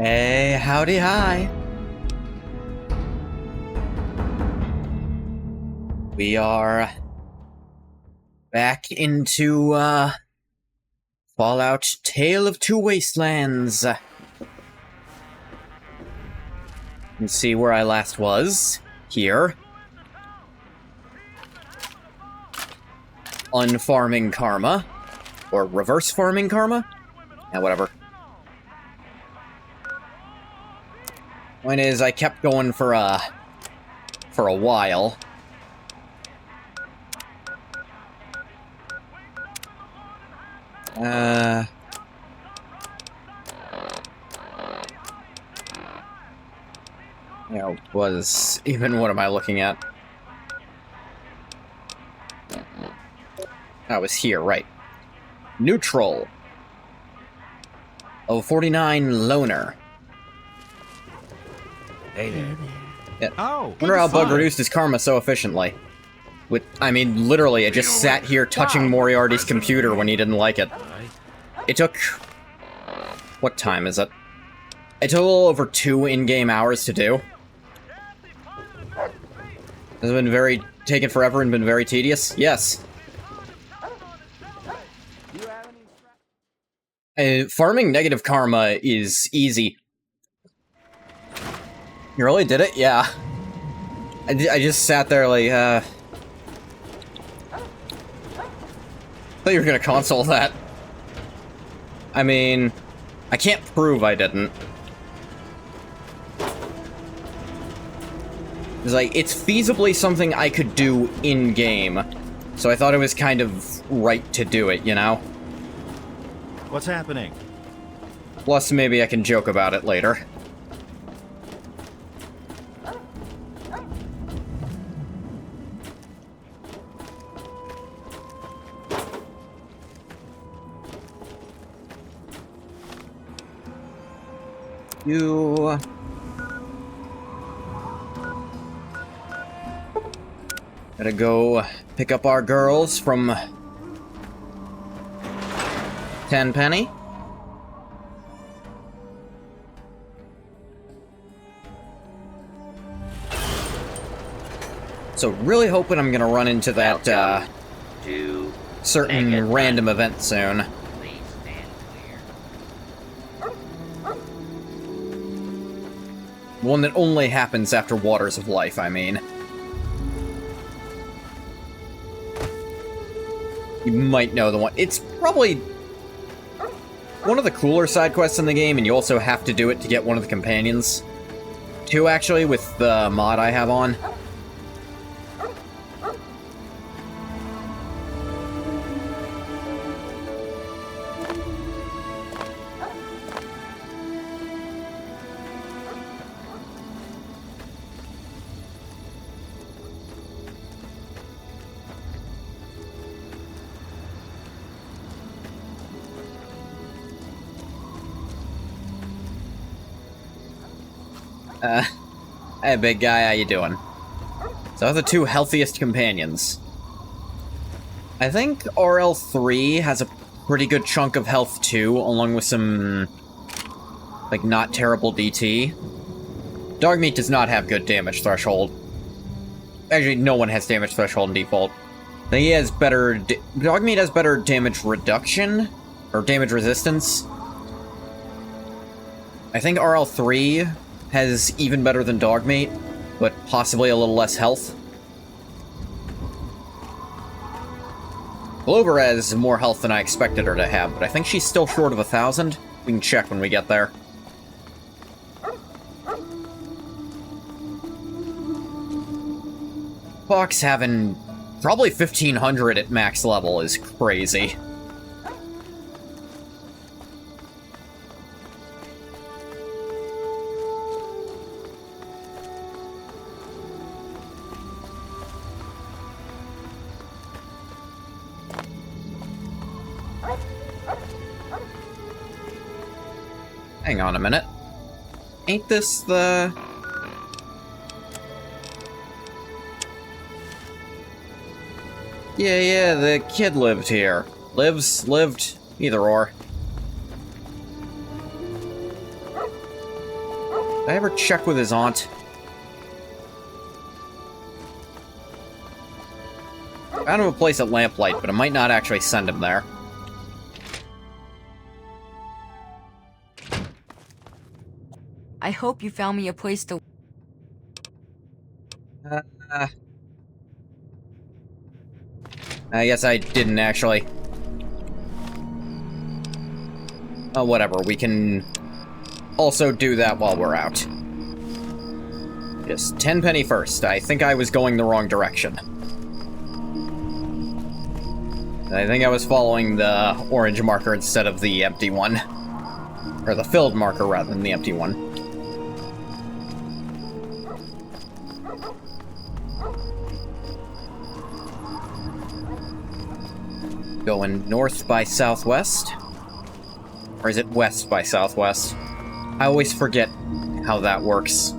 Hey, howdy, hi. We are back into, Fallout Tale of Two Wastelands. Let's see where I last was. Here. Unfarming Karma. Or reverse farming Karma? Yeah, whatever. Point is, I kept going for a while. What am I looking at? I was here, right. Neutral. Oh, 49 loner. Hey there. Yeah. Oh, Wonder how Bug reduced his karma so efficiently. Literally, I just sat here touching Moriarty's computer when he didn't like it. It took... What time is it? It took a little over 2 in-game hours to do. Has it been taken forever and been very tedious? Yes. Farming negative karma is easy. You really did it? Yeah. I just sat there like, I thought you were gonna console that. I mean, I can't prove I didn't. It's feasibly something I could do in-game. So I thought it was kind of right to do it, you know? What's happening? Plus, maybe I can joke about it later. Gotta go pick up our girls from Tenpenny. So really hoping I'm gonna run into that certain random event soon. One that only happens after Waters of Life, I mean. You might know the one. It's probably one of the cooler side quests in the game, and you also have to do it to get one of the companions. 2, actually, with the mod I have on. Hey, big guy, how you doing? So those are the 2 healthiest companions. I think RL3 has a pretty good chunk of health, too, along with some, not terrible DT. Dogmeat does not have good damage threshold. Actually, no one has damage threshold in default. I think he has better... Dogmeat has better damage reduction, or damage resistance. I think RL3... has even better than Dogmeat, but possibly a little less health. Clover has more health than I expected her to have, but I think she's still short of 1,000. We can check when we get there. Fox having probably 1,500 at max level is crazy. Hang on a minute. Ain't this the... Yeah, the kid lived here. Lived, either or. Did I ever check with his aunt? Found him a place at Lamplight, but it might not actually send him there. I hope you found me a place to... I guess I didn't actually. Oh, whatever. We can also do that while we're out. Just 10 penny first. I think I was going the wrong direction. I think I was following the orange marker instead of the empty one. Or the filled marker rather than the empty one. Going north by southwest? Or is it west by southwest? I always forget how that works.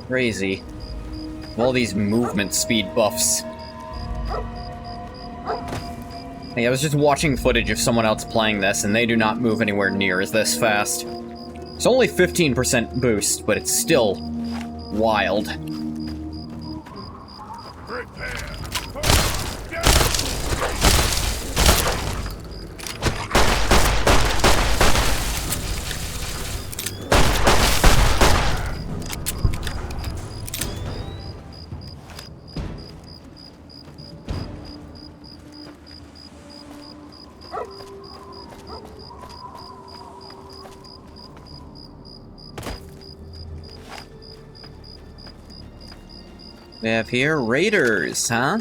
Crazy. All these movement speed buffs. Hey, I was just watching footage of someone else playing this, and they do not move anywhere near as this fast. It's only 15% boost, but it's still wild. We have here raiders, huh?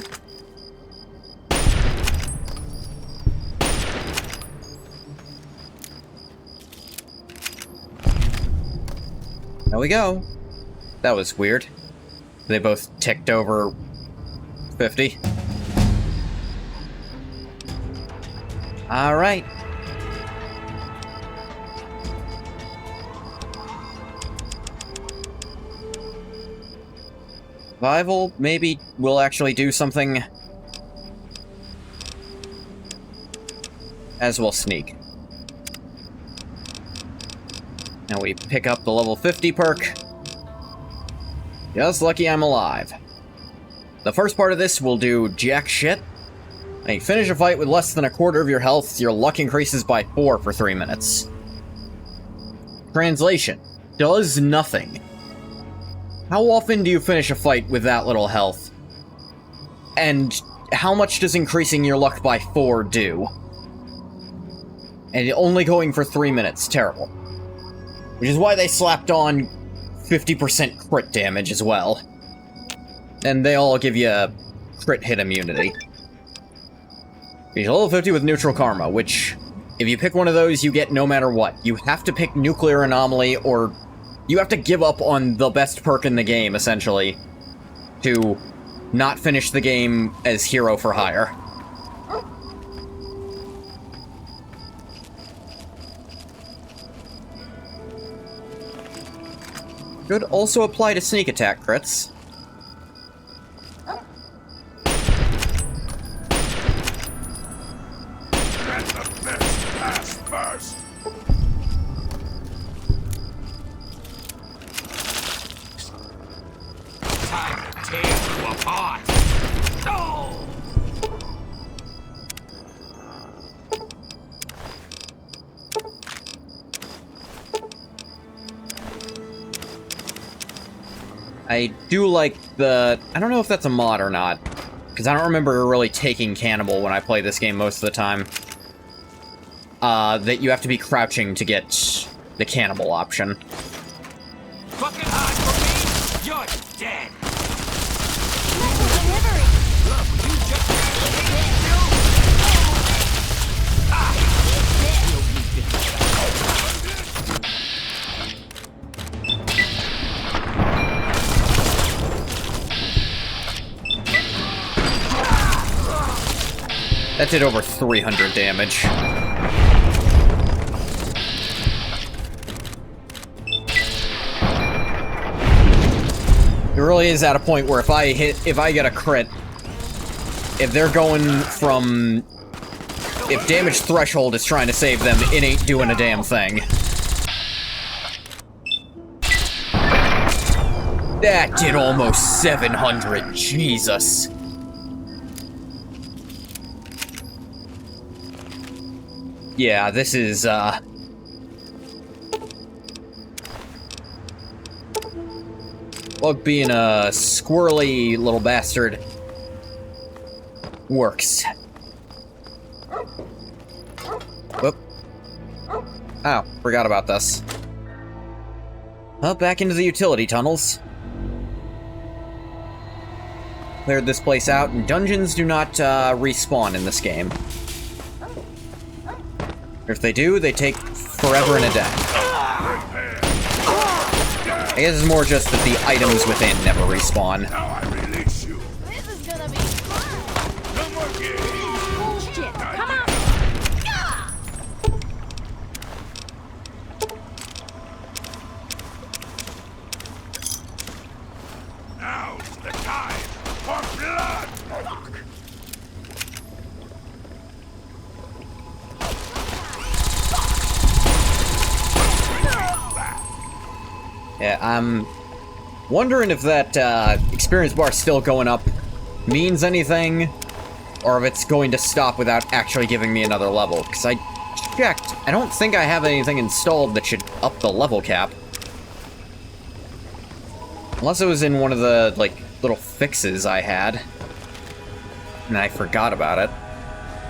There we go. That was weird. They both ticked over 50. All right. Survival, maybe we'll actually do something. As we'll sneak. Now we pick up the level 50 perk. Just lucky I'm alive. The first part of this will do jack shit. When you finish a fight with less than a quarter of your health, your luck increases by 4 for 3 minutes. Translation: does nothing. How often do you finish a fight with that little health? And how much does increasing your luck by 4 do? And only going for 3 minutes. Terrible. Which is why they slapped on 50% crit damage as well. And they all give you crit hit immunity. You're level 50 with neutral karma, which, if you pick one of those, you get no matter what. You have to pick nuclear anomaly, or you have to give up on the best perk in the game, essentially, to not finish the game as hero for hire. Could also apply to sneak attack crits. Let the best pass first. Time to tear you apart. Oh! I do like the... I don't know if that's a mod or not, because I don't remember really taking Cannibal when I play this game most of the time. That you have to be crouching to get the Cannibal option. Fucking hard for me? You're dead. Delivery! Look, you just can't you? That did over 300 damage. It really is at a point where if I get a crit, if they're going from... If damage threshold is trying to save them, it ain't doing a damn thing. That did almost 700, Jesus. Yeah, this is, Bug being a squirrely little bastard works. Whoop. Oh, forgot about this. Well, back into the utility tunnels. Cleared this place out, and dungeons do not respawn in this game. If they do, they take forever and a day. I guess it's more just that the items within never respawn. Now I release you. This is gonna be fun. No more games. Bullshit. Come on. Now's the time for blood. Yeah, I'm wondering if that experience bar still going up means anything, or if it's going to stop without actually giving me another level. Because I checked, I don't think I have anything installed that should up the level cap. Unless it was in one of the, like, little fixes I had. And I forgot about it.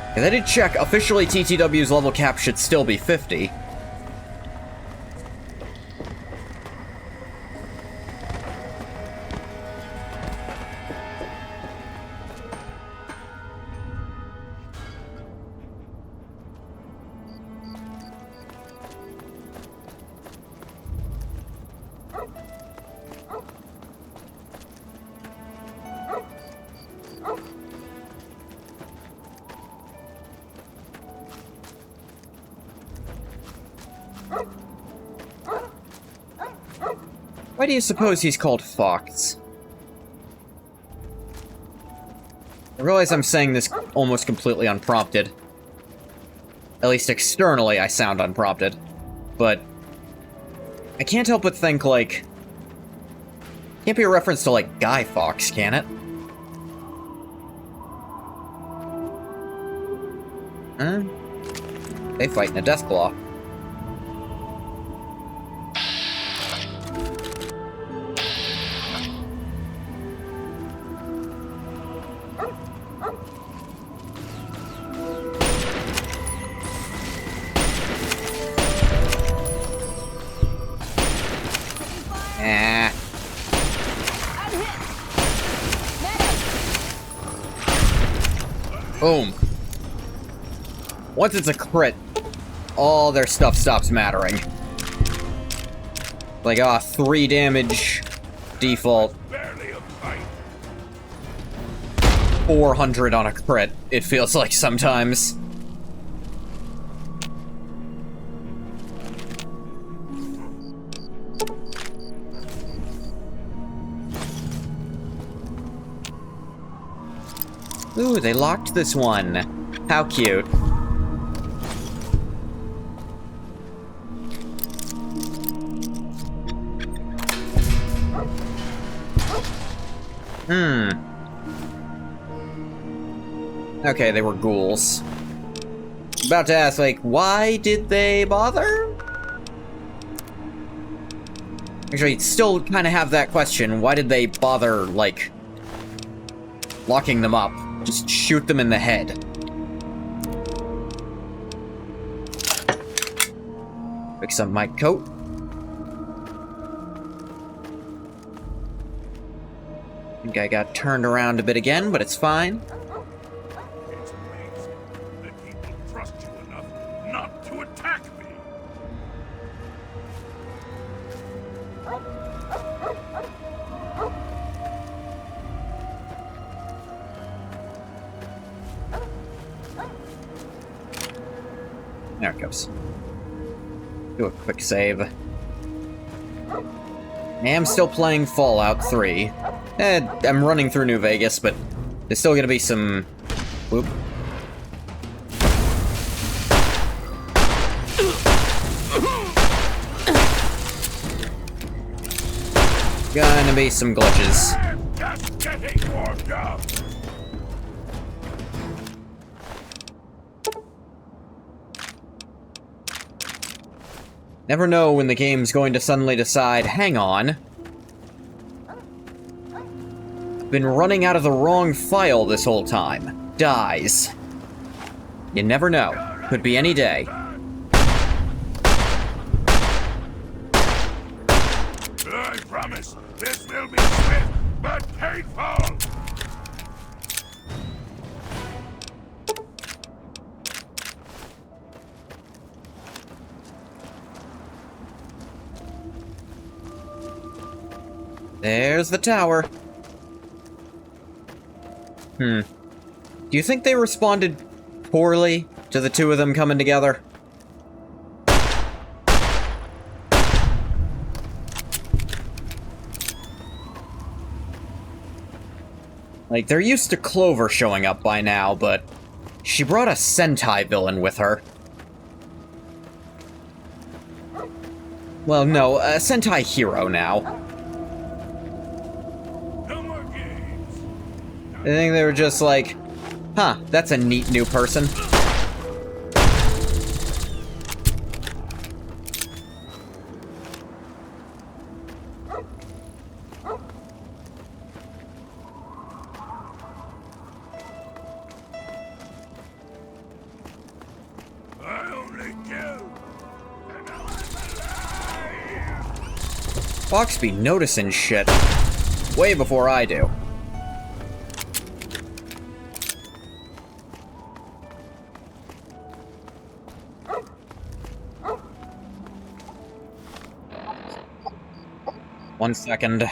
Because I did check, officially TTW's level cap should still be 50. Why do you suppose he's called Fox? I realize I'm saying this almost completely unprompted. At least externally, I sound unprompted. But I can't help but think, like... Can't be a reference to, like, Guy Fawkes, can it? Huh? They fight in a Deathclaw. Boom. Once it's a crit, all their stuff stops mattering. Like, 3 damage, default. 400 on a crit, it feels like sometimes. Ooh, they locked this one. How cute. Okay, they were ghouls. About to ask, like, why did they bother? Actually, still kind of have that question. Why did they bother, like, locking them up? Just shoot them in the head. Fix up my coat. I think I got turned around a bit again, but it's fine. It's amazing that people trust you enough not to attack me. There it goes. Do a quick save. I am still playing Fallout 3. I'm running through New Vegas, but there's still gonna be some... Whoop. Gonna be some glitches. Just getting warmed up. Never know when the game's going to suddenly decide, hang on. Been running out of the wrong file this whole time. Dies. You never know. Could be any day. I promise, this will be swift but painful. There's the tower. Do you think they responded poorly to the two of them coming together? Like, they're used to Clover showing up by now, but she brought a Sentai villain with her. Well, no, a Sentai hero now. I think they were just like, huh, that's a neat new person. I only killed, and now I'm alive. Fox be noticing shit way before I do. One second.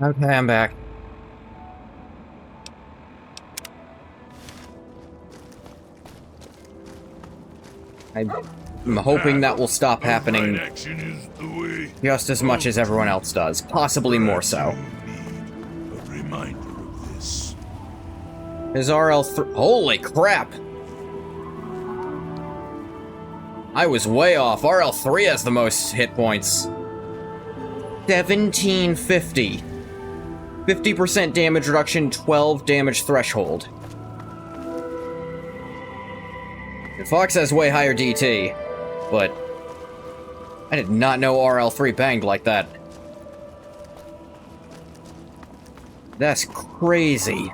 Okay, I'm back. I'm hoping that will stop happening Action is the way. just as much as everyone else does, possibly more so. A reminder of this. His RL3... Holy crap! I was way off. RL3 has the most hit points. 1750. 50% damage reduction, 12 damage threshold. And Fox has way higher DT, but I did not know RL3 banged like that. That's crazy.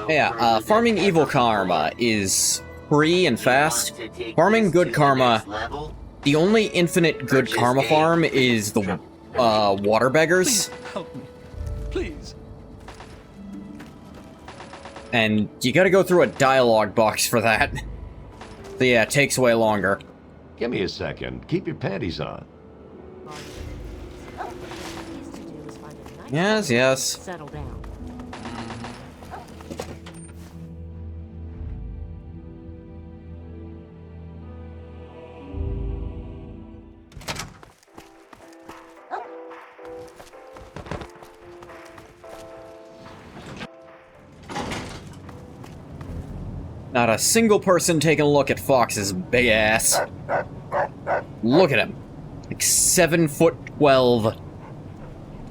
Yeah, farming evil karma is free and fast. Farming good karma, the only infinite good karma farm is the water beggars. Help me. Please. And you gotta go through a dialogue box for that. So yeah, it takes way longer. Give me a second. Keep your panties on. Yes, yes. Settle down. Not a single person taking a look at Fox's big ass. Look at him. Like 7'12".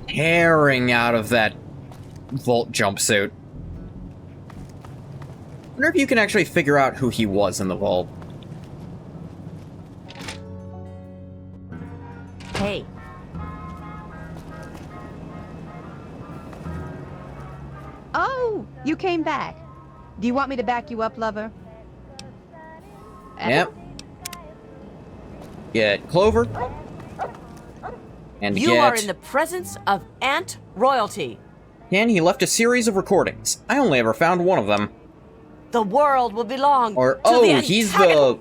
Tearing out of that vault jumpsuit. Wonder if you can actually figure out who he was in the vault. Hey. Oh, you came back. Do you want me to back you up, lover? Yep. Get Clover. And You get... are in the presence of Ant royalty. And he left a series of recordings. I only ever found one of them. The world will belong Or, to oh, the he's entire- the...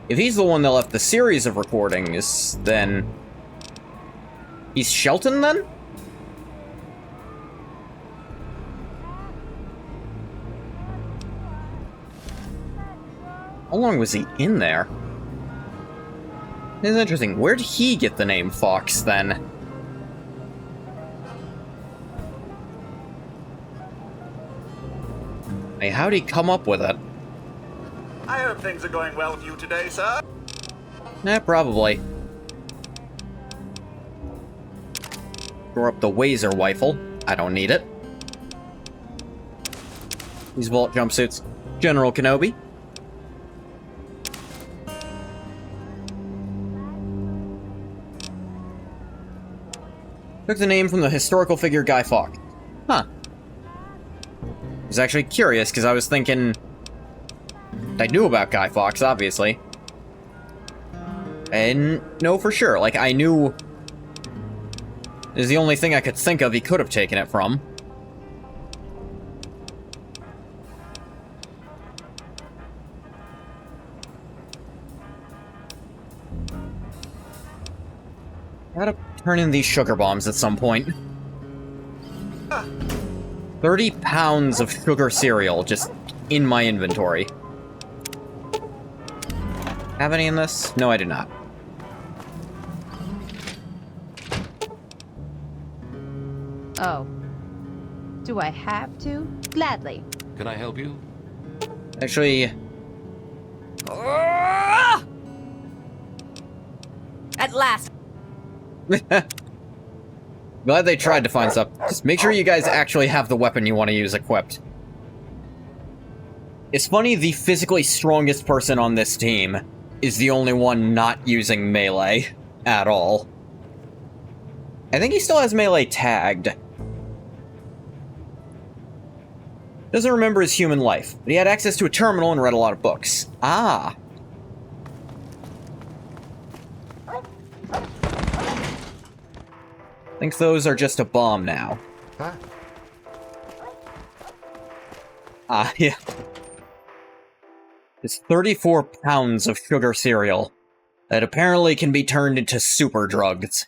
If he's the one that left the series of recordings, then... He's Shelton, then? How long was he in there? It's interesting. Where'd he get the name Fox, then? Hey, how'd he come up with it? I hope things are going well with you today, sir. Probably. Throw up the Wazer rifle. I don't need it. These vault jumpsuits. General Kenobi. Took the name from the historical figure Guy Fawkes. Huh. I was actually curious, because I was thinking... I knew about Guy Fawkes, obviously. And no, for sure. Like, I knew... It was the only thing I could think of he could have taken it from. Gotta turn in these sugar bombs at some point. 30 pounds of sugar cereal just in my inventory. Have any in this? No, I do not. Oh. Do I have to? Gladly. Can I help you? Actually... At last. Glad they tried to find stuff. Just make sure you guys actually have the weapon you want to use equipped. It's funny, the physically strongest person on this team is the only one not using melee at all. I think he still has melee tagged. Doesn't remember his human life, but he had access to a terminal and read a lot of books. Ah. I think those are just a bomb now. Huh? Ah, yeah. It's 34 pounds of sugar cereal that apparently can be turned into super drugs.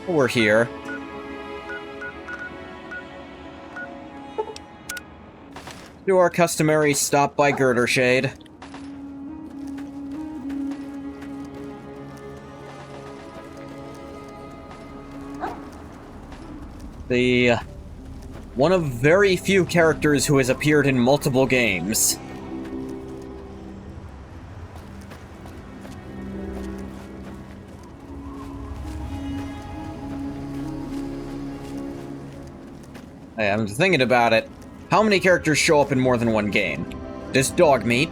We're here. Do our customary stop by Girder Shade. The one of very few characters who has appeared in multiple games. I'm thinking about it. How many characters show up in more than one game? Does Dogmeat?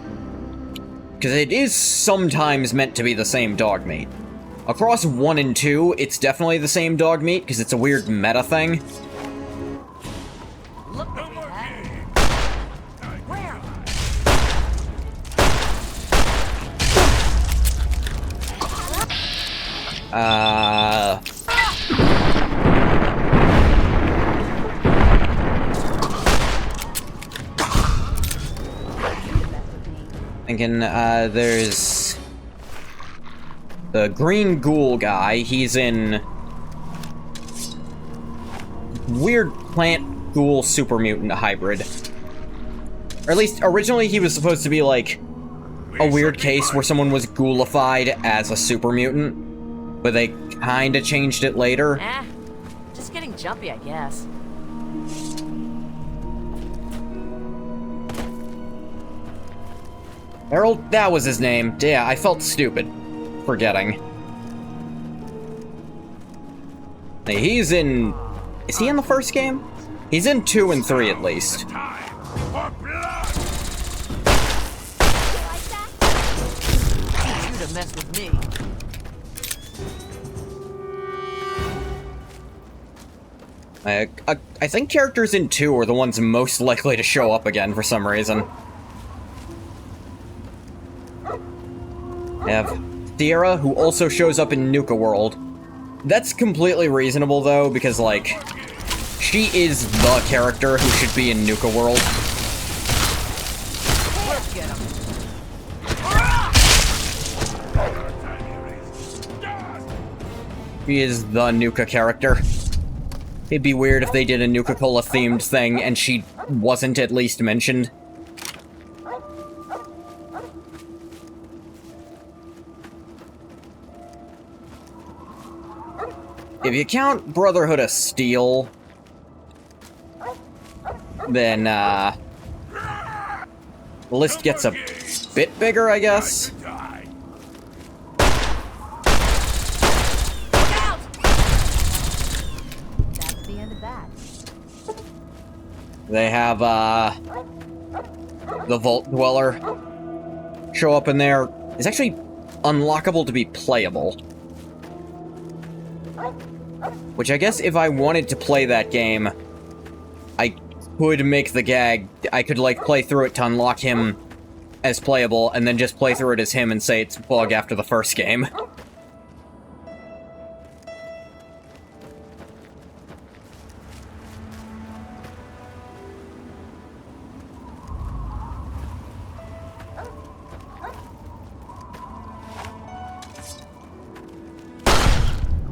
Because it is sometimes meant to be the same Dogmeat. Across 1 and 2, it's definitely the same Dogmeat, because it's a weird meta thing. Look No at more that. game. Where? Thinking, there's... the green ghoul guy, he's in... weird plant ghoul super mutant hybrid. Or at least, originally he was supposed to be, like, a weird case where someone was ghoulified as a super mutant, but they kinda changed it later. Just getting jumpy, I guess. Harold, that was his name. Yeah, I felt stupid. Forgetting. Hey, he's in... is he in the first game? He's in 2 and 3 at least. Time for blood. Teach you to to mess with me. I think characters in 2 are the ones most likely to show up again for some reason. I have Sierra, who also shows up in Nuka World. That's completely reasonable, though, because, like, she is the character who should be in Nuka World. Let's get him. She is the Nuka character. It'd be weird if they did a Nuka-Cola themed thing and she wasn't at least mentioned. If you count Brotherhood of Steel, then, the list gets a bit bigger, I guess. That's the end of that. They have, the Vault Dweller show up in there. It's actually unlockable to be playable. Which I guess if I wanted to play that game, I could make the gag. I could, like, play through it to unlock him as playable, and then just play through it as him and say it's a bug after the first game.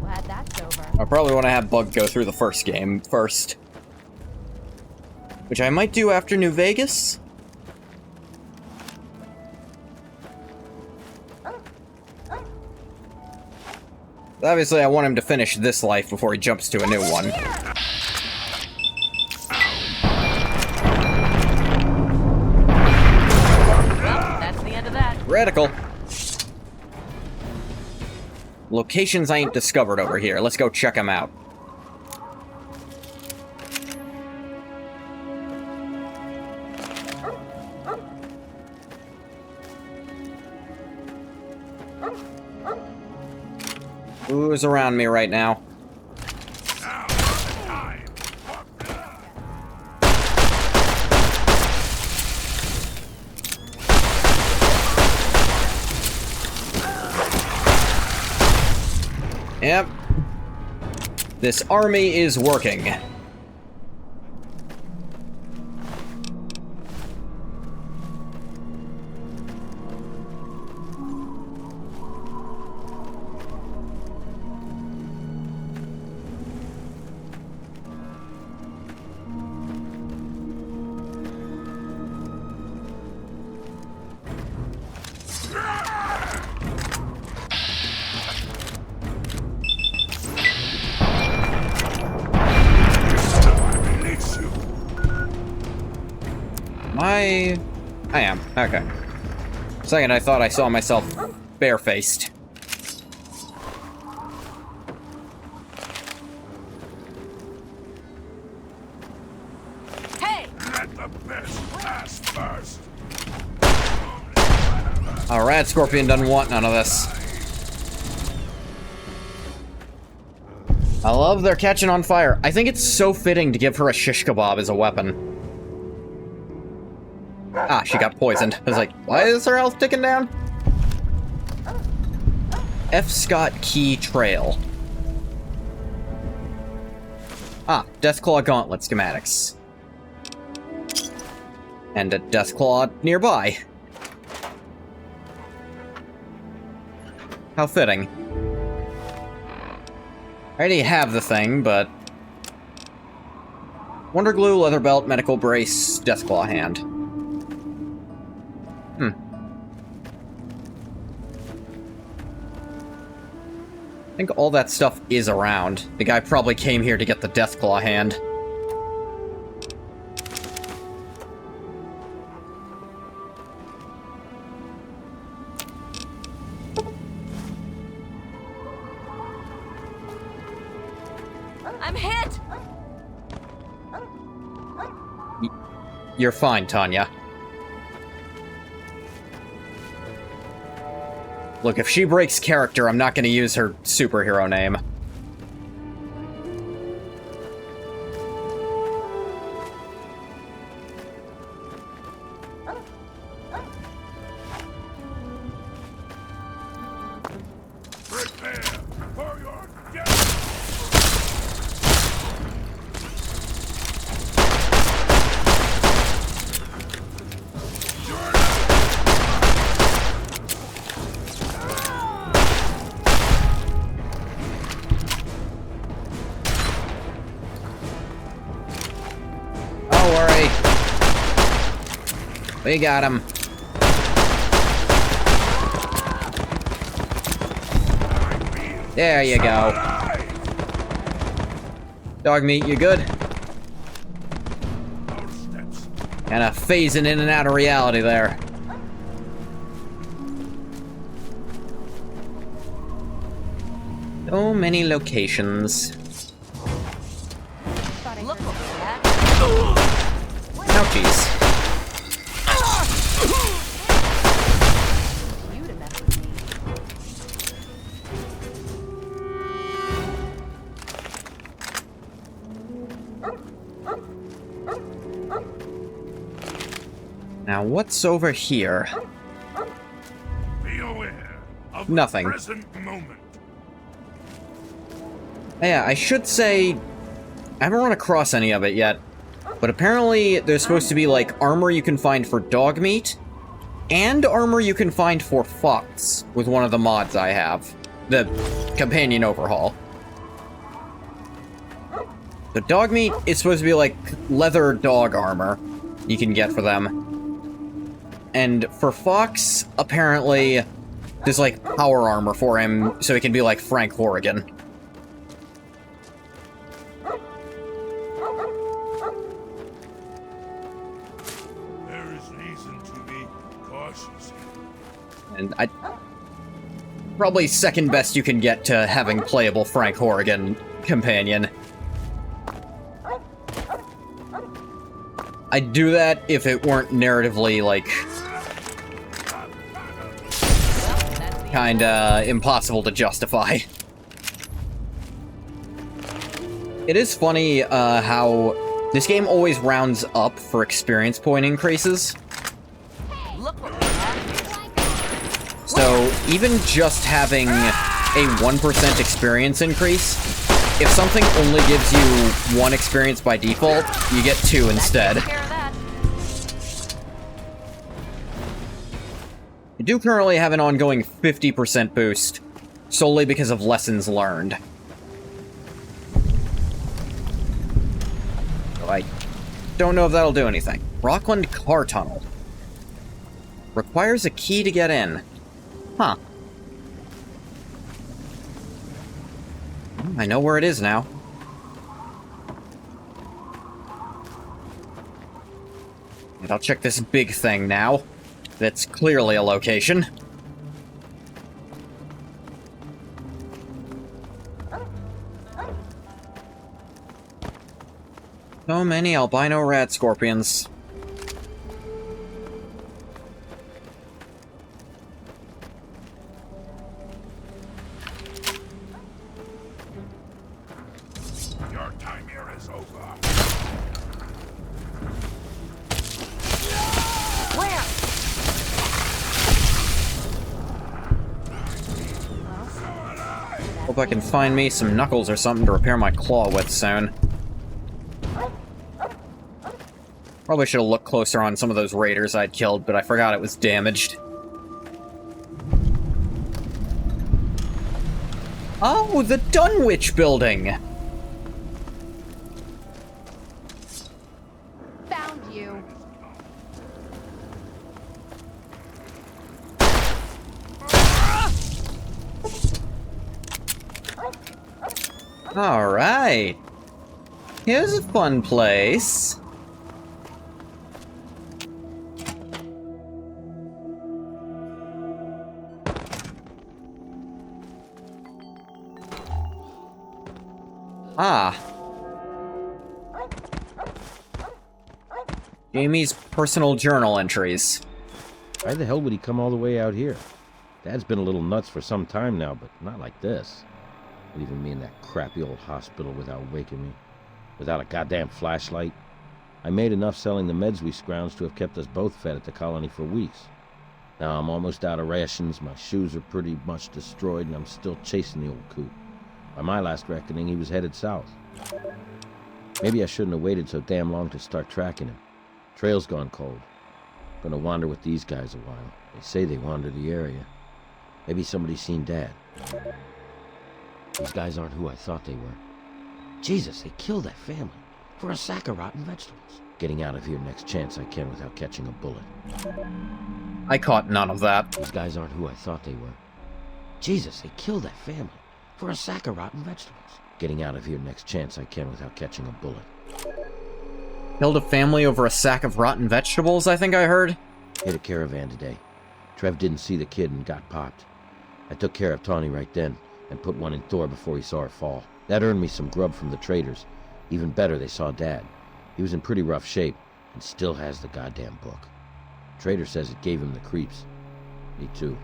Glad that's over. I probably want to have Bug go through the first game first. Which I might do after New Vegas. Obviously, I want him to finish this life before he jumps to a new one. That's the end of that. Radical. Locations I ain't discovered over here. Let's go check them out. Who's around me right now? Yep. This army is working. I am. Okay. Second, I thought I saw myself barefaced. Hey! Let the best last first. Oh, Rad Scorpion doesn't want none of this. I love they're catching on fire. I think it's so fitting to give her a shish kebab as a weapon. Ah, she got poisoned. I was like, why is her health ticking down? F. Scott Key Trail. Ah, Deathclaw Gauntlet schematics. And a Deathclaw nearby. How fitting. I already have the thing, but... Wonder Glue, Leather Belt, Medical Brace, Deathclaw Hand. I think all that stuff is around. The guy probably came here to get the Deathclaw hand. I'm hit! You're fine, Tanya. Look, if she breaks character, I'm not gonna use her superhero name. Prepare for your death! Don't worry. We got him. There you go. Dog meat, you good? Kinda phasing in and out of reality there. So many locations. Look at that. Ouchies. You to mess with me. Now, what's over here? Be aware of Nothing. the present moment. Yeah, I should say, I haven't run across any of it yet, but apparently there's supposed to be, like, armor you can find for dog meat, and armor you can find for fox, with one of the mods I have. The companion overhaul. The dog meat is supposed to be, like, leather dog armor you can get for them. And for fox, apparently, there's, like, power armor for him, so he can be like Frank Horrigan. There is reason to be cautious. And I... Probably second best you can get to having playable Frank Horrigan companion. I'd do that if it weren't narratively, like... kinda impossible to justify. It is funny, how this game always rounds up for experience point increases. Look what we have. So, even just having a 1% experience increase, if something only gives you 1 experience by default, you get 2 instead. Take care of that. I do currently have an ongoing 50% boost, solely because of lessons learned. So I don't know if that'll do anything. Rockland Car Tunnel. Requires a key to get in. Huh. I know where it is now. And I'll check this big thing now. That's clearly a location. So many albino rat scorpions. Your time here is over. Where? Hope I can find me some knuckles or something to repair my claw with soon. Probably should have looked closer on some of those raiders I'd killed, but I forgot it was damaged. Oh, the Dunwich building! Found you. Alright. Here's a fun place. Ah. Jamie's personal journal entries. Why the hell would he come all the way out here? Dad's been a little nuts for some time now, but not like this. Leaving me in that crappy old hospital without waking me. Without a goddamn flashlight. I made enough selling the meds we scrounged to have kept us both fed at the colony for weeks. Now I'm almost out of rations, my shoes are pretty much destroyed, and I'm still chasing the old coot. By my last reckoning, he was headed south. Maybe I shouldn't have waited so damn long to start tracking him. Trail's gone cold. Gonna wander with these guys a while. They say they wander the area. Maybe somebody's seen Dad. These guys aren't who I thought they were. Jesus, they killed that family for a sack of rotten vegetables. Getting out of here next chance I can without catching a bullet. I caught none of that. These guys aren't who I thought they were. Jesus, they killed that family for a sack of rotten vegetables. Getting out of here next chance I can without catching a bullet. Killed a family over a sack of rotten vegetables, I think I heard. Hit a caravan today. Trev didn't see the kid and got popped. I took care of Tawny right then, and put one in Thor before he saw her fall. That earned me some grub from the traders. Even better, they saw Dad. He was in pretty rough shape, and still has the goddamn book. Trader says it gave him the creeps. Me too.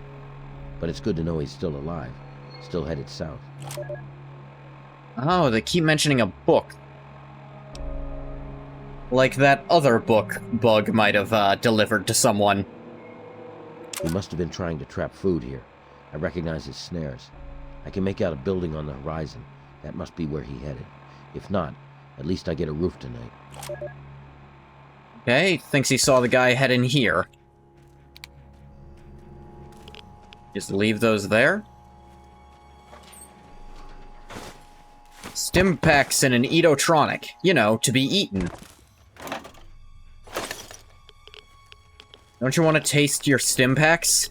But it's good to know he's still alive. Still headed south. Oh, they keep mentioning a book. Like that other book Bug might have delivered to someone. He must have been trying to trap food here. I recognize his snares. I can make out a building on the horizon. That must be where he headed. If not, at least I get a roof tonight. Okay, thinks he saw the guy head in here. Just leave those there. Stim packs in an Edotronic. You know, to be eaten. Don't you want to taste your stim packs?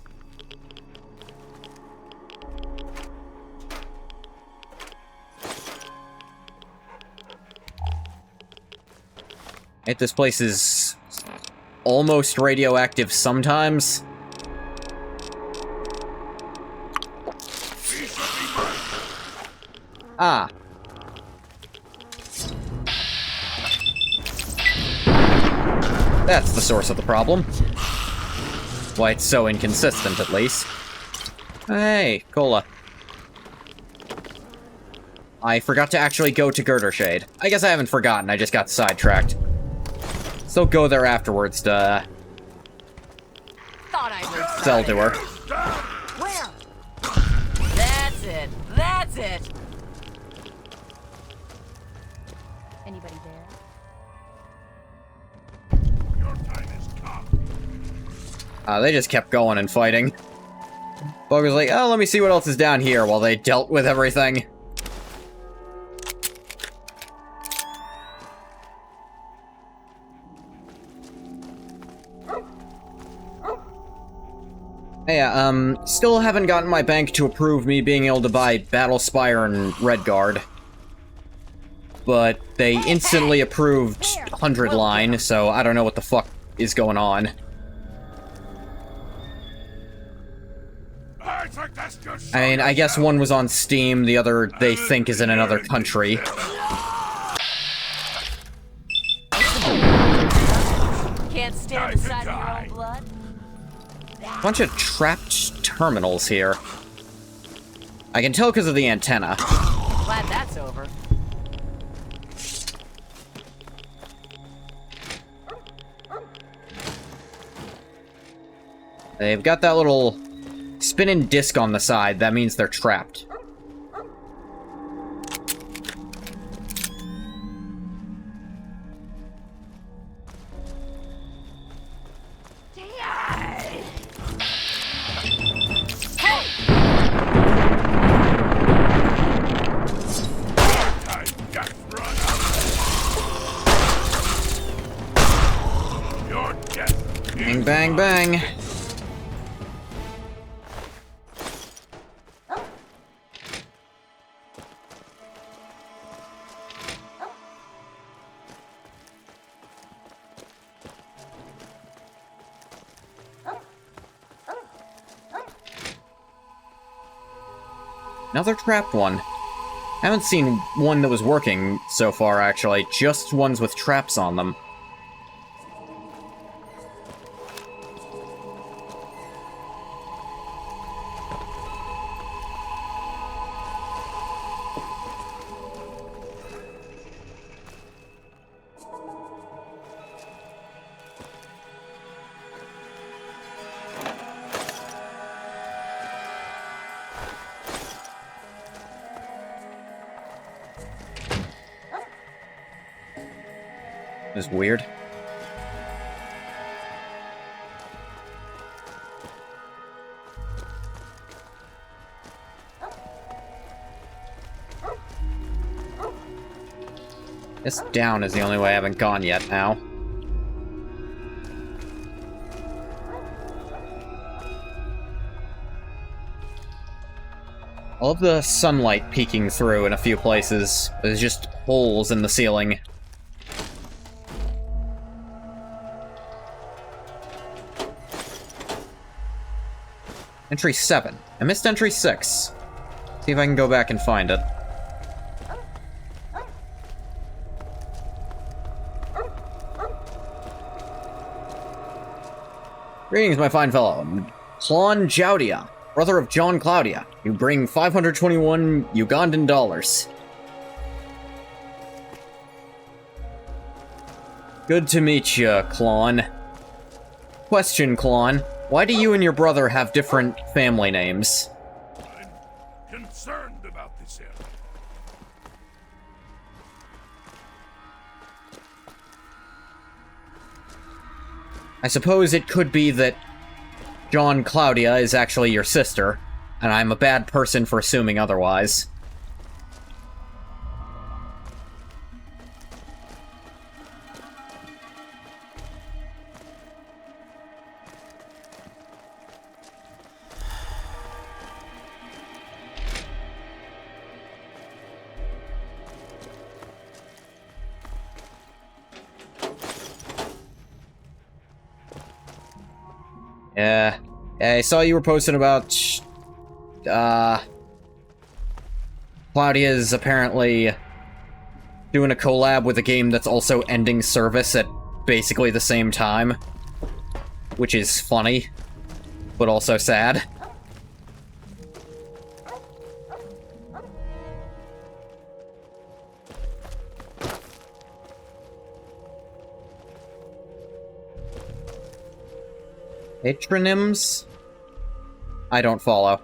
This place is almost radioactive sometimes. Ah. That's the source of the problem. Why it's so inconsistent, at least. Hey, Cola. I forgot to actually go to Girdershade. I guess I haven't forgotten, I just got sidetracked. So go there afterwards to Thought I heard sell to her. Where? That's it. That's it. Anybody there? Your time is come. They just kept going and fighting. Bug was like, oh, let me see what else is down here while they dealt with everything. Hey, still haven't gotten my bank to approve me being able to buy Battle Spire and Redguard. But they instantly approved 100 line, so I don't know what the fuck is going on. I mean, I guess one was on Steam, the other they think is in another country. Can't stand the sight of your own blood. Bunch of trapped terminals here. I can tell because of the antenna. Glad that's over. They've got that little spinning disc on the side. That means they're trapped. Bang, bang, bang. Another trapped one. Haven't seen one that was working so far, actually. Just ones with traps on them. This is weird. This down is the only way I haven't gone yet now. I love the sunlight peeking through in a few places. There's just holes in the ceiling. Entry 7. I missed entry 6. See if I can go back and find it. Greetings, my fine fellow. Klon Joudia, brother of John Claudia. You bring 521 Ugandan dollars. Good to meet you, Klon. Question, Klon. Why do you and your brother have different family names? I'm concerned about this area. I suppose it could be that John Claudia is actually your sister, and I'm a bad person for assuming otherwise. Yeah, I saw you were posting about, Claudia's apparently doing a collab with a game that's also ending service at basically the same time, which is funny, but also sad. Patronyms? I don't follow.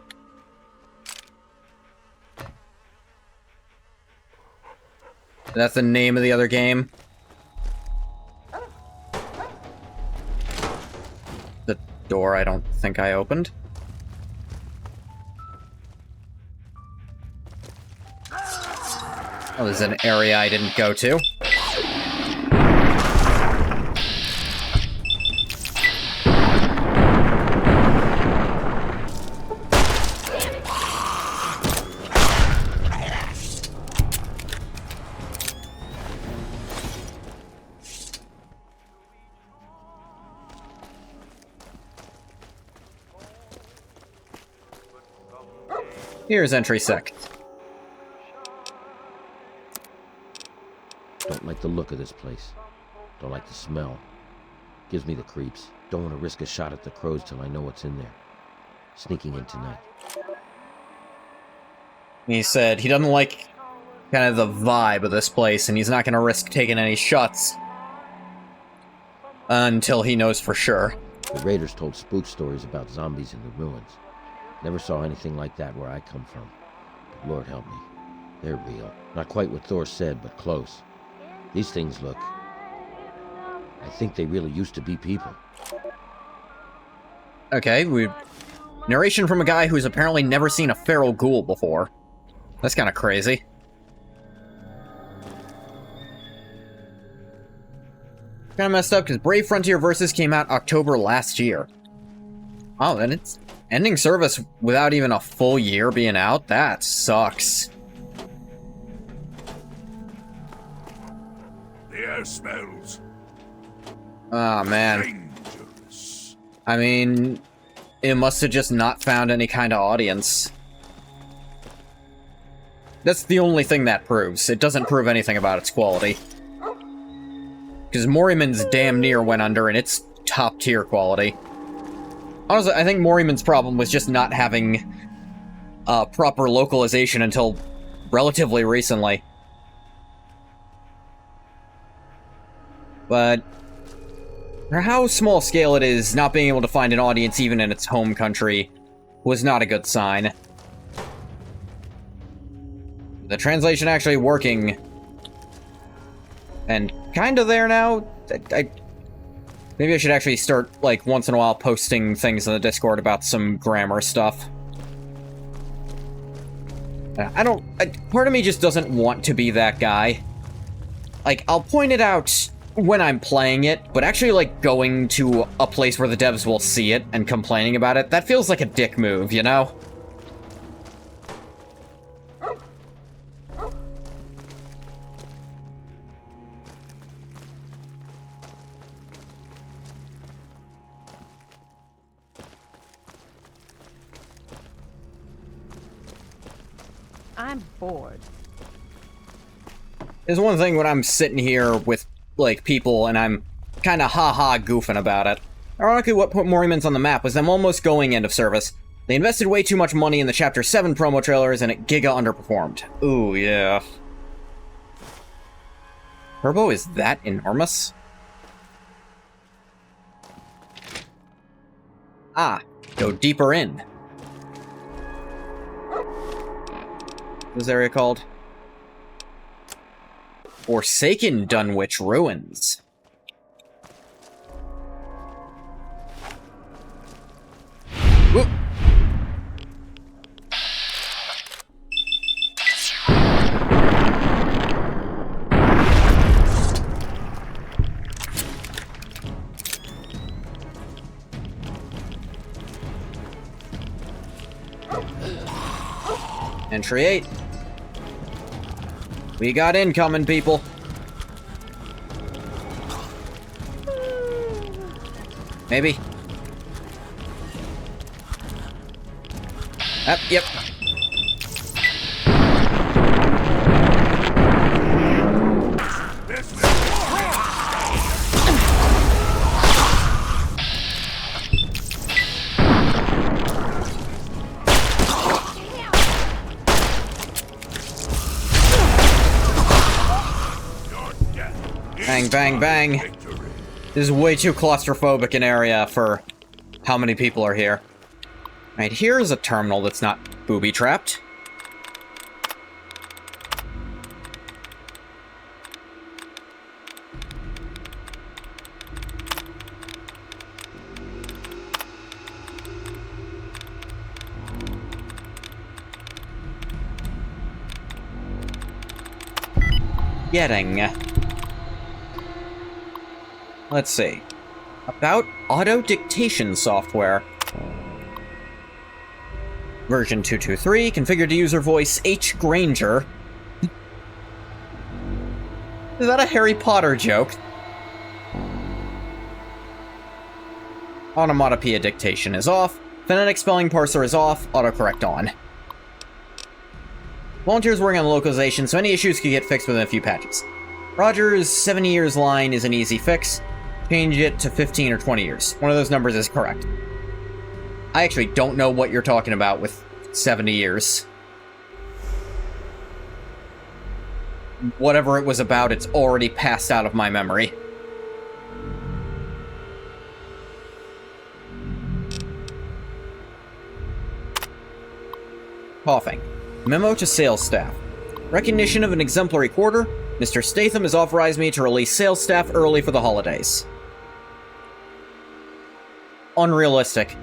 That's the name of the other game? The door I don't think I opened. Oh, there's an area I didn't go to. Here's entry 6. Don't like the look of this place. Don't like the smell. Gives me the creeps. Don't want to risk a shot at the crows till I know what's in there. Sneaking in tonight. He said he doesn't like kind of the vibe of this place, and he's not going to risk taking any shots until he knows for sure. The raiders told spook stories about zombies in the ruins. Never saw anything like that where I come from. But Lord help me, they're real. Not quite what Thor said, but close. These things look... I think they really used to be people. Okay, narration from a guy who's apparently never seen a feral ghoul before. That's kind of crazy. Kind of messed up because Brave Frontier Versus came out October last year. Oh, then it's ending service without even a full year being out? That sucks. The air smells Oh, man. dangerous. I mean, it must have just not found any kind of audience. That's the only thing that proves. It doesn't prove anything about its quality. Because Moriman's damn near went under, and it's top-tier quality. Honestly, I think Moriman's problem was just not having proper localization until relatively recently. But for how small scale it is, not being able to find an audience even in its home country was not a good sign. The translation actually working And kinda there now. Maybe I should actually start, like, once in a while posting things in the Discord about some grammar stuff. Part of me just doesn't want to be that guy. Like, I'll point it out when I'm playing it, but actually, like, going to a place where the devs will see it and complaining about it, that feels like a dick move, you know? I'm bored. There's one thing when I'm sitting here with, like, people and I'm kind of ha-ha goofing about it. Ironically, what put Mormons on the map was them almost going end of service. They invested way too much money in the Chapter 7 promo trailers and it giga underperformed. Ooh, yeah. Turbo is that enormous? Ah, go deeper in. What's this area called? Forsaken Dunwich Ruins. Whoop. Entry 8. We got incoming, people. Maybe. Yep. Bang, bang, bang. This is way too claustrophobic an area for how many people are here. Right, here's a terminal that's not booby-trapped. Getting. Let's see. About auto-dictation software. Version 223, configured to user voice H. Granger. Is that a Harry Potter joke? Onomatopoeia dictation is off. Phonetic spelling parser is off. Autocorrect on. Volunteers working on localization, so any issues can get fixed within a few patches. Roger's 70 years line is an easy fix. Change it to 15 or 20 years. One of those numbers is correct. I actually don't know what you're talking about with 70 years. Whatever it was about, it's already passed out of my memory. Coughing. Memo to sales staff. Recognition of an exemplary quarter. Mr. Statham has authorized me to release sales staff early for the holidays. Unrealistic.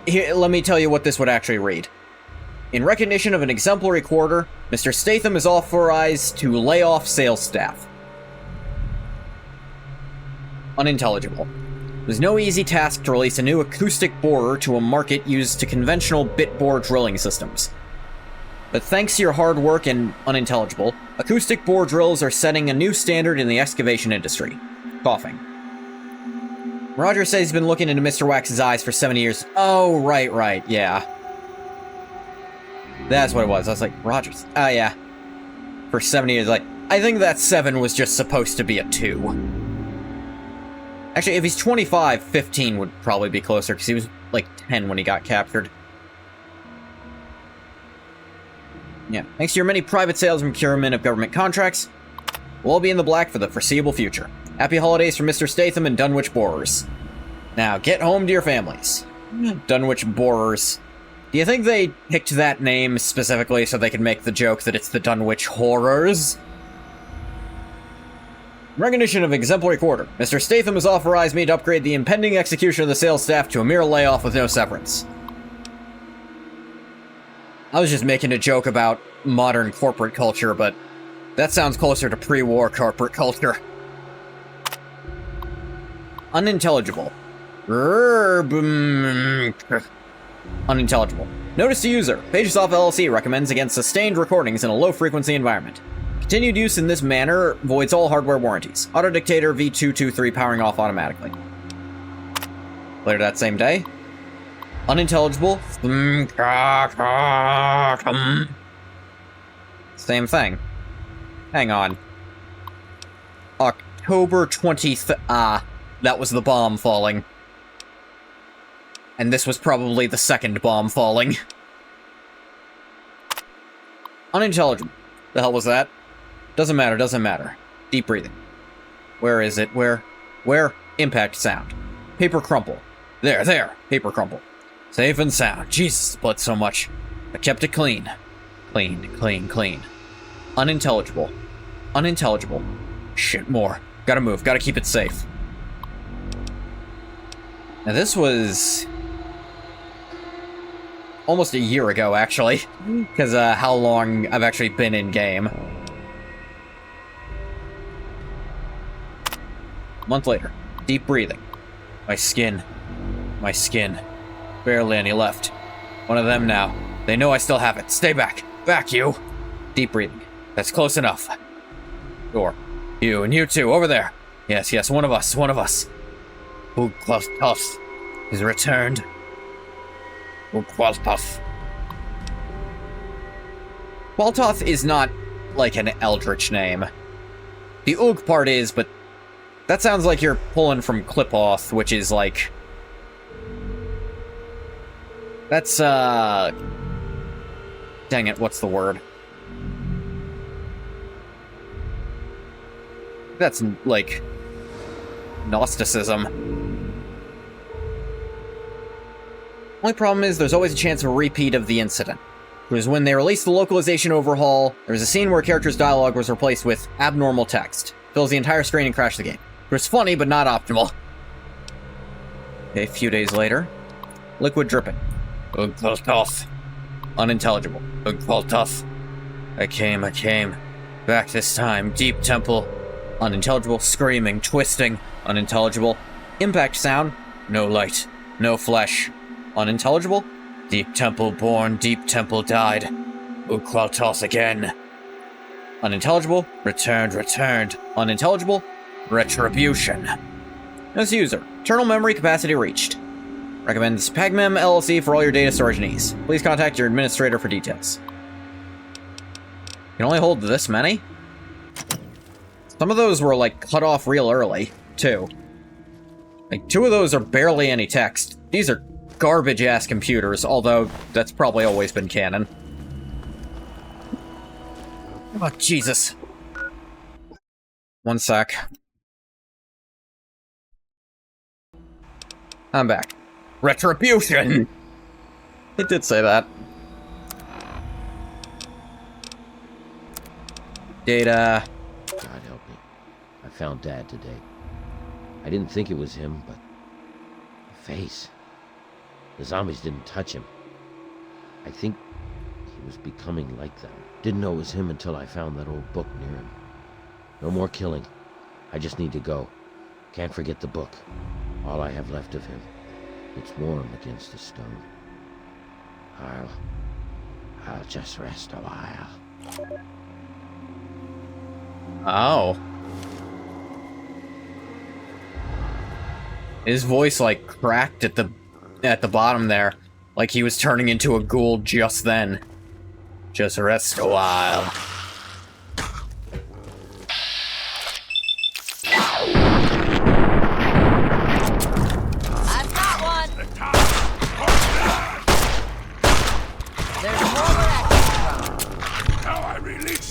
Here, let me tell you what this would actually read. In recognition of an exemplary quarter, Mr. Statham is authorized to lay off sales staff. Unintelligible. It was no easy task to release a new acoustic borer to a market used to conventional bit bore drilling systems. But thanks to your hard work and unintelligible, acoustic bore drills are setting a new standard in the excavation industry. Coughing. Roger says he's been looking into Mr. Wax's eyes for 70 years. Oh, right, yeah. That's what it was. I was like, Rogers. Oh, yeah. For 70 years, like, I think that 7 was just supposed to be a 2. Actually, if he's 25, 15 would probably be closer, because he was, like, 10 when he got captured. Yeah. Thanks to your many private sales and procurement of government contracts, we'll all be in the black for the foreseeable future. Happy holidays from Mr. Statham and Dunwich Borers. Now, get home to your families. Dunwich Borers. Do you think they picked that name specifically so they could make the joke that it's the Dunwich Horrors? Recognition of exemplary quarter. Mr. Statham has authorized me to upgrade the impending execution of the sales staff to a mere layoff with no severance. I was just making a joke about modern corporate culture, but that sounds closer to pre-war corporate culture. Unintelligible. Unintelligible. Notice to user. Pagesoft LLC recommends against sustained recordings in a low-frequency environment. Continued use in this manner voids all hardware warranties. Autodictator V223 powering off automatically. Later that same day. Unintelligible. Same thing. Hang on. October 20th. That was the bomb falling. And this was probably the second bomb falling. Unintelligible. The hell was that? Doesn't matter, doesn't matter. Deep breathing. Where is it? Where? Impact sound. Paper crumple. There. Paper crumple. Safe and sound. Jesus, blood so much. I kept it clean. Clean. Unintelligible. Shit, more. Gotta move, gotta keep it safe. Now this was almost a year ago, actually. Because how long I've actually been in-game. A month later. Deep breathing. My skin. Barely any left. One of them now. They know I still have it. Stay back. Back, you. Deep breathing. That's close enough. Door. You and you too, over there. Yes, one of us. Uqaltoth is returned. Uqaltoth. Qualtoth is not like an eldritch name. The Ug part is, but that sounds like you're pulling from Clipoth, which is like... That's, dang it, what's the word? That's, like, Gnosticism. Only problem is there's always a chance of a repeat of the incident. It was when they released the localization overhaul, there was a scene where a character's dialogue was replaced with abnormal text. Fills the entire screen and crashed the game. It was funny, but not optimal. A few days later, liquid dripping. Uqaltoth. Unintelligible. Uqaltoth. I came. Back this time. Deep temple. Unintelligible. Screaming. Twisting. Unintelligible. Impact sound. No light. No flesh. Unintelligible. Deep temple born. Deep temple died. Uqaltoth again. Unintelligible. Returned. Unintelligible. Retribution. As user. Internal memory capacity reached. Recommends Pagmem LLC for all your data storage needs. Please contact your administrator for details. You can only hold this many? Some of those were, like, cut off real early, too. Like, 2 of those are barely any text. These are garbage-ass computers, although that's probably always been canon. Oh, Jesus. One sec. I'm back. Retribution! It did say that. Data. God help me. I found Dad today. I didn't think it was him, but... the face. The zombies didn't touch him. I think he was becoming like them. Didn't know it was him until I found that old book near him. No more killing. I just need to go. Can't forget the book. All I have left of him. It's warm against the stone. I'll just rest a while. Oh. His voice, like, cracked at the bottom there. Like he was turning into a ghoul just then. Just rest a while.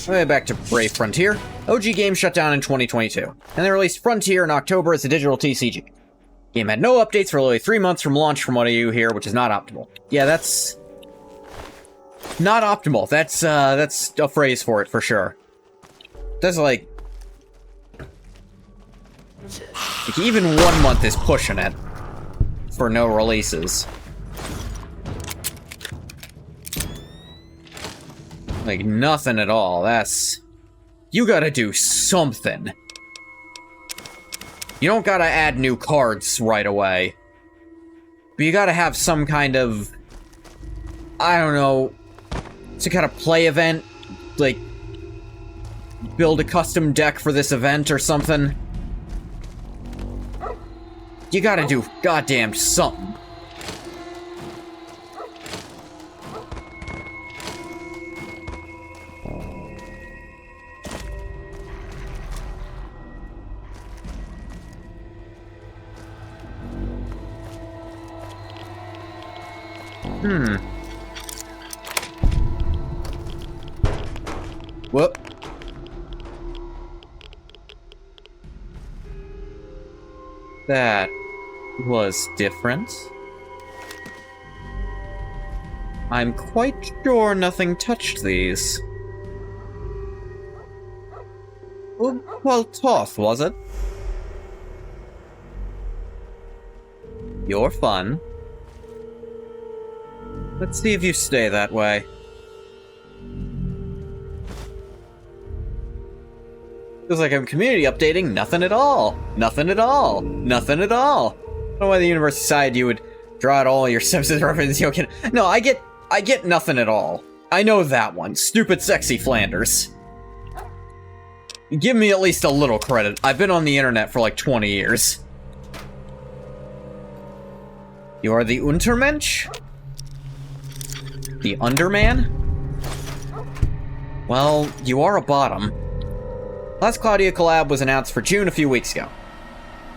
Anyway, back to Brave Frontier. OG Games shut down in 2022, and they released Frontier in October as a digital TCG. Game had no updates for literally 3 months from launch from what I do here, which is not optimal. Yeah, that's... not optimal. That's a phrase for it, for sure. That's like... Like, even 1 month is pushing it for no releases. Like, nothing at all. That's... You gotta do something. You don't gotta add new cards right away. But you gotta have some kind of... I don't know... some kind of play event. Like, build a custom deck for this event or something. You gotta do goddamn something. Whoop. That was different. I'm quite sure nothing touched these. Well, Toth, was it? You're fun. Let's see if you stay that way. Feels like I'm community updating nothing at all. Nothing at all. Nothing at all. I don't know why the universe decided you would draw out all your Simpsons references. You can... No, I get nothing at all. I know that one. Stupid sexy Flanders. Give me at least a little credit. I've been on the internet for like 20 years. You are the Untermensch? The Underman? Well, you are a bottom. Last Claudia collab was announced for June a few weeks ago.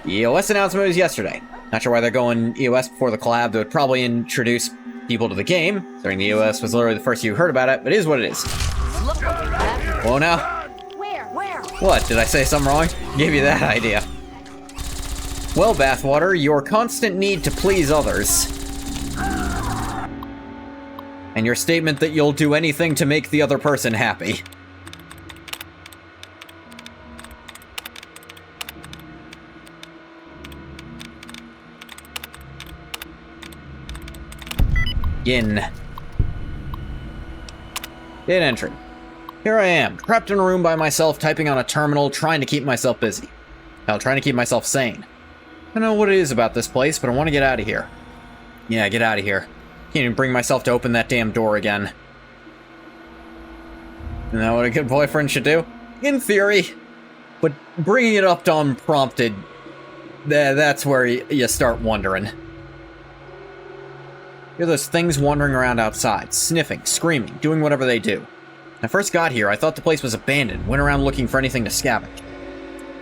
The EOS announcement was yesterday. Not sure why they're going EOS before the collab. They would probably introduce people to the game, considering the EOS was literally the first you heard about it, but it is what it is. Whoa now. Where? What, did I say something wrong? Gave you that idea. Well, Bathwater, your constant need to please others. And your statement that you'll do anything to make the other person happy. Yin. Data entry. Here I am, trapped in a room by myself, typing on a terminal, trying to keep myself busy. Hell, trying to keep myself sane. I don't know what it is about this place, but I want to get out of here. Yeah, get out of here. Can't even bring myself to open that damn door again. Isn't that what a good boyfriend should do? In theory. But bringing it up to unprompted, that's where you start wondering. Hear those things wandering around outside, sniffing, screaming, doing whatever they do. When I first got here, I thought the place was abandoned, went around looking for anything to scavenge.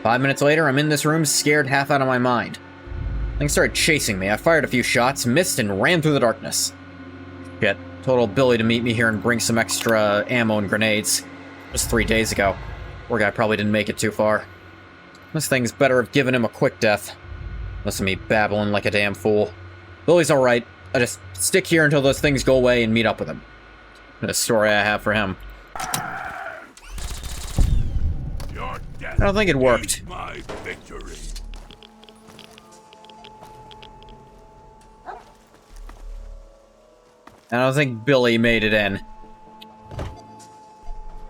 5 minutes later, I'm in this room, scared half out of my mind. Things started chasing me. I fired a few shots, missed, and ran through the darkness. Shit, told Billy to meet me here and bring some extra ammo and grenades. Just 3 days ago. Poor guy probably didn't make it too far. This thing's better have given him a quick death. Listen to me babbling like a damn fool. Billy's alright. I just stick here until those things go away and meet up with him. The story I have for him. I don't think it worked. My victory. I don't think Billy made it in.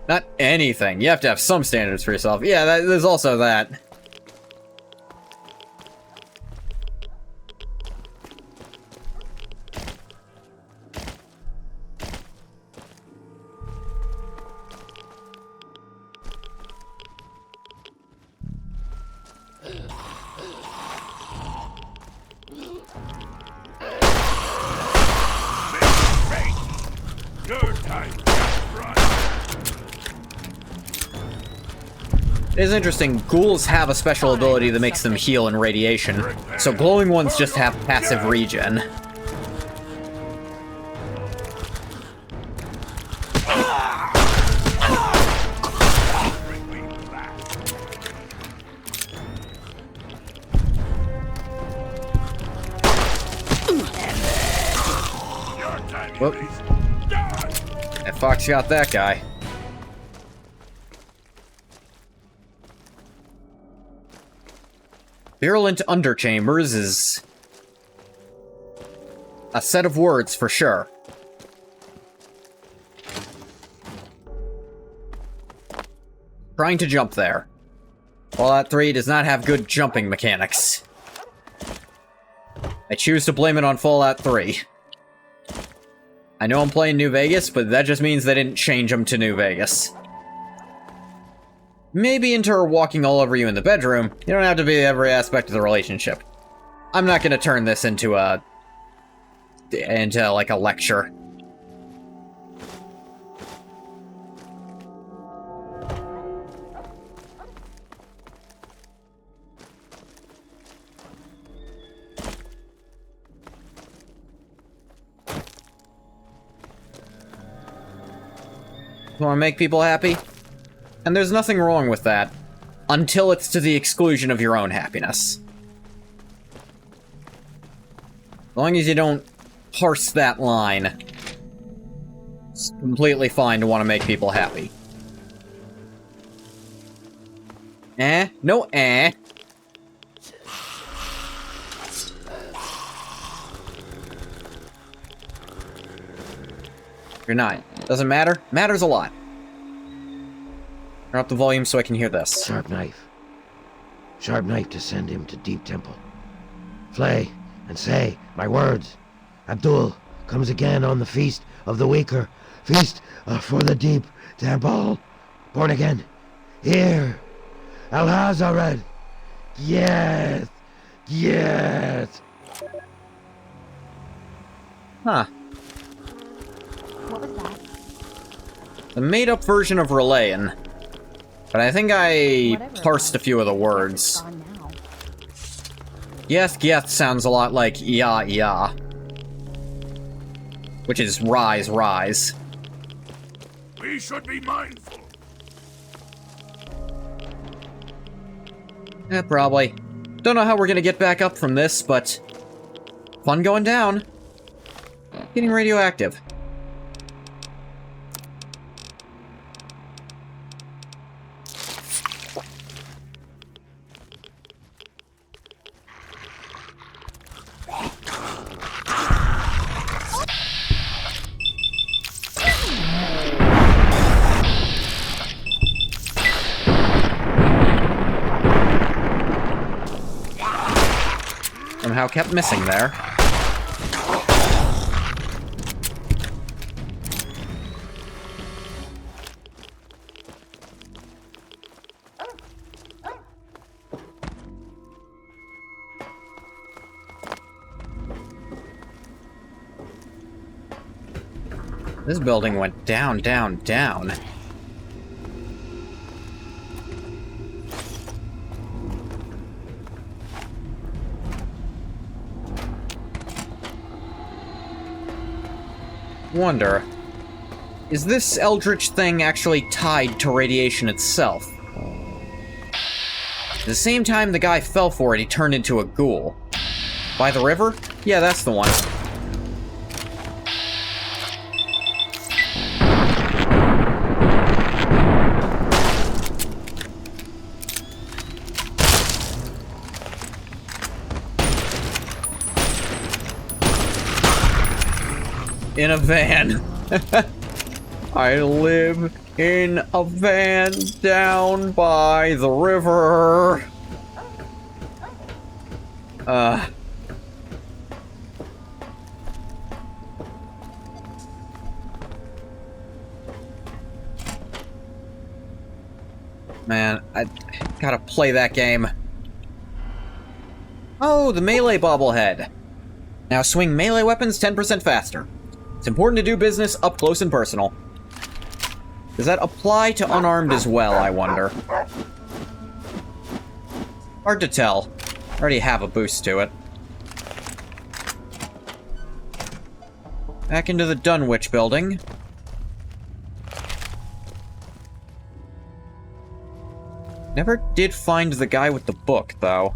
Not anything. You have to have some standards for yourself. Yeah, there's also that. It is interesting, ghouls have a special ability that makes them heal in radiation, so glowing ones just have passive regen. Whoop. That fox got that guy. Virulent underchambers is a set of words for sure. Trying to jump there. Fallout 3 does not have good jumping mechanics. I choose to blame it on Fallout 3. I know I'm playing New Vegas, but that just means they didn't change them to New Vegas. Maybe into her walking all over you in the bedroom, you don't have to be every aspect of the relationship. I'm not gonna turn this into like a lecture. Want to make people happy? And there's nothing wrong with that, until it's to the exclusion of your own happiness. As long as you don't parse that line, it's completely fine to want to make people happy. No You're not. Doesn't matter. Matters a lot. Turn up the volume so I can hear this. Sharp knife. Sharp knife to send him to Deep Temple. Flay and say my words. Abdul comes again on the Feast of the Weaker. Feast for the Deep Temple. Born again. Here. Al-Hazared. Yes. Yes. Huh. What was that? The made-up version of Relayan. But I think I parsed a few of the words. Yeth sounds a lot like ya. Which is rise. We should be mindful. Yeah, probably. Don't know how we're gonna get back up from this, but fun going down. Getting radioactive. Somehow kept missing there. This building went down. Wonder, is this eldritch thing actually tied to radiation itself? At the same time the guy fell for it, he turned into a ghoul. By the river? Yeah, that's the one. In a van. I live in a van down by the river. Man, I gotta play that game. Oh, the melee bobblehead. Now swing melee weapons 10% faster. It's important to do business up close and personal. Does that apply to unarmed as well, I wonder? Hard to tell. I already have a boost to it. Back into the Dunwich building. Never did find the guy with the book, though.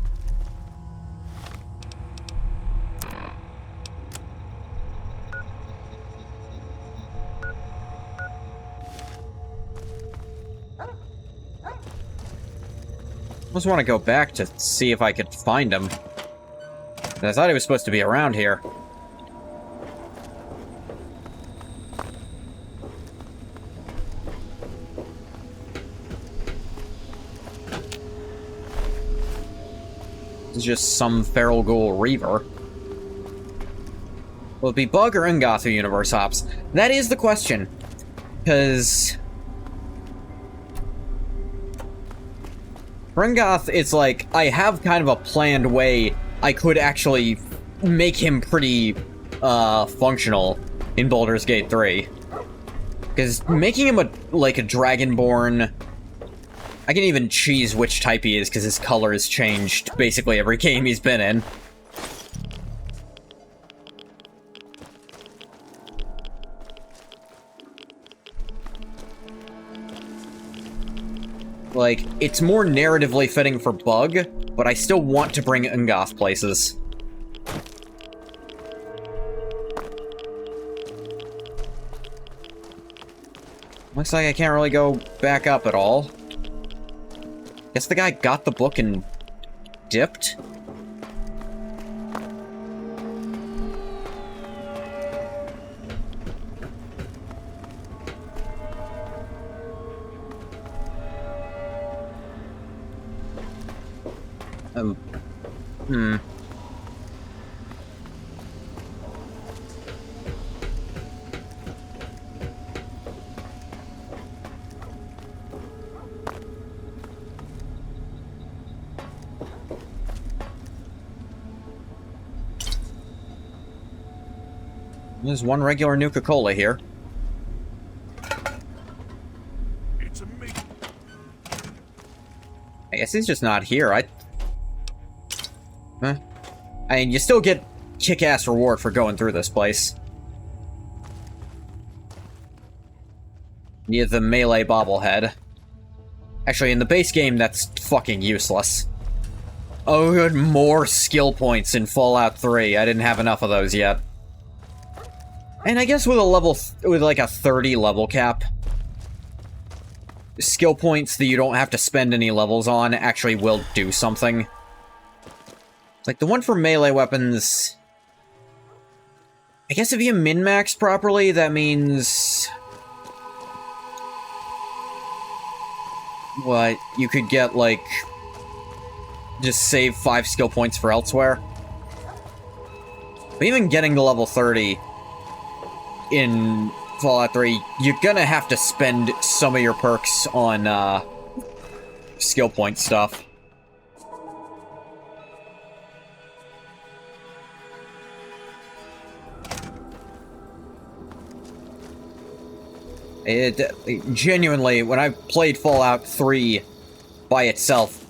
just want to go back to see if I could find him. I thought he was supposed to be around here. This is just some feral ghoul reaver. Will it be Bug or Ungoth universe hops? That is the question. Because... for Ungoth, it's like, I have kind of a planned way I could actually make him pretty, functional in Baldur's Gate 3. Because making him like a Dragonborn... I can even cheese which type he is, because his color has changed basically every game he's been in. Like, it's more narratively fitting for Bug, but I still want to bring Ungoth places. Looks like I can't really go back up at all. Guess the guy got the book and dipped? There's one regular Nuka-Cola here. It's a me. I guess he's just not here. Huh? I mean, you still get kick-ass reward for going through this place. You have the melee bobblehead. Actually, in the base game, that's fucking useless. Oh, good, more skill points in Fallout 3. I didn't have enough of those yet. And I guess with with like a 30 level cap, skill points that you don't have to spend any levels on actually will do something. Like the one for melee weapons, I guess if you min-max properly, that means... what? You could get, like... just save 5 skill points for elsewhere. But even getting to level 30... in Fallout 3, you're gonna have to spend some of your perks on, skill point stuff. Genuinely, when I played Fallout 3 by itself,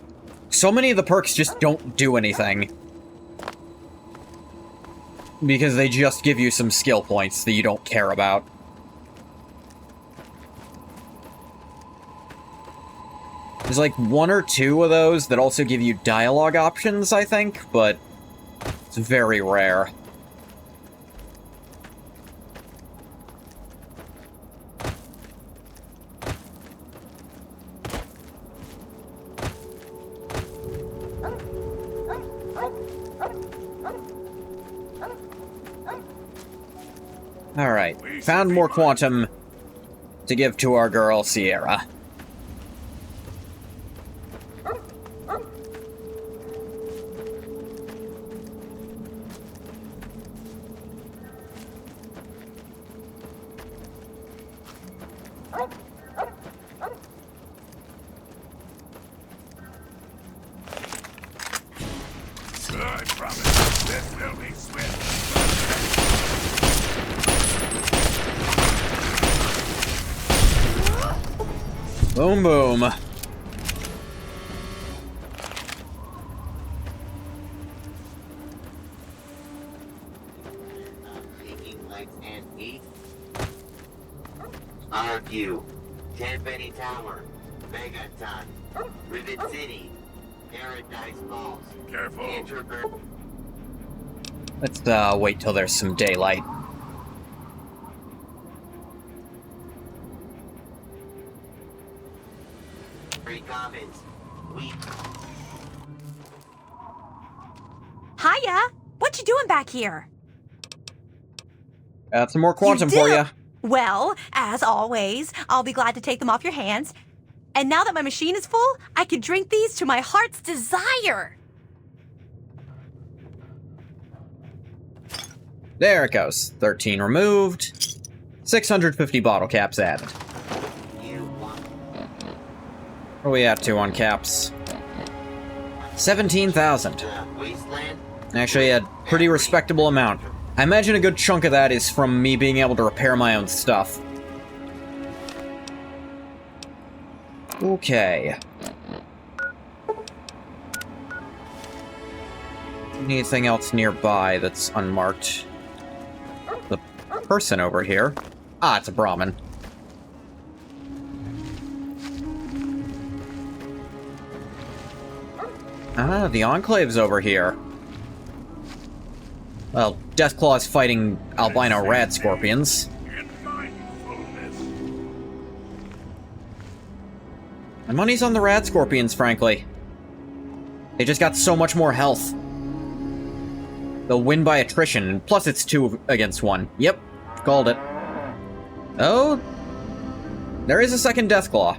so many of the perks just don't do anything. Because they just give you some skill points that you don't care about. There's like 1 or 2 of those that also give you dialogue options, I think, but it's very rare. Alright, found more quantum to give to our girl, Sierra. I promise, this will be swift. Boom, boom. RQ, Tenpenny Tower, Megaton, Rivet City, Paradise Falls. Careful. Introvert. Let's wait till there's some daylight. Free comments. Weak. Hiya! What you doing back here? Got some more quantum for you. Well, as always, I'll be glad to take them off your hands. And now that my machine is full, I can drink these to my heart's desire. There it goes. 13 removed. 650 bottle caps added. What are we at to on caps? 17,000. Actually, a pretty respectable amount. I imagine a good chunk of that is from me being able to repair my own stuff. Okay. Anything else nearby that's unmarked? The person over here. Ah, it's a Brahmin. Ah, the Enclave's over here. Well, Deathclaw's fighting albino rad scorpions. My money's on the rad scorpions, frankly. They just got so much more health. They'll win by attrition, and plus it's 2 against 1. Yep, called it. Oh, there is a second Deathclaw.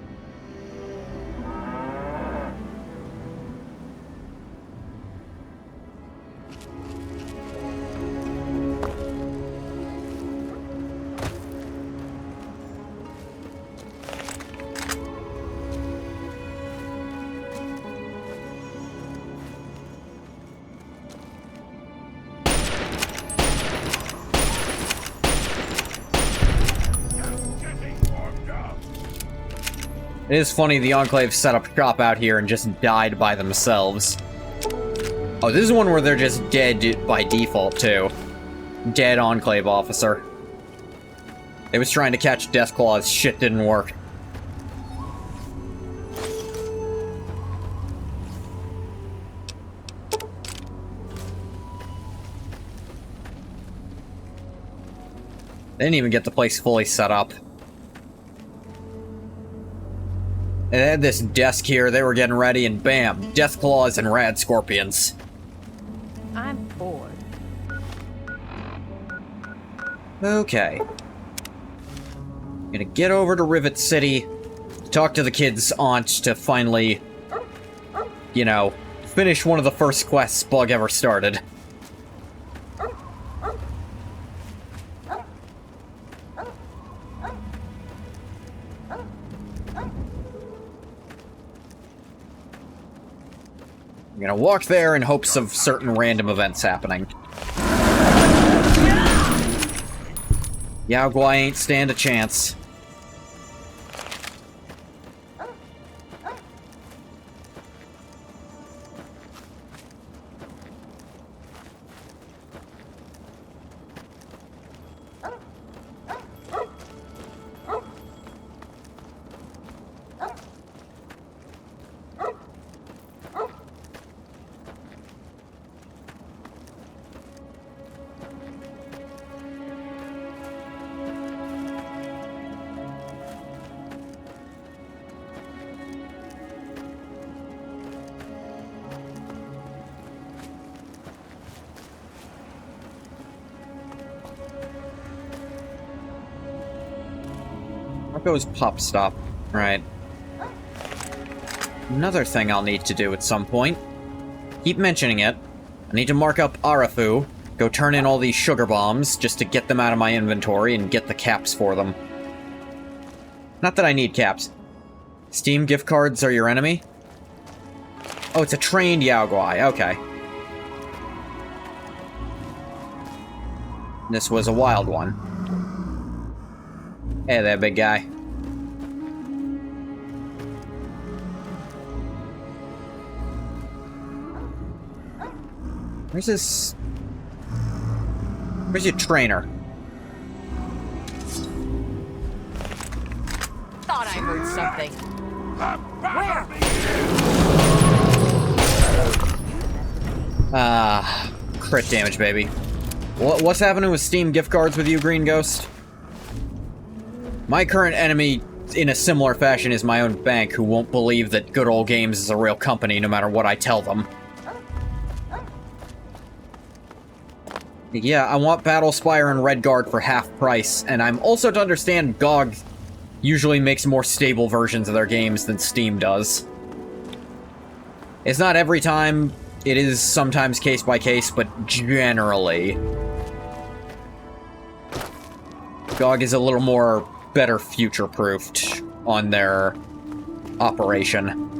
It is funny, the Enclave set up shop out here and just died by themselves. Oh, this is one where they're just dead by default, too. Dead Enclave officer. They was trying to catch Deathclaws, shit didn't work. They didn't even get the place fully set up. They had this desk here, they were getting ready, and bam, Deathclaws and rad scorpions. I'm bored. Okay. I'm gonna get over to Rivet City, talk to the kid's aunt to finally, you know, finish one of the first quests Bug ever started. I'm gonna walk there in hopes of certain random events happening. Yao Guai ain't stand a chance. Goes Pop Stop. Right. Another thing I'll need to do at some point. Keep mentioning it. I need to mark up Arafu, go turn in all these sugar bombs, just to get them out of my inventory and get the caps for them. Not that I need caps. Steam gift cards are your enemy? Oh, it's a trained Yao Guai. Okay. This was a wild one. Hey there, big guy. Where's this? Where's your trainer? Thought I heard something. Where? Ah, crit damage, baby. What's happening with Steam gift cards with you, Green Ghost? My current enemy, in a similar fashion, is my own bank, who won't believe that Good Old Games is a real company no matter what I tell them. Yeah, I want Battlespire and Redguard for half price, and I'm also to understand GOG usually makes more stable versions of their games than Steam does. It's not every time, it is sometimes case by case, but generally. GOG is a little more better future-proofed on their operation.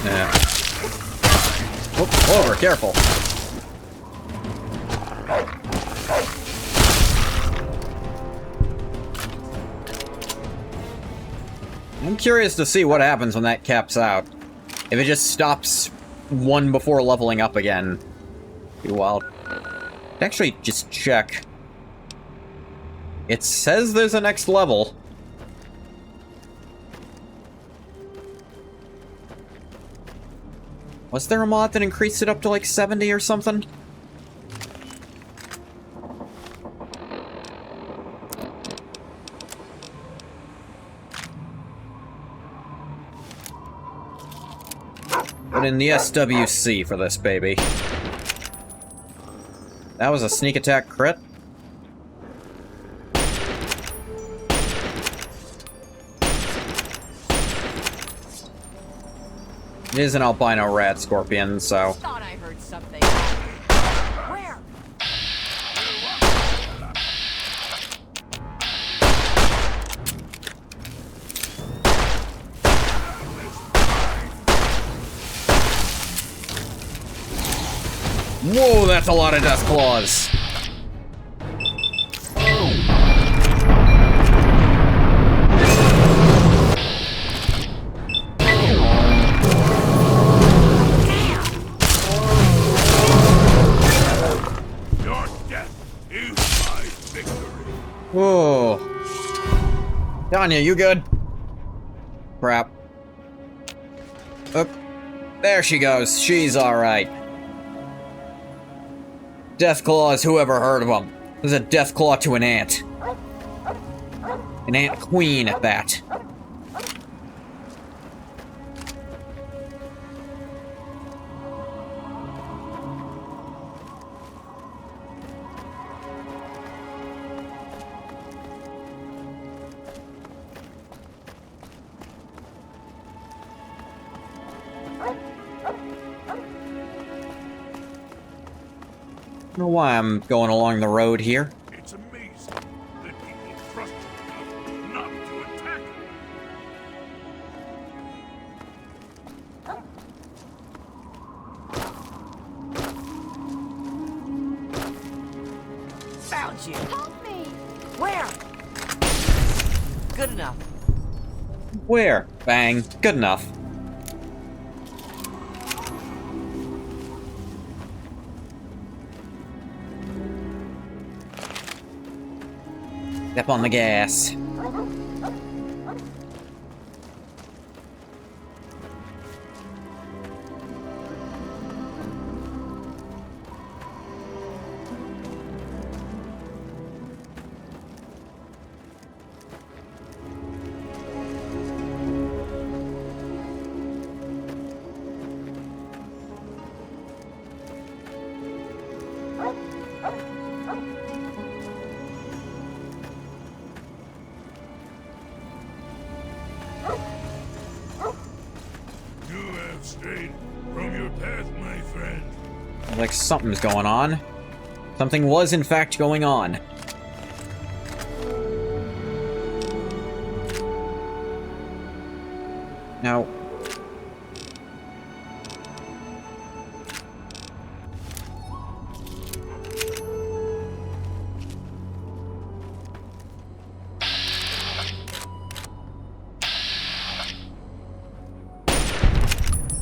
Yeah. Whoop, over, careful. I'm curious to see what happens when that caps out. If it just stops one before leveling up again. Be wild. Actually, just check. It says there's a next level. Was there a mod that increased it up to like 70 or something? Put in the SWC for this baby. That was a sneak attack crit. It is an albino rat scorpion, so... Thought I heard something. Where? Whoa, that's a lot of death claws. Whoa. Tanya, you good? Crap. Oop. There she goes. She's alright. Deathclaws, whoever heard of them? There's a Deathclaw to an ant. An ant queen at that. I don't know why I'm going along the road here. It's amazing that people trust you enough not to attack you. Found you. Help me! Where? Good enough. Where? Bang. Good enough. Step on the gas. Straight from your path, my friend. Like something's going on. Something was in fact going on. Now...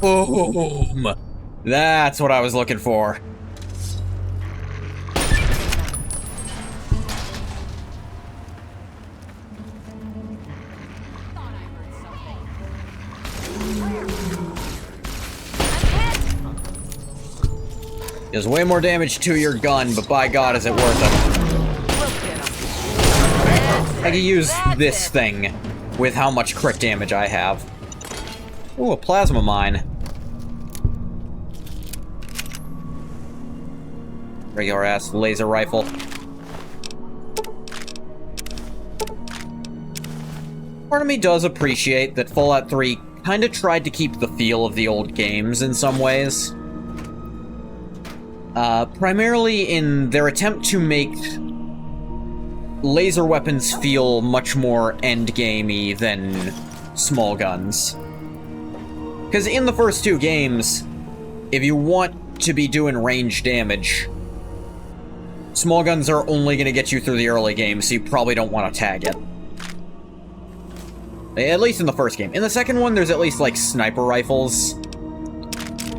Boom! That's what I was looking for. I'm Does way more damage to your gun, but by God, is it worth it? I can use this thing with how much crit damage I have. Ooh, a plasma mine. Regular ass laser rifle. Part of me does appreciate that Fallout 3 kind of tried to keep the feel of the old games in some ways. Primarily in their attempt to make laser weapons feel much more endgamey than small guns. Because in the first two games, if you want to be doing range damage, small guns are only going to get you through the early game, so you probably don't want to tag it. At least in the first game. In the second one, there's at least, like, sniper rifles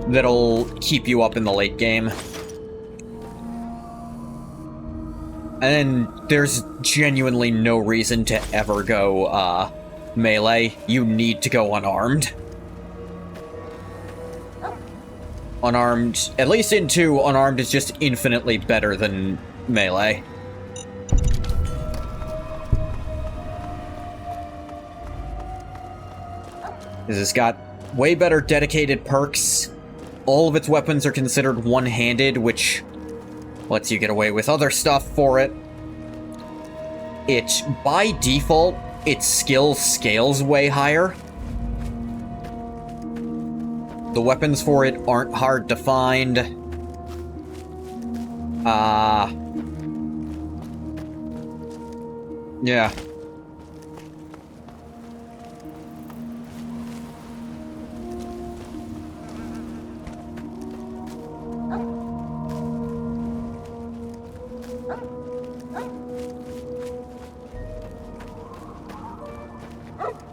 that'll keep you up in the late game. And then there's genuinely no reason to ever go, melee. You need to go unarmed. Unarmed, at least in 2, unarmed is just infinitely better than melee. This has got way better dedicated perks. All of its weapons are considered one-handed, which lets you get away with other stuff for it. It, by default, its skill scales way higher. The weapons for it aren't hard to find. Yeah.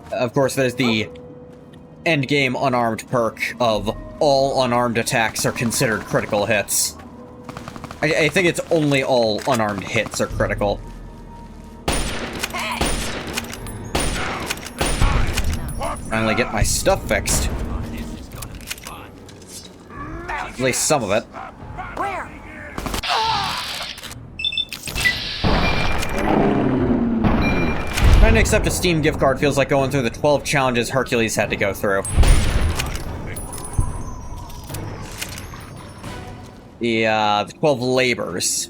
Of course, there's the endgame unarmed perk of all unarmed attacks are considered critical hits. I think it's only all unarmed hits are critical. Finally get my stuff fixed. At least some of it. Where? Trying to accept a Steam gift card feels like going through the 12 challenges Hercules had to go through. The 12 labors.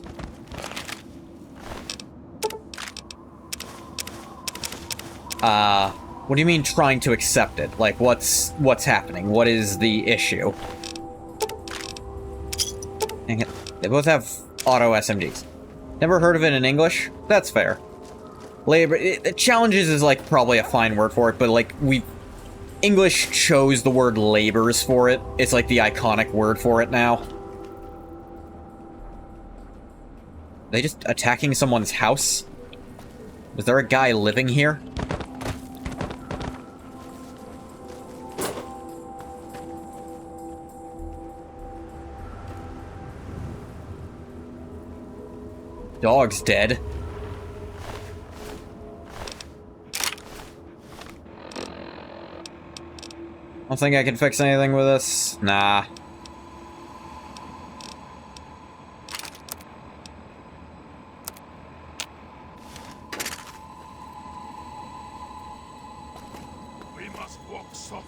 What do you mean trying to accept it? Like, what's happening? What is the issue? Dang it. They both have auto SMGs. Never heard of it in English? That's fair. Labor... challenges is, like, probably a fine word for it, but, like, English chose the word labors for it. It's, like, the iconic word for it now. Are they just attacking someone's house? Was there a guy living here? Dog's dead. I don't think I can fix anything with this. Nah. We must walk softly.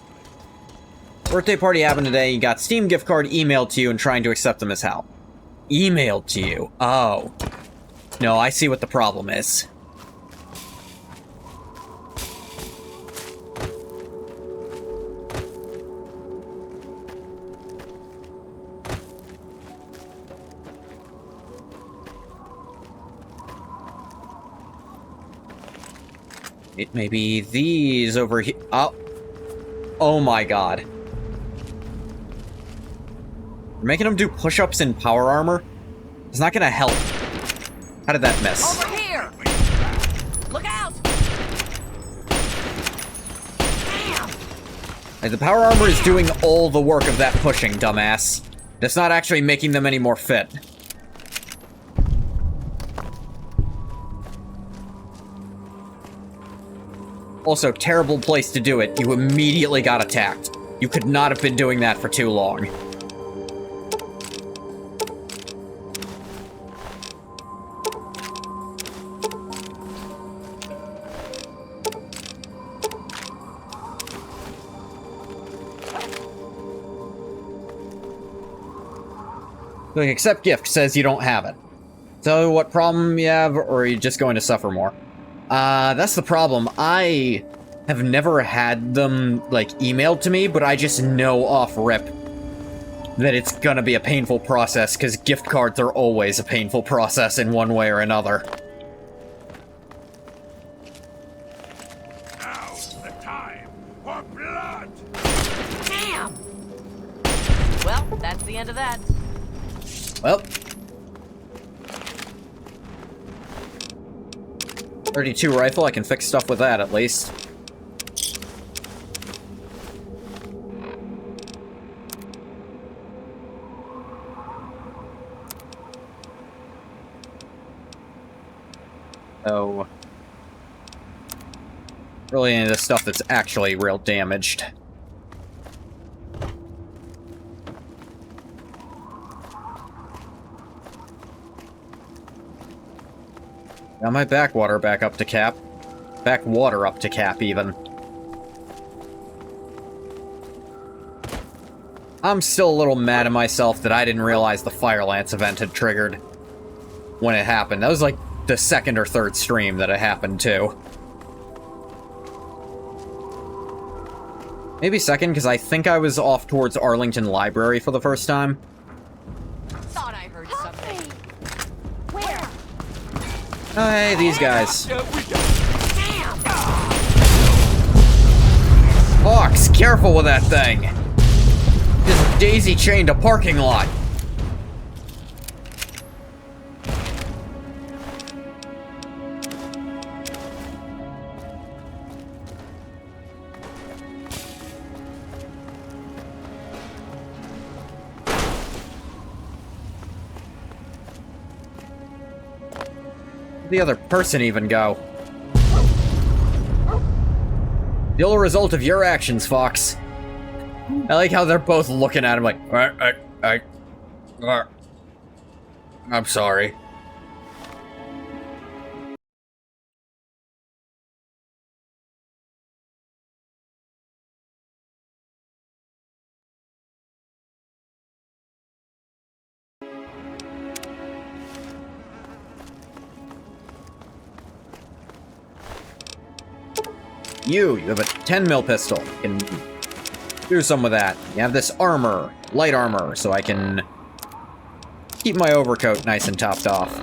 Birthday party happened today. You got Steam gift card emailed to you and trying to accept them as how? Emailed to you. Oh. No, I see what the problem is. It may be these over here. Oh. Oh my god. We're making them do push-ups in power armor? It's not gonna help. How did that miss? Over here! Look out! Damn! Like, the power armor is doing all the work of that pushing, dumbass. It's not actually making them any more fit. Also, terrible place to do it. You immediately got attacked. You could not have been doing that for too long. Like, accept gift says you don't have it. So what problem you have, or are you just going to suffer more? That's the problem. I have never had them, like, emailed to me, but I just know off rip that it's gonna be a painful process, because gift cards are always a painful process in one way or another. Now's the time for blood! Damn! Well, that's the end of that. Well. 32 rifle, I can fix stuff with that at least. Oh. Really into stuff that's actually real damaged. Got my backwater back up to cap. Backwater up to cap, even. I'm still a little mad at myself that I didn't realize the Fire Lance event had triggered when it happened. That was like the second or third stream that it happened to. Maybe second, because I think I was off towards Arlington Library for the first time. Thought I heard something. Where? Oh, hey, these guys. Hawks, careful with that thing. Just daisy-chained a parking lot. The other person even go? The only result of your actions, Fox. I like how they're both looking at him like, I'm sorry. You have a 10 mil pistol. You can do some with that. You have this armor, light armor, so I can keep my overcoat nice and topped off.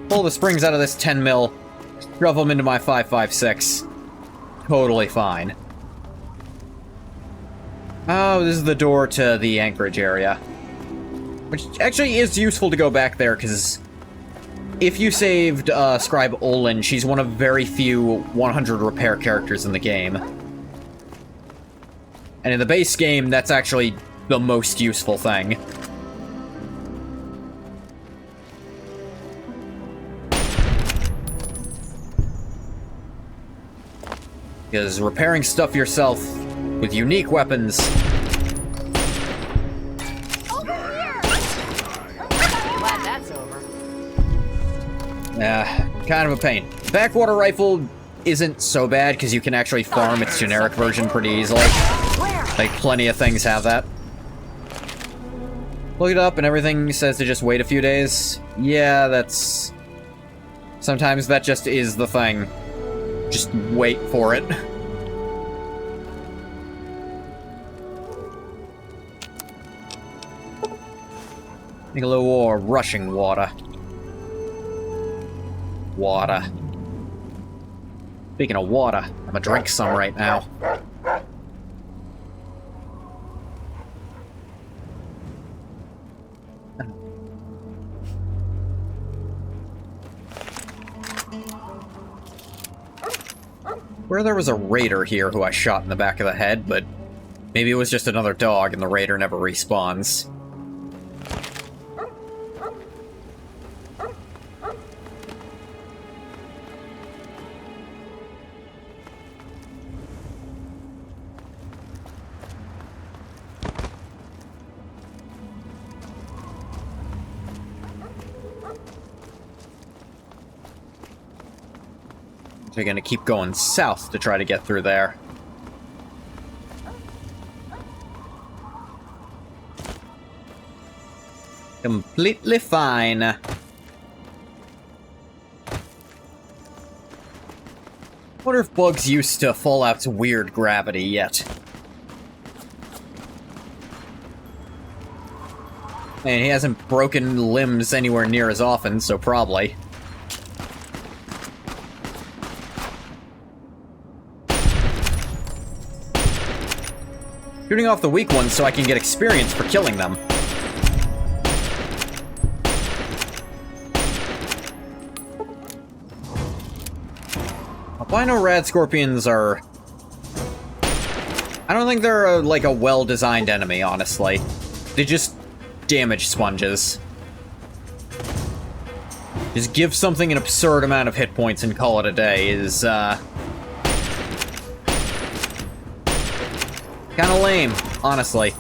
Pull the springs out of this 10 mil, shove them into my 5.56. Totally fine. Oh, this is the door to the Anchorage area. Which actually is useful to go back there, because if you saved Scribe Olin, she's one of very few 100 repair characters in the game. And in the base game, that's actually the most useful thing. Because repairing stuff yourself with unique weapons... kind of a pain. Backwater rifle isn't so bad because you can actually farm its generic version pretty easily. Like, plenty of things have that. Look it up and everything says to just wait a few days. Yeah, that's... Sometimes that just is the thing. Just wait for it. Make a little more rushing water. Water. Speaking of water, I'm gonna drink some right now. Where there was a raider here who I shot in the back of the head, but maybe it was just another dog and the raider never respawns. They're gonna keep going south to try to get through there. Completely fine. Wonder if Bug's used to Fallout's weird gravity yet. And he hasn't broken limbs anywhere near as often, so probably. Shooting off the weak ones so I can get experience for killing them. Albino rad scorpions are... I don't think they're like a well-designed enemy, honestly. They just damage sponges. Just give something an absurd amount of hit points and call it a day is, kinda lame, honestly.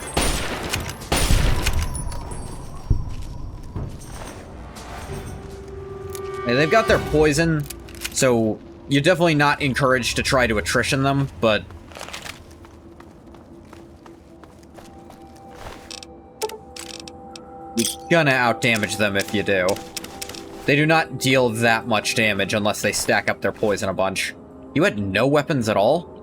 Hey, they've got their poison, so you're definitely not encouraged to try to attrition them, but... you're gonna outdamage them if you do. They do not deal that much damage unless they stack up their poison a bunch. You had no weapons at all?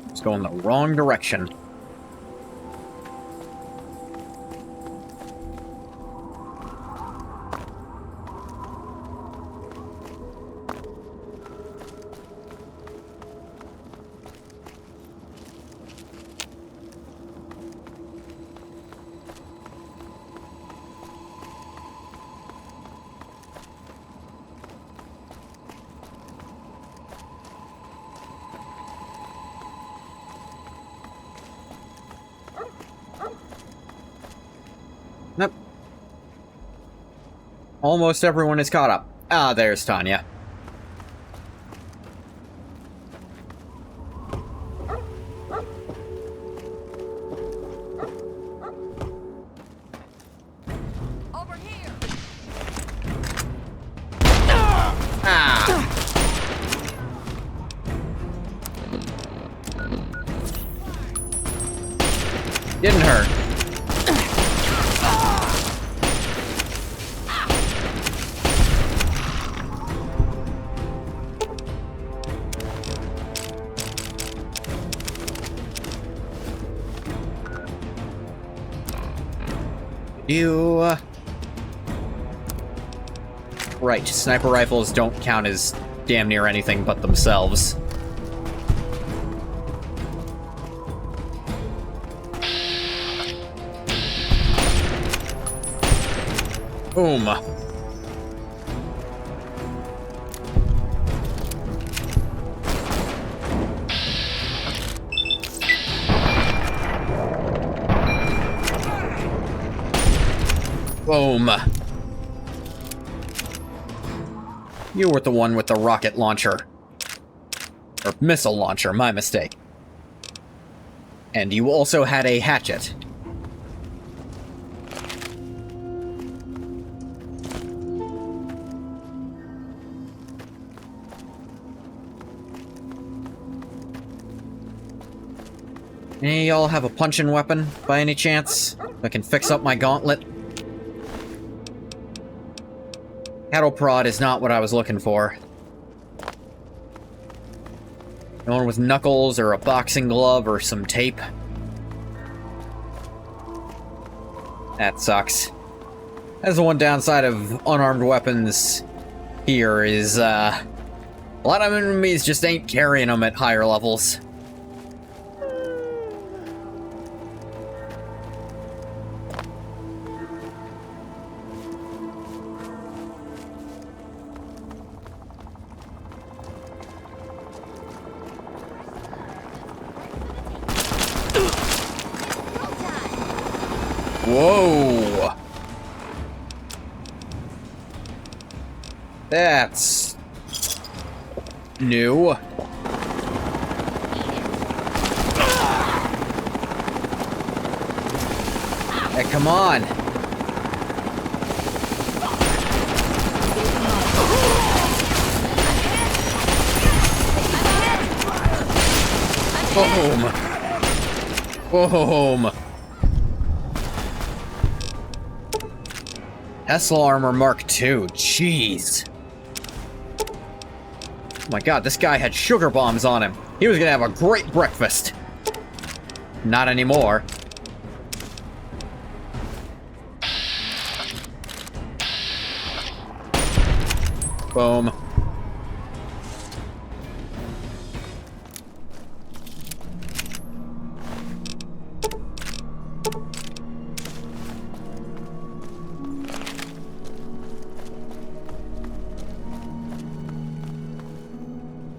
It's going the wrong direction. Nope. Almost everyone is caught up. Ah, there's Tanya. Over here. Ah! Didn't hurt. Right, sniper rifles don't count as damn near anything but themselves. Boom. Boom. You were the one with the rocket launcher. Or missile launcher, my mistake. And you also had a hatchet. Any of y'all have a punching weapon, by any chance? I can fix up my gauntlet. Cattle prod is not what I was looking for. No one with knuckles or a boxing glove or some tape. That sucks. That's the one downside of unarmed weapons here is, a lot of enemies just ain't carrying them at higher levels. Whoa! That's new. Hey, come on. Boom. Boom. Tesla Armor Mark II. Jeez. Oh my god, this guy had sugar bombs on him. He was gonna have a great breakfast. Not anymore. Boom.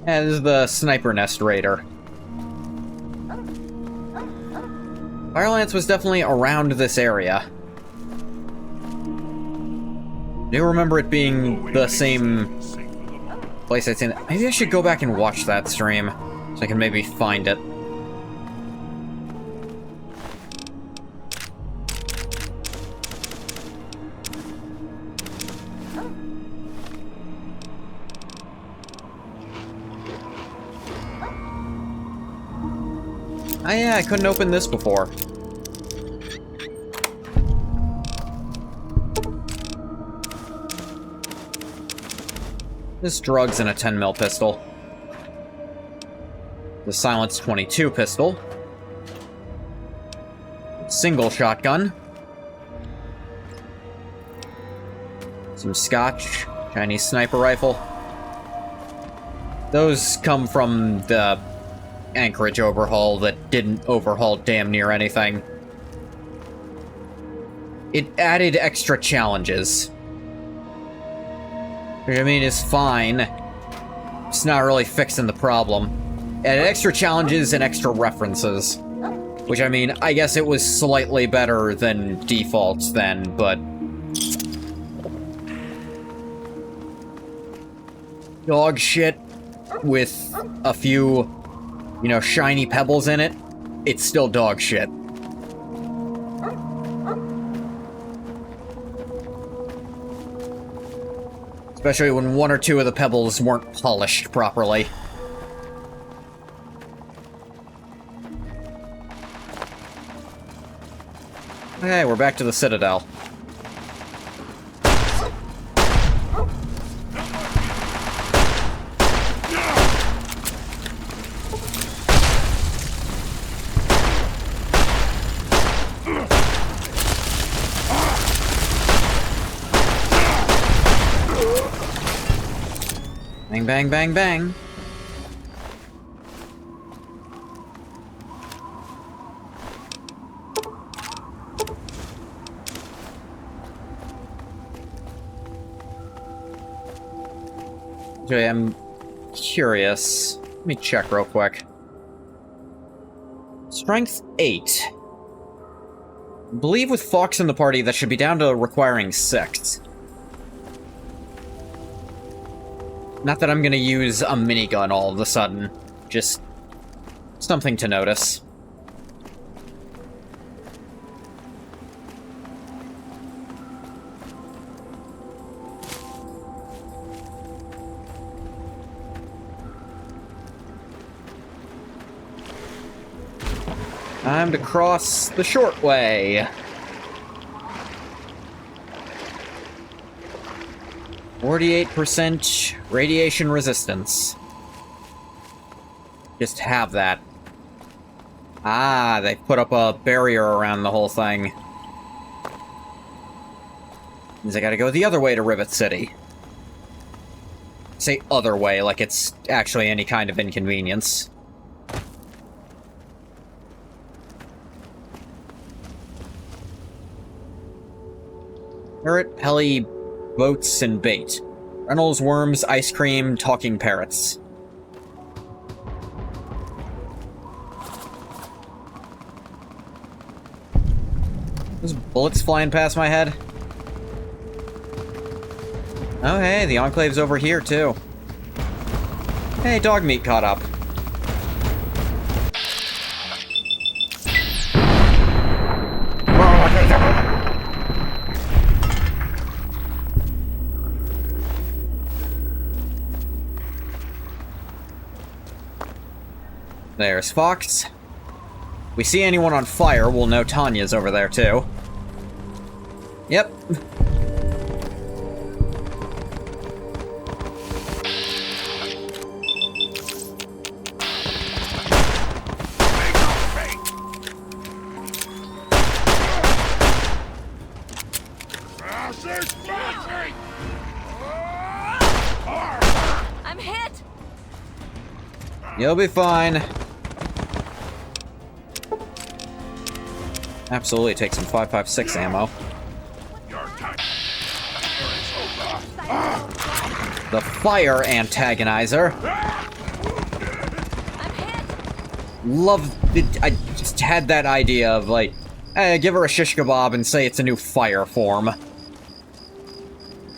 And this is the Sniper Nest Raider. Firelance was definitely around this area. Do you remember it being the same place I'd seen? Maybe I should go back and watch that stream, so I can maybe find it. Oh yeah, I couldn't open this before. This drugs in a 10mm pistol. The Silence 22 pistol. Single shotgun. Some scotch. Chinese sniper rifle. Those come from the Anchorage overhaul that didn't overhaul damn near anything. It added extra challenges. Which I mean is fine. It's not really fixing the problem. It added extra challenges and extra references. Which I mean, I guess it was slightly better than default then, but... dog shit with a few, you know, shiny pebbles in it, it's still dog shit. Especially when one or two of the pebbles weren't polished properly. Okay, we're back to the Citadel. Bang, bang, bang, bang. Okay, I'm curious. Let me check real quick. Strength 8. I believe with Fox in the party, that should be down to requiring 6. Not that I'm gonna use a minigun all of a sudden. Just something to notice. Time to cross the short way. 48% radiation resistance. Just have that. Ah, they put up a barrier around the whole thing. Means I gotta go the other way to Rivet City. Say other way, like it's actually any kind of inconvenience. Parrot, heli, boats, and bait. Reynolds, worms, ice cream, talking parrots. Those bullets flying past my head. Oh hey, the Enclave's over here too. Hey, dog meat caught up. There's Fox. We see anyone on fire, we'll know Tanya's over there too. Yep. I'm hit! You'll be fine. Absolutely take some 5.56 ammo. The fire antagonizer. Love it. I just had that idea of like, give her a shish kebab and say it's a new fire form.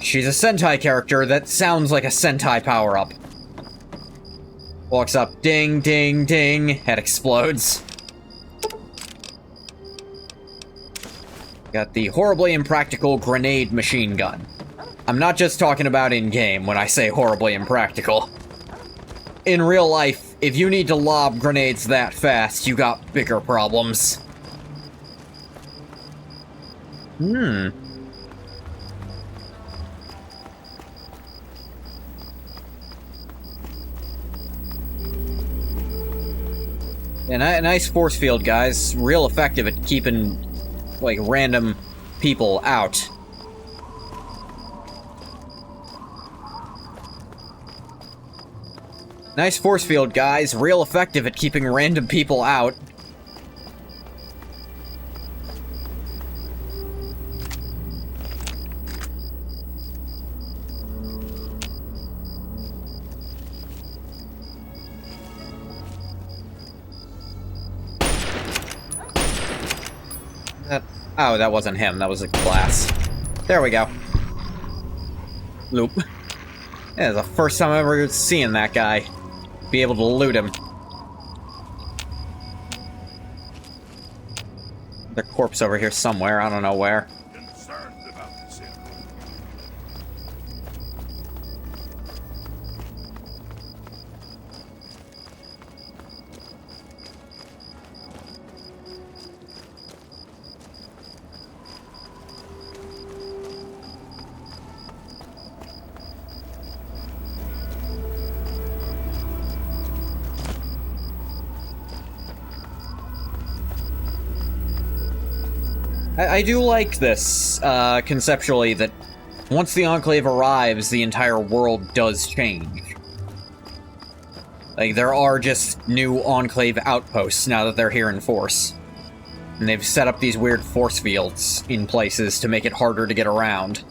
She's a Sentai character that sounds like a Sentai power-up. Walks up, ding, ding, ding, head explodes. Got the horribly impractical grenade machine gun. I'm not just talking about in-game when I say horribly impractical. In real life, if you need to lob grenades that fast, you got bigger problems. And a nice force field, guys. Real effective at keeping, like, random people out. Nice force field, guys. Real effective at keeping random people out. Oh, that wasn't him. That was a glass. There we go. Loop. Yeah, it's the first time I've ever seen that guy be able to loot him. There's a corpse over here somewhere. I don't know where. I do like this, conceptually, that once the Enclave arrives, the entire world does change. Like, there are just new Enclave outposts now that they're here in force. And they've set up these weird force fields in places to make it harder to get around.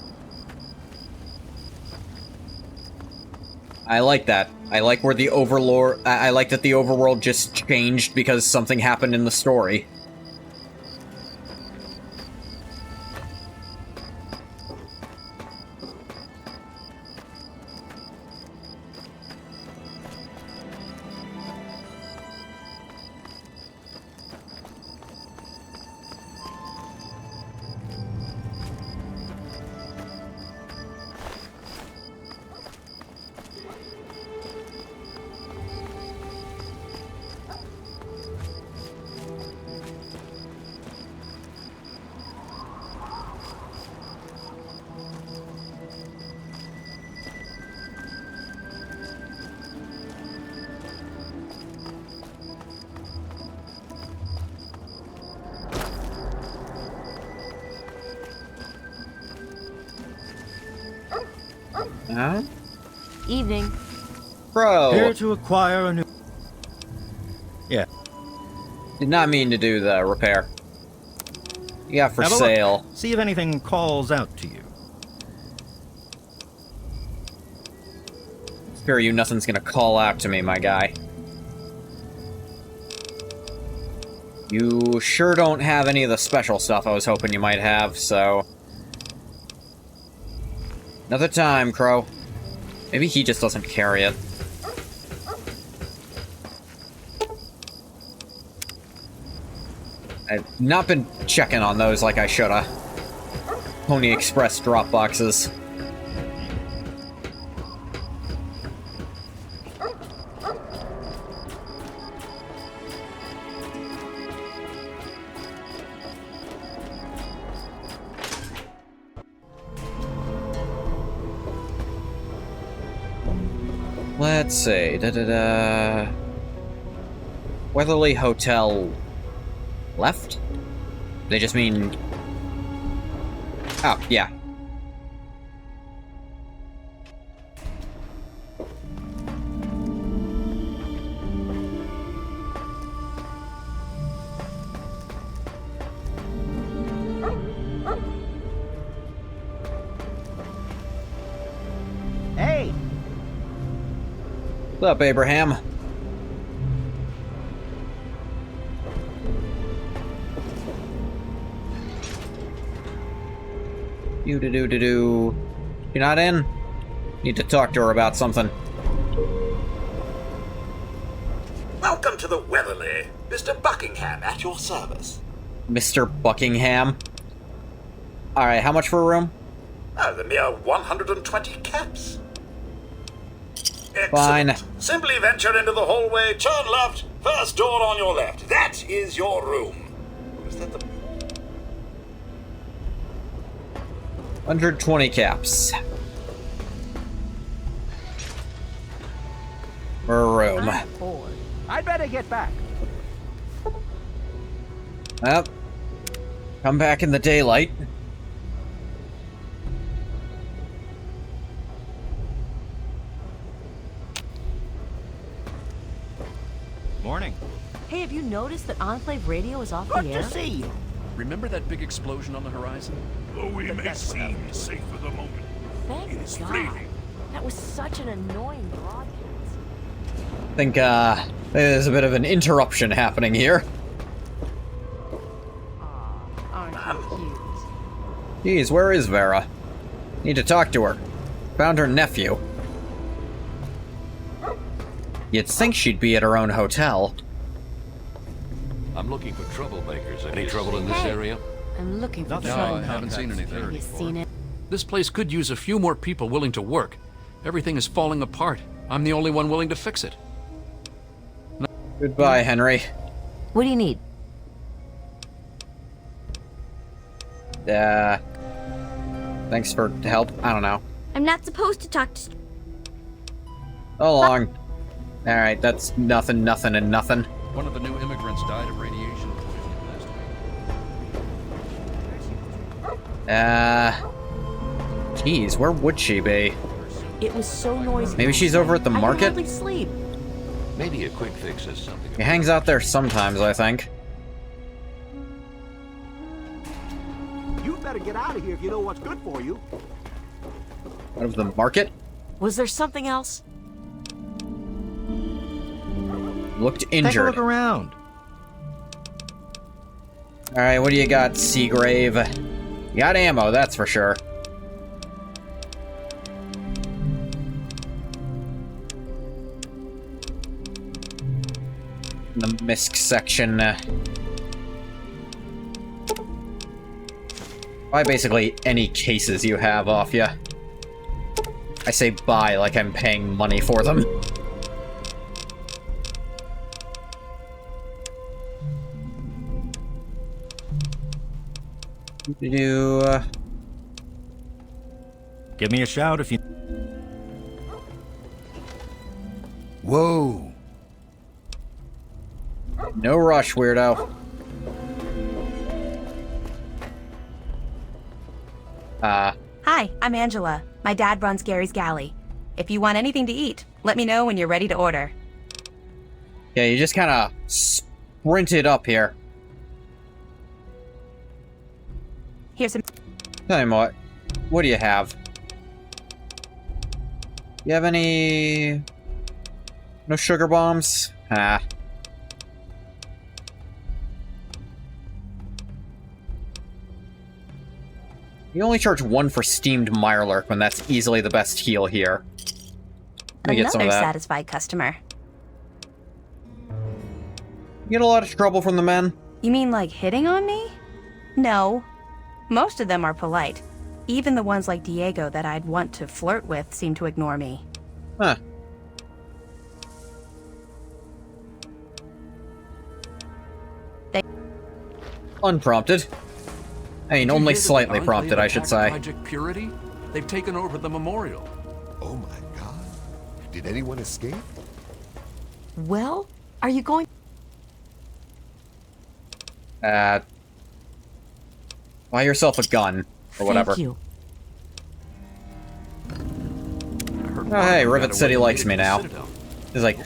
I like that. I like where the Overlord... I like that the overworld just changed because something happened in the story. Huh? Evening. Bro! Here to acquire a new... Yeah. Did not mean to do the repair. You got for Have a look. sale. See if anything calls out to you. Spare you, nothing's gonna call out to me, my guy. You sure don't have any of the special stuff I was hoping you might have, so... Another time, Crow. Maybe he just doesn't carry it. I've not been checking on those like I shoulda. Pony Express drop boxes. Let's see. Weatherly Hotel left? They just mean... Oh, yeah. Hey! What's up, Abraham? You're not in? Need to talk to her about something. Welcome to the Weatherly. Mr. Buckingham at your service. Mr. Buckingham? Alright, how much for a room? The mere 120 caps. Excellent. Fine. Simply venture into the hallway, turn left, first door on your left. That is your room. Is that the... 120 caps. For a room. I'd better get back. Well, come back in the daylight. Morning. Hey, have you noticed that Enclave Radio is off Good the air? to see you. Remember that big explosion on the horizon? Though we may seem safe for the moment, Thank it is God. fleeting. That was such an annoying broadcast. I think, there's a bit of an interruption happening here. Aren't you cute? Geez, where is Vera? Need to talk to her. Found her nephew. You'd think she'd be at her own hotel. I'm looking for troublemakers. Any trouble in this Hey. area? I'm looking for Nothing. No, trouble. I haven't seen anything. Have you seen it? This place could use a few more people willing to work. Everything is falling apart. I'm the only one willing to fix it. Goodbye, Henry. What do you need? Thanks for help. I don't know. I'm not supposed to talk to... So long. Alright, that's nothing, and nothing. One of the new immigrants died of radiation poisoning last week. Geez, where would she be? It was so noisy. Maybe she's over at the I could market? hardly sleep. Maybe a quick fix is something. He hangs out there sometimes, I think. You better get out of here if you know what's good for you. Out of the market? Was there something else? Looked Take a injured. look around. Alright, what do you got, Seagrave? You got ammo, that's for sure. The MISC section. Buy basically any cases you have off ya. I say buy like I'm paying money for them. Give me a shout if you... Whoa. No rush, weirdo. Hi, I'm Angela. My dad runs Gary's Galley. If you want anything to eat, let me know when you're ready to order. Yeah, you just kind of sprinted up here. Here's some... Tell me what do you have? You have any... No sugar bombs? Ah. You only charge 1 for steamed Mirelurk when that's easily the best heal here. Let me get some of Another that. satisfied customer. You get a lot of trouble from the men? You mean like hitting on me? No. Most of them are polite. Even the ones like Diego that I'd want to flirt with seem to ignore me. Huh. Unprompted. I mean, Did you only hear that the slightly Enclave prompted, I should attacked say. Project Purity? They've taken over the memorial. Oh my god. Did anyone escape? Well, are you going? Buy yourself a gun, or whatever. Thank you. Oh, hey, Rivet City likes me now. He's like,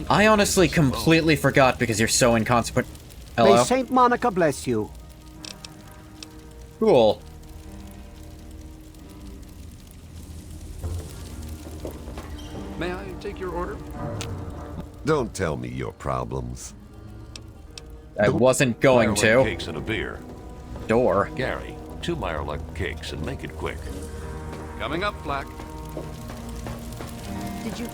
I honestly completely forgot because you're so inconsequent. Hello? May Saint Monica bless you. Cool. May I take your order? Don't tell me your problems. I wasn't going Mile-like to. cakes and a beer. Door. Gary, 2 Mile-like cakes and make it quick. Coming up, Flack. Did you?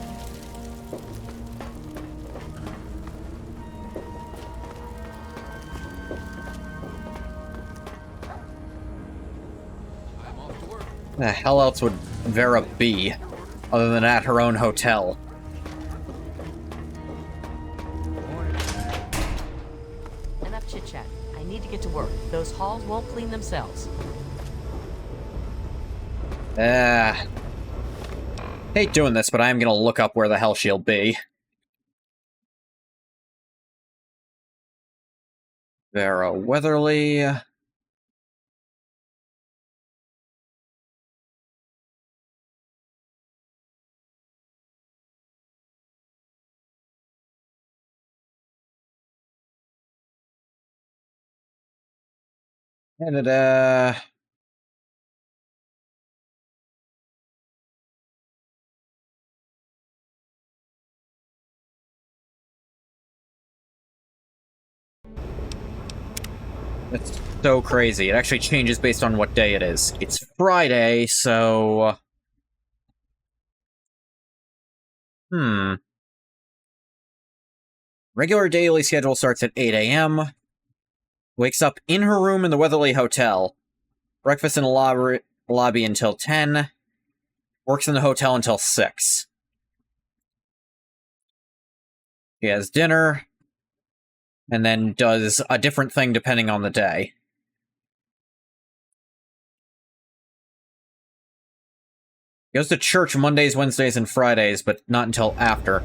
I'm off to work. The hell else would Vera be, other than at her own hotel? Enough chit-chat. I need to get to work. Those halls won't clean themselves. Hate doing this, but I am gonna look up where the hell she'll be. Vera Weatherly. And it's so crazy. It actually changes based on what day it is. It's Friday, so... Regular daily schedule starts at 8 a.m. Wakes up in her room in the Weatherly Hotel. Breakfast in the lobby until 10. Works in the hotel until 6. She has dinner. And then does a different thing depending on the day. Goes to church Mondays, Wednesdays, and Fridays, but not until after.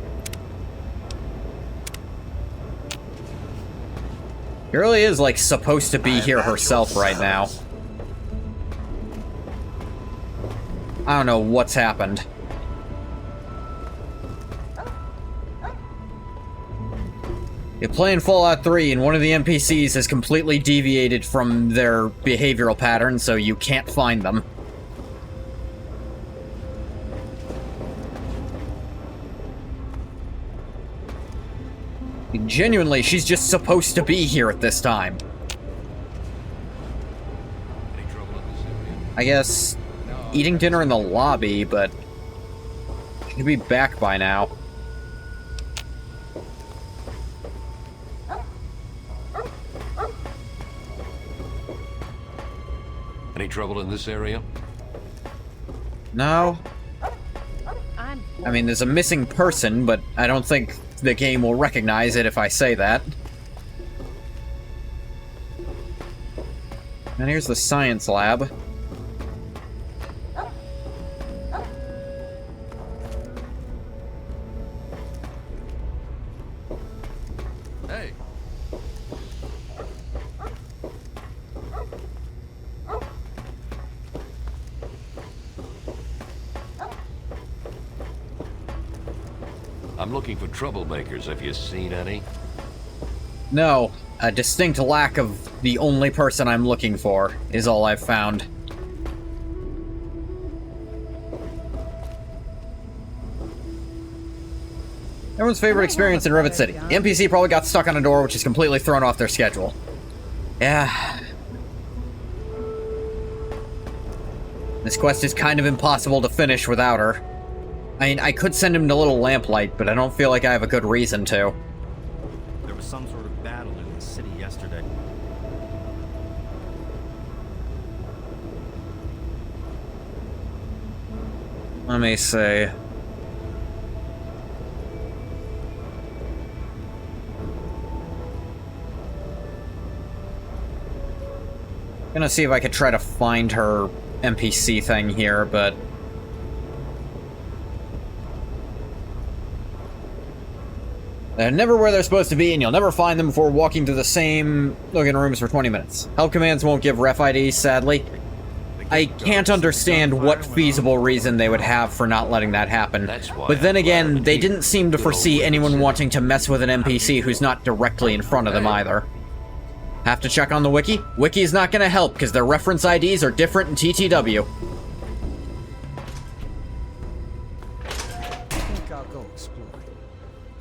She really is, like, supposed to be here herself right now. I don't know what's happened. You're playing Fallout 3, and one of the NPCs has completely deviated from their behavioral pattern, so you can't find them. Genuinely, she's just supposed to be here at this time. Any trouble in this area? I guess eating dinner in the lobby, but she should be back by now. Any trouble in this area? No. I mean, there's a missing person, but I don't think the game will recognize it if I say that. And here's the science lab. Hey. I'm looking for troublemakers. Have you seen any? No, a distinct lack of the only person I'm looking for is all I've found. Everyone's favorite experience in Rivet City. The NPC probably got stuck on a door, which is completely thrown off their schedule. Yeah. This quest is kind of impossible to finish without her. I mean, I could send him to Little Lamplight, but I don't feel like I have a good reason to. There was some sort of battle in the city yesterday. Let me see. Gonna see if I could try to find her NPC thing here, but... They're never where they're supposed to be, and you'll never find them before walking through the same looking rooms for 20 minutes. Help commands won't give ref IDs, sadly. I can't understand what feasible reason they would have for not letting that happen. But then again, they didn't seem to foresee anyone wanting to mess with an NPC who's not directly in front of them either. Have to check on the wiki? Wiki's not gonna help, because their reference IDs are different in TTW.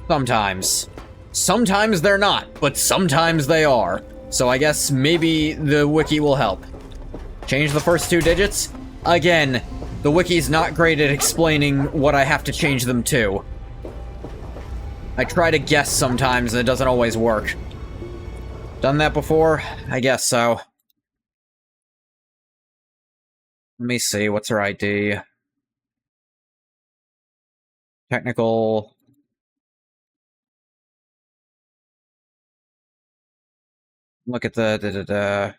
Sometimes. Sometimes they're not, but sometimes they are. So I guess maybe the wiki will help. Change the first 2 digits? Again, the wiki's not great at explaining what I have to change them to. I try to guess sometimes and it doesn't always work. Done that before? I guess so. Let me see, what's her ID? Technical... Look at the...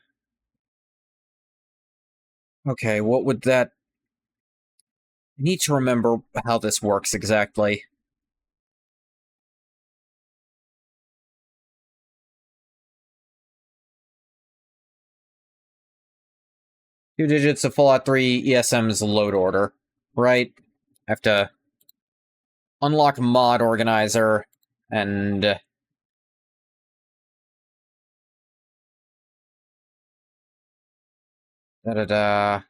Okay, what would that... I need to remember how this works exactly. Two digits of Fallout 3 ESM's load order, right? I have to unlock mod organizer and... Da-da-da.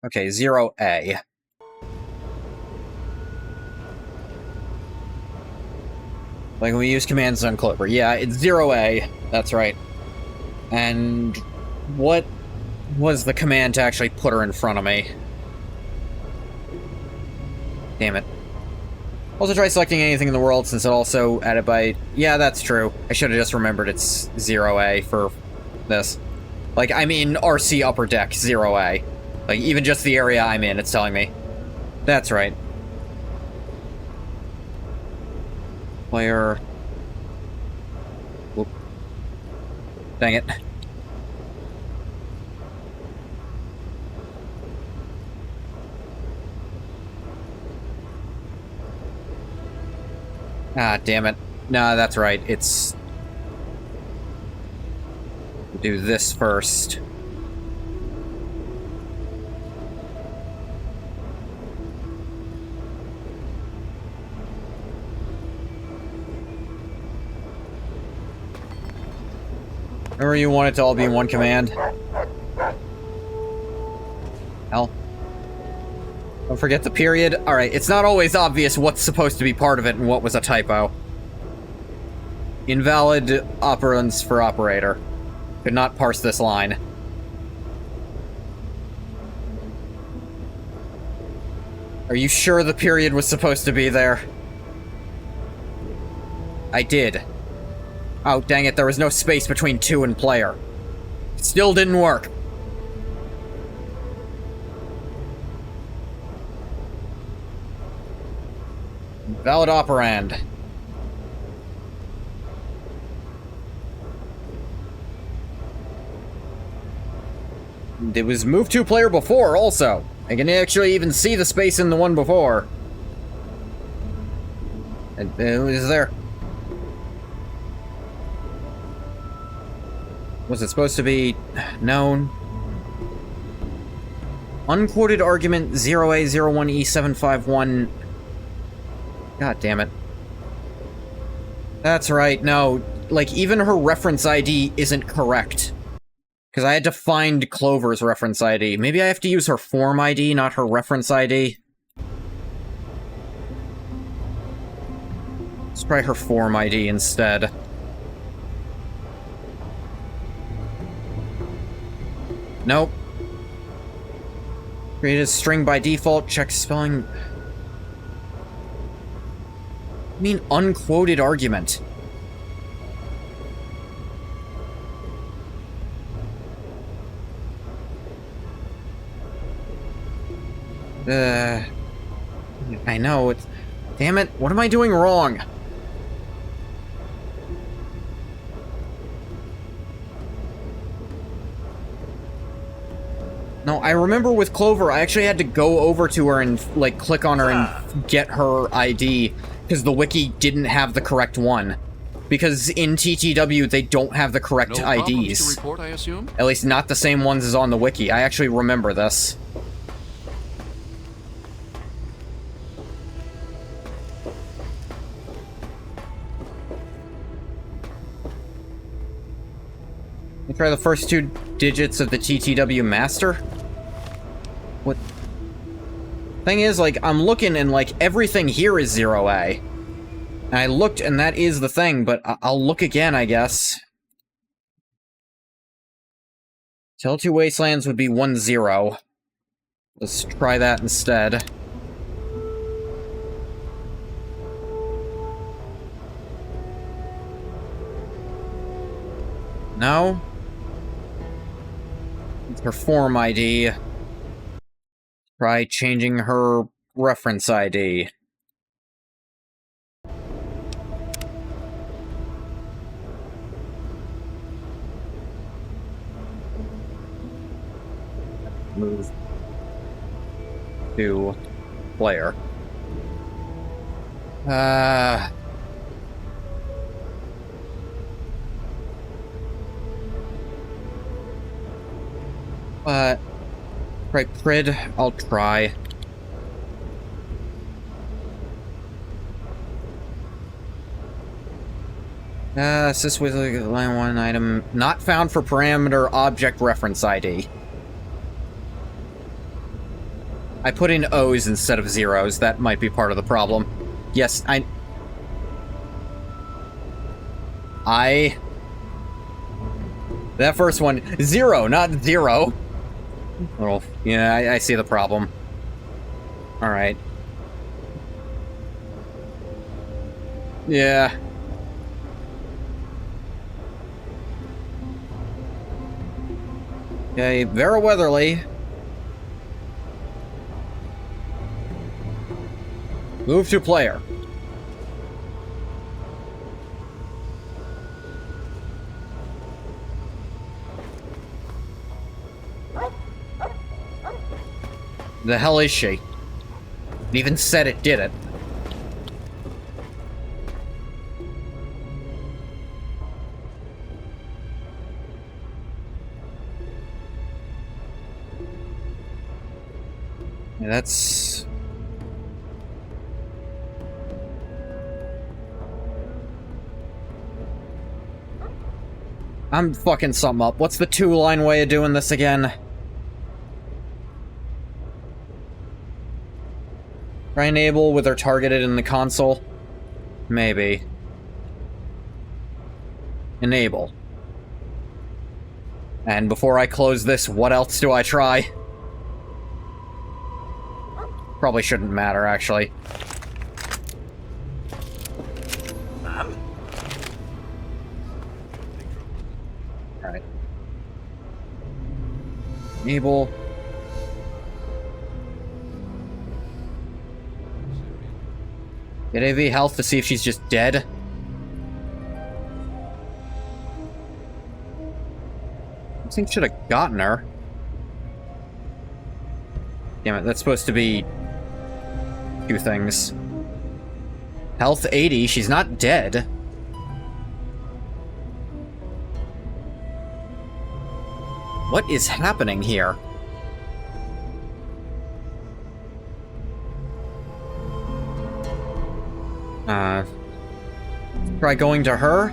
Okay, 0A. Like, we use commands on Clover. Yeah, it's 0A. That's right. And what was the command to actually put her in front of me? Damn it. Also try selecting anything in the world since it also added by... Yeah, that's true. I should have just remembered it's 0A for this. Like, I mean RC upper deck, 0A. Like, even just the area I'm in, it's telling me. That's right. Player... Whoop. Dang it. Ah, damn it. No, that's right. It's... do this first. Remember you want it to all be in one command? Hell. Don't forget the period. Alright, it's not always obvious what's supposed to be part of it and what was a typo. Invalid operants for operator. Could not parse this line. Are you sure the period was supposed to be there? I did. Oh, dang it, there was no space between 2 and player. Still didn't work. Valid operand. It was move to player before, also. I can actually even see the space in the one before. It was there. Was it supposed to be known? Unquoted argument 0A01E751. God damn it. That's right, no. Like, even her reference ID isn't correct. Because I had to find Clover's reference ID. Maybe I have to use her form ID, not her reference ID. Let's try her form ID instead. Nope. Create a string by default, check spelling... I mean, unquoted argument. I know, it's... Damn it, what am I doing wrong? No, I remember with Clover, I actually had to go over to her and, like, click on her and get her ID, because the wiki didn't have the correct one. Because in TTW, they don't have the correct No IDs. problems to report, I assume? At least not the same ones as on the wiki. I actually remember this. Let me try the first 2 digits of the TTW master. What? Thing is, like, I'm looking and, like, everything here is 0A. And I looked and that is the thing, but I'll look again, I guess. Tell2 Wastelands would be 10. Let's try that instead. No? It's her form ID. Try changing her reference ID. Move to player. Right, Prid, I'll try. Assist with line 1 item not found for parameter object reference ID. I put in O's instead of zeros. That might be part of the problem. Yes, that first one, 0, not 0. Well, yeah, I see the problem. Alright. Yeah. Okay, Vera Weatherly. Move to player. The hell is she? It even said it did it. Yeah, that's... I'm fucking something up. What's the 2-line way of doing this again? Try enable with her targeted in the console? Maybe. Enable. And before I close this, what else do I try? Probably shouldn't matter, actually. Alright. Enable. Get AV health to see if she's just dead. I think should have gotten her. Damn it, that's supposed to be 2 things. Health 80, she's not dead. What is happening here? Try going to her?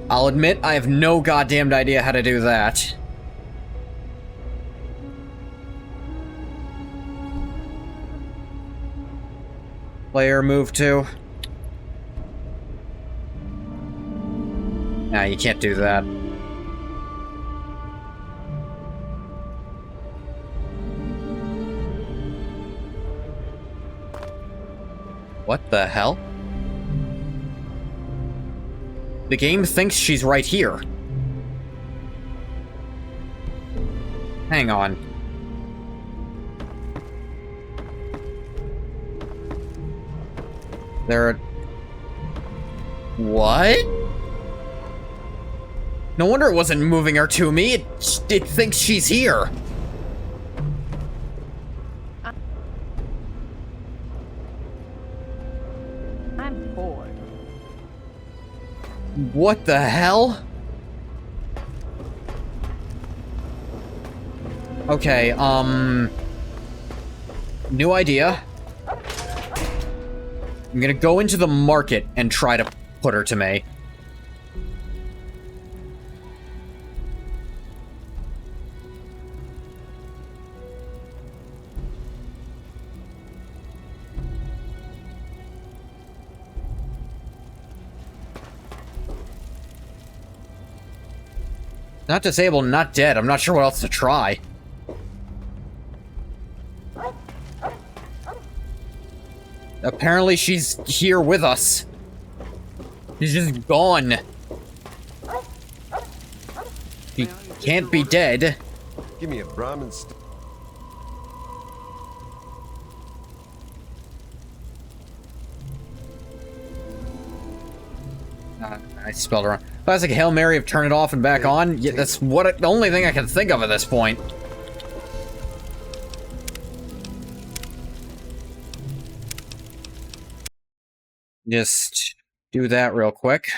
I'll admit, I have no goddamned idea how to do that. Player move to. Nah, you can't do that. What the hell? The game thinks she's right here. Hang on. What? No wonder it wasn't moving her to me. It thinks she's here. What the hell? Okay, new idea. I'm gonna go into the market and try to put her to me. Not disabled, not dead. I'm not sure what else to try. Apparently she's here with us. She's just gone. She can't be dead. Give me a Brahmin st- I spelled it wrong. Classic Hail Mary of turn it off and back on. Yeah, that's the only thing I can think of at this point. Just do that real quick.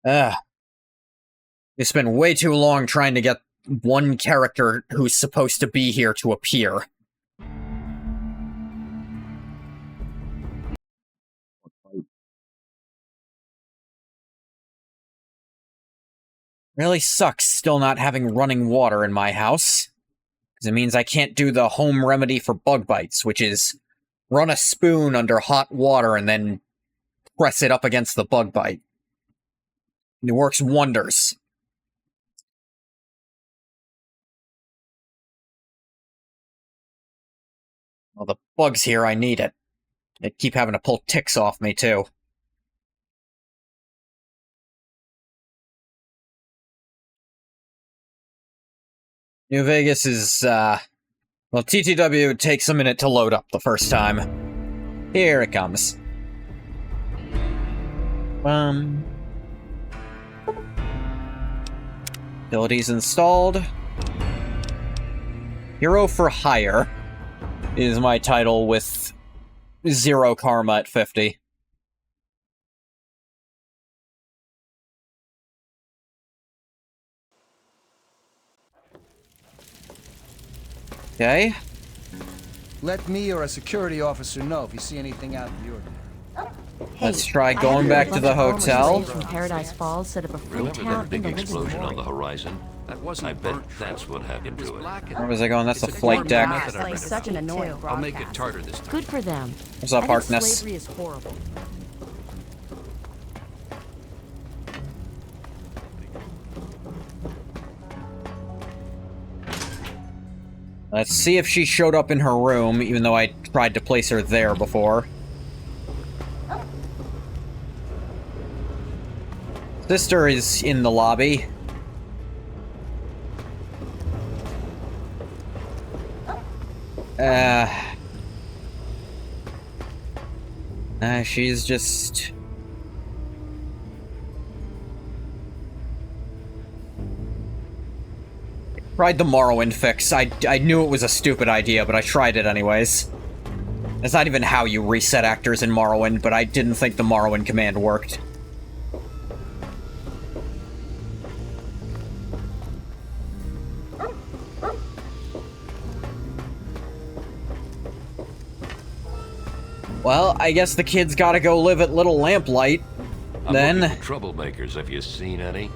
It's been way too long trying to get one character who's supposed to be here to appear. Really sucks still not having running water in my house. Because it means I can't do the home remedy for bug bites, which is run a spoon under hot water and then press it up against the bug bite. It works wonders. Well, the bugs here, I need it. They keep having to pull ticks off me, too. New Vegas is, well, TTW takes a minute to load up the first time. Here it comes. Abilities installed. Hero for Hire is my title with 0 karma at 50. Okay. Let me or a security officer know if you see anything out of the ordinary. Let's try going back to the hotel. From Paradise Falls set up a free Remember town that big in the explosion on the horizon? That wasn't I bet burnt that's what happened to it. Where was I going? That's the flight deck. Such an annoying I'll make it tartar this time. Good for them. What's up, I think Harkness? slavery is horrible. Let's see if she showed up in her room, even though I tried to place her there before. Sister is in the lobby. She's just... Tried the Morrowind fix. I knew it was a stupid idea, but I tried it anyways. That's not even how you reset actors in Morrowind, but I didn't think the Morrowind command worked. Well, I guess the kids gotta go live at Little Lamplight. I'm looking for troublemakers. Have you seen any?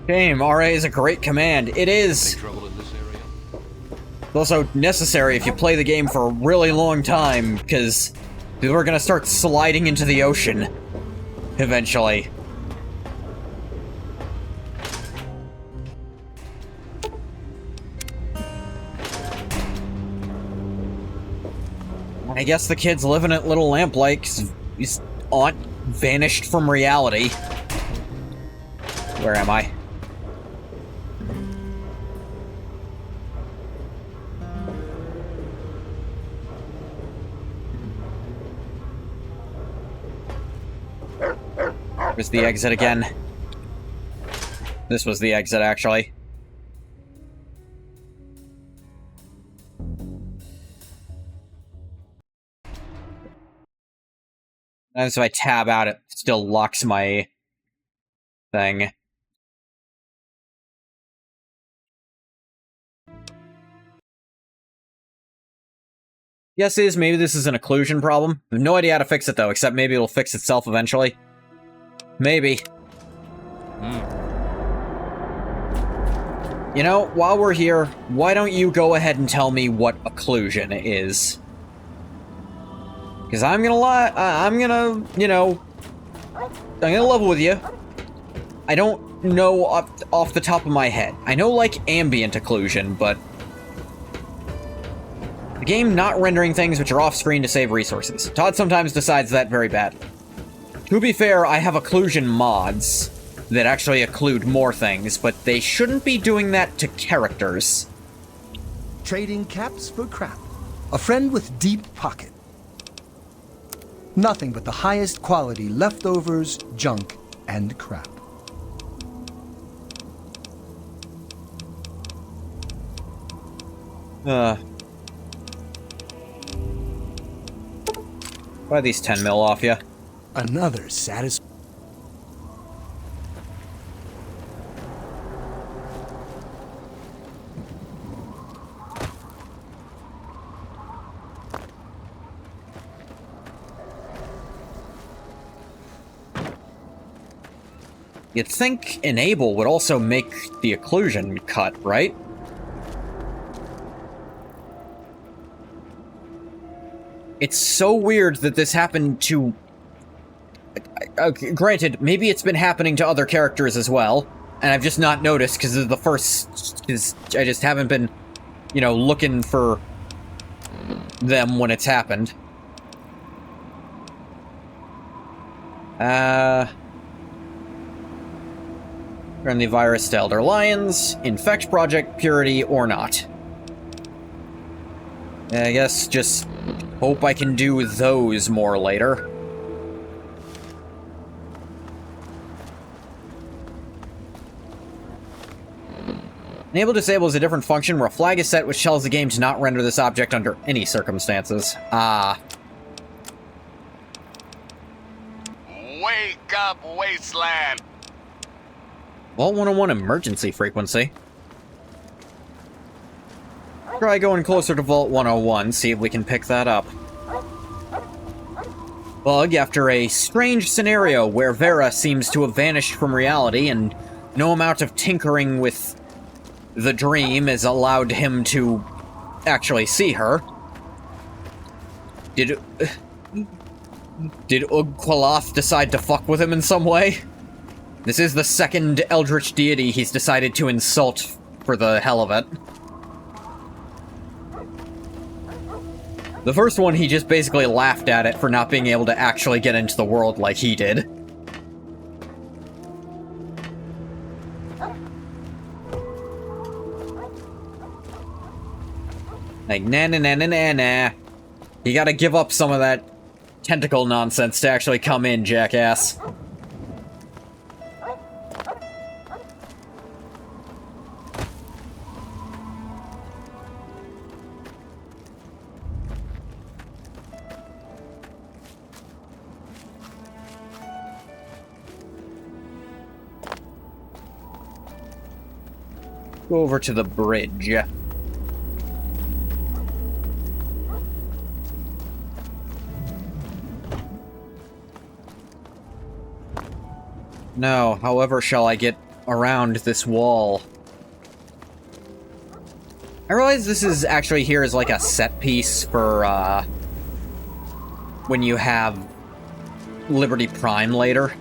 Shame, RA is a great command. It is. Any trouble in this area? It's also necessary if you play the game for a really long time, because we're gonna start sliding into the ocean. Eventually. I guess the kid's living at Little Lamplight because his aunt vanished from reality. Where am I? Where's the exit again? This was the exit, actually. As if I tab out, it still locks my thing. Guess is maybe this is an occlusion problem. I have no idea how to fix it though, except maybe it'll fix itself eventually. Maybe. You know, while we're here, why don't you go ahead and tell me what occlusion is? Because I'm gonna lie, I'm gonna level with you. I don't know off the top of my head. I know, like, ambient occlusion, but the game not rendering things which are off-screen to save resources. Todd sometimes decides that very badly. To be fair, I have occlusion mods that actually occlude more things, but they shouldn't be doing that to characters. Trading caps for crap. A friend with deep pocket. Nothing but the highest quality leftovers, junk, and crap. Buy these 10 mil off ya. Another satisfying. You'd think Enable would also make the occlusion cut, right? It's so weird that this happened to... granted, maybe it's been happening to other characters as well, and I've just not noticed because of the first... because I just haven't been, you know, looking for them when it's happened. Turn the virus to Elder Lions, infect Project Purity or not. I guess just hope I can do those more later. Enable Disable is a different function where a flag is set which tells the game to not render this object under any circumstances. Wake up, Wasteland! Vault 101 emergency frequency. Try going closer to Vault 101, see if we can pick that up. Bug after a strange scenario where Vera seems to have vanished from reality and no amount of tinkering with the dream has allowed him to actually see her. Did Ugqualoth decide to fuck with him in some way? This is the second eldritch deity he's decided to insult for the hell of it. The first one, he just basically laughed at it for not being able to actually get into the world like he did. Like, nah. You gotta give up some of that tentacle nonsense to actually come in, jackass. Go over to the bridge. No, however shall I get around this wall? I realize this is actually here as like a set piece for, when you have Liberty Prime later.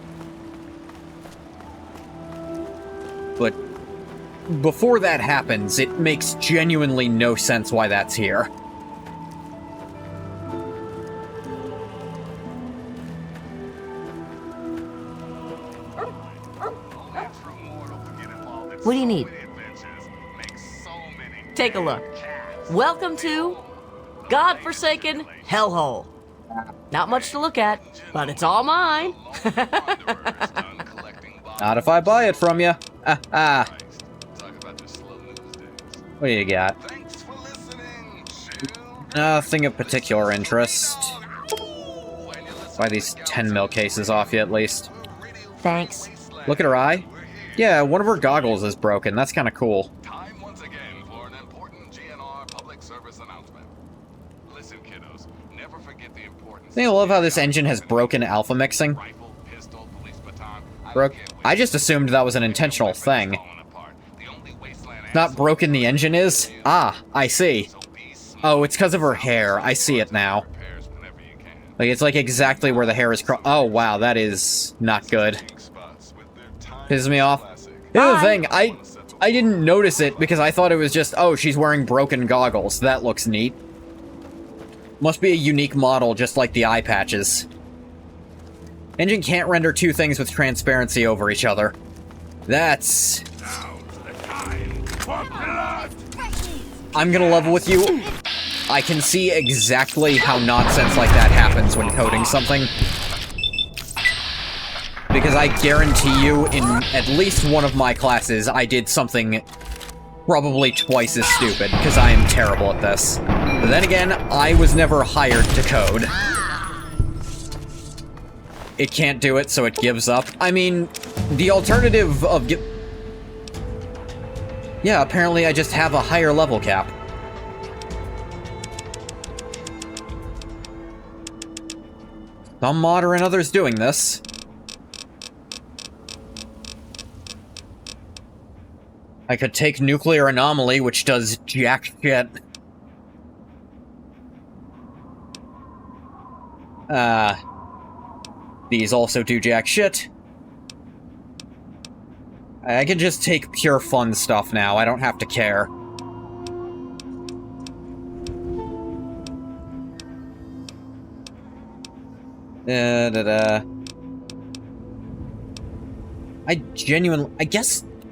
But before that happens, it makes genuinely no sense why that's here. What do you need? Take a look. Welcome to godforsaken hellhole. Not much to look at, but it's all mine. Not if I buy it from you. What do you got? Nothing of particular interest. Buy these 10 mil cases off you at least. Thanks. Look at her eye. Yeah, one of her goggles is broken. That's kind of cool. Time once again for an important GNR public service announcement. Listen, kiddos, never forget the importance. I love how this engine has broken alpha mixing. I just assumed that was an intentional thing. Not broken the engine is? Ah, I see. Oh, it's because of her hair. I see it now. Like, it's like exactly where the hair is oh, wow, that is not good. Pisses me off. The other thing, I didn't notice it because I thought it was just, oh, she's wearing broken goggles. That looks neat. Must be a unique model, just like the eye patches. Engine can't render two things with transparency over each other. That's... I'm gonna level with you. I can see exactly how nonsense like that happens when coding something. Because I guarantee you, in at least one of my classes, I did something probably twice as stupid, because I am terrible at this. But then again, I was never hired to code. It can't do it, so it gives up. I mean, the alternative of yeah, apparently I just have a higher level cap. Some modder and others doing this. I could take Nuclear Anomaly, which does jack shit. These also do jack shit. I can just take pure fun stuff now. I don't have to care.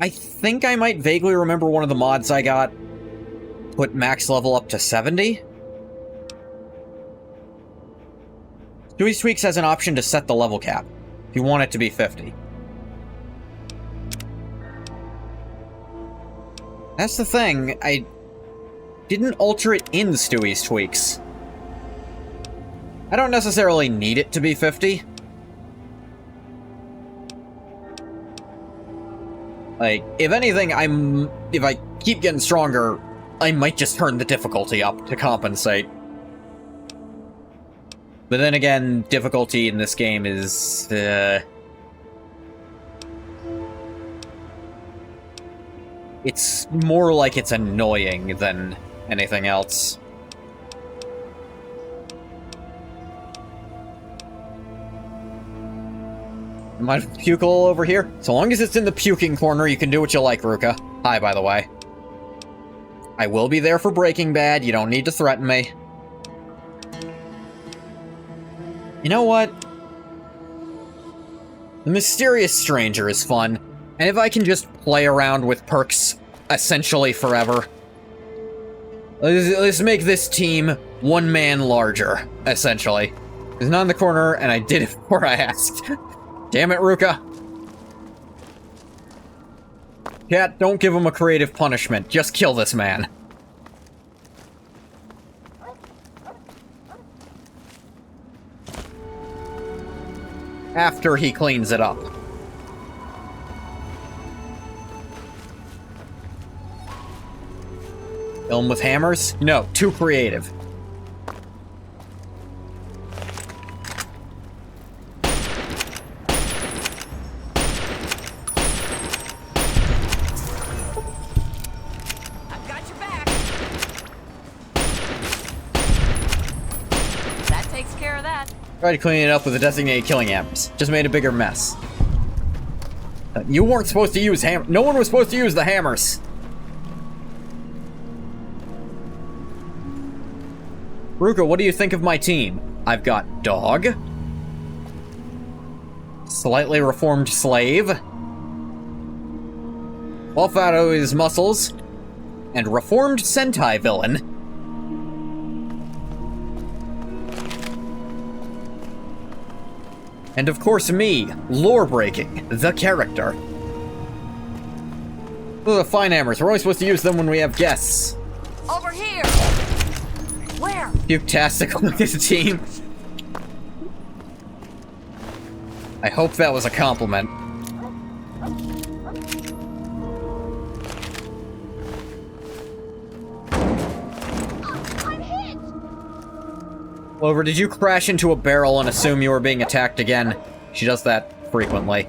I think I might vaguely remember one of the mods I got put max level up to 70. Dewey's Tweaks has an option to set the level cap, if you want it to be 50. That's the thing, I didn't alter it in Stewie's Tweaks. I don't necessarily need it to be 50. Like, if anything, if I keep getting stronger, I might just turn the difficulty up to compensate. But then again, difficulty in this game is, it's more like it's annoying than anything else. Am I puke all over here? So long as it's in the puking corner, you can do what you like, Ruka. Hi, by the way. I will be there for Breaking Bad. You don't need to threaten me. You know what? The Mysterious Stranger is fun, and if I can just play around with perks essentially forever, let's make this team one man larger, essentially. He's not in the corner, and I did it before I asked. Damn it, Ruka. Cat, don't give him a creative punishment. Just kill this man. After he cleans it up. Kill him with hammers? No, too creative. I've got your back. That takes care of that. Tried to clean it up with the designated killing hammers. Just made a bigger mess. You weren't supposed to use no one was supposed to use the hammers. Ruka, what do you think of my team? I've got Dog. Slightly reformed Slave. Buff out of his muscles. And reformed Sentai villain. And of course me, lore-breaking, the character. Those are fine hammers. We're only supposed to use them when we have guests. Over here! Where? Futastic, look at the team. I hope that was a compliment. Clover, did you crash into a barrel and assume you were being attacked again? She does that frequently.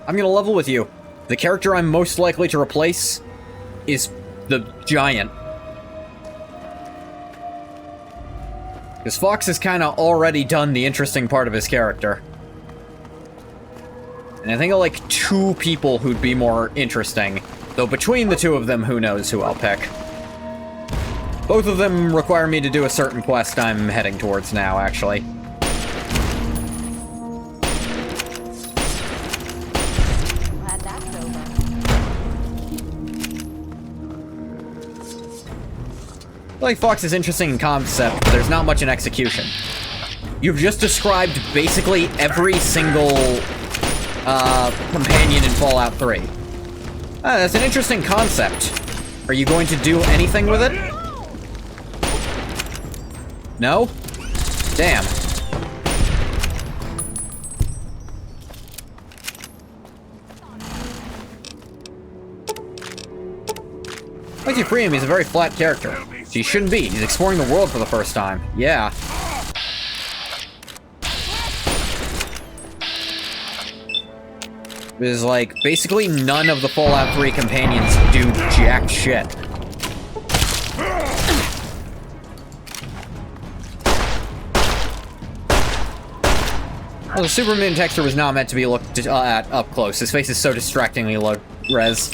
I'm gonna level with you. The character I'm most likely to replace is the Giant. Because Fox has kind of already done the interesting part of his character. And I think of like 2 people who'd be more interesting. Though between the 2 of them, who knows who I'll pick. Both of them require me to do a certain quest I'm heading towards now, actually. Glad that's over. I feel like Fox is interesting in concept, but there's not much in execution. You've just described basically every single companion in Fallout 3. That's an interesting concept. Are you going to do anything with it? No? Damn. Once you free him, he's a very flat character. He shouldn't be. He's exploring the world for the first time. Yeah. There's like, basically none of the Fallout 3 companions do jack shit. Well, the Superman texture was not meant to be looked at up close. His face is so distractingly low res.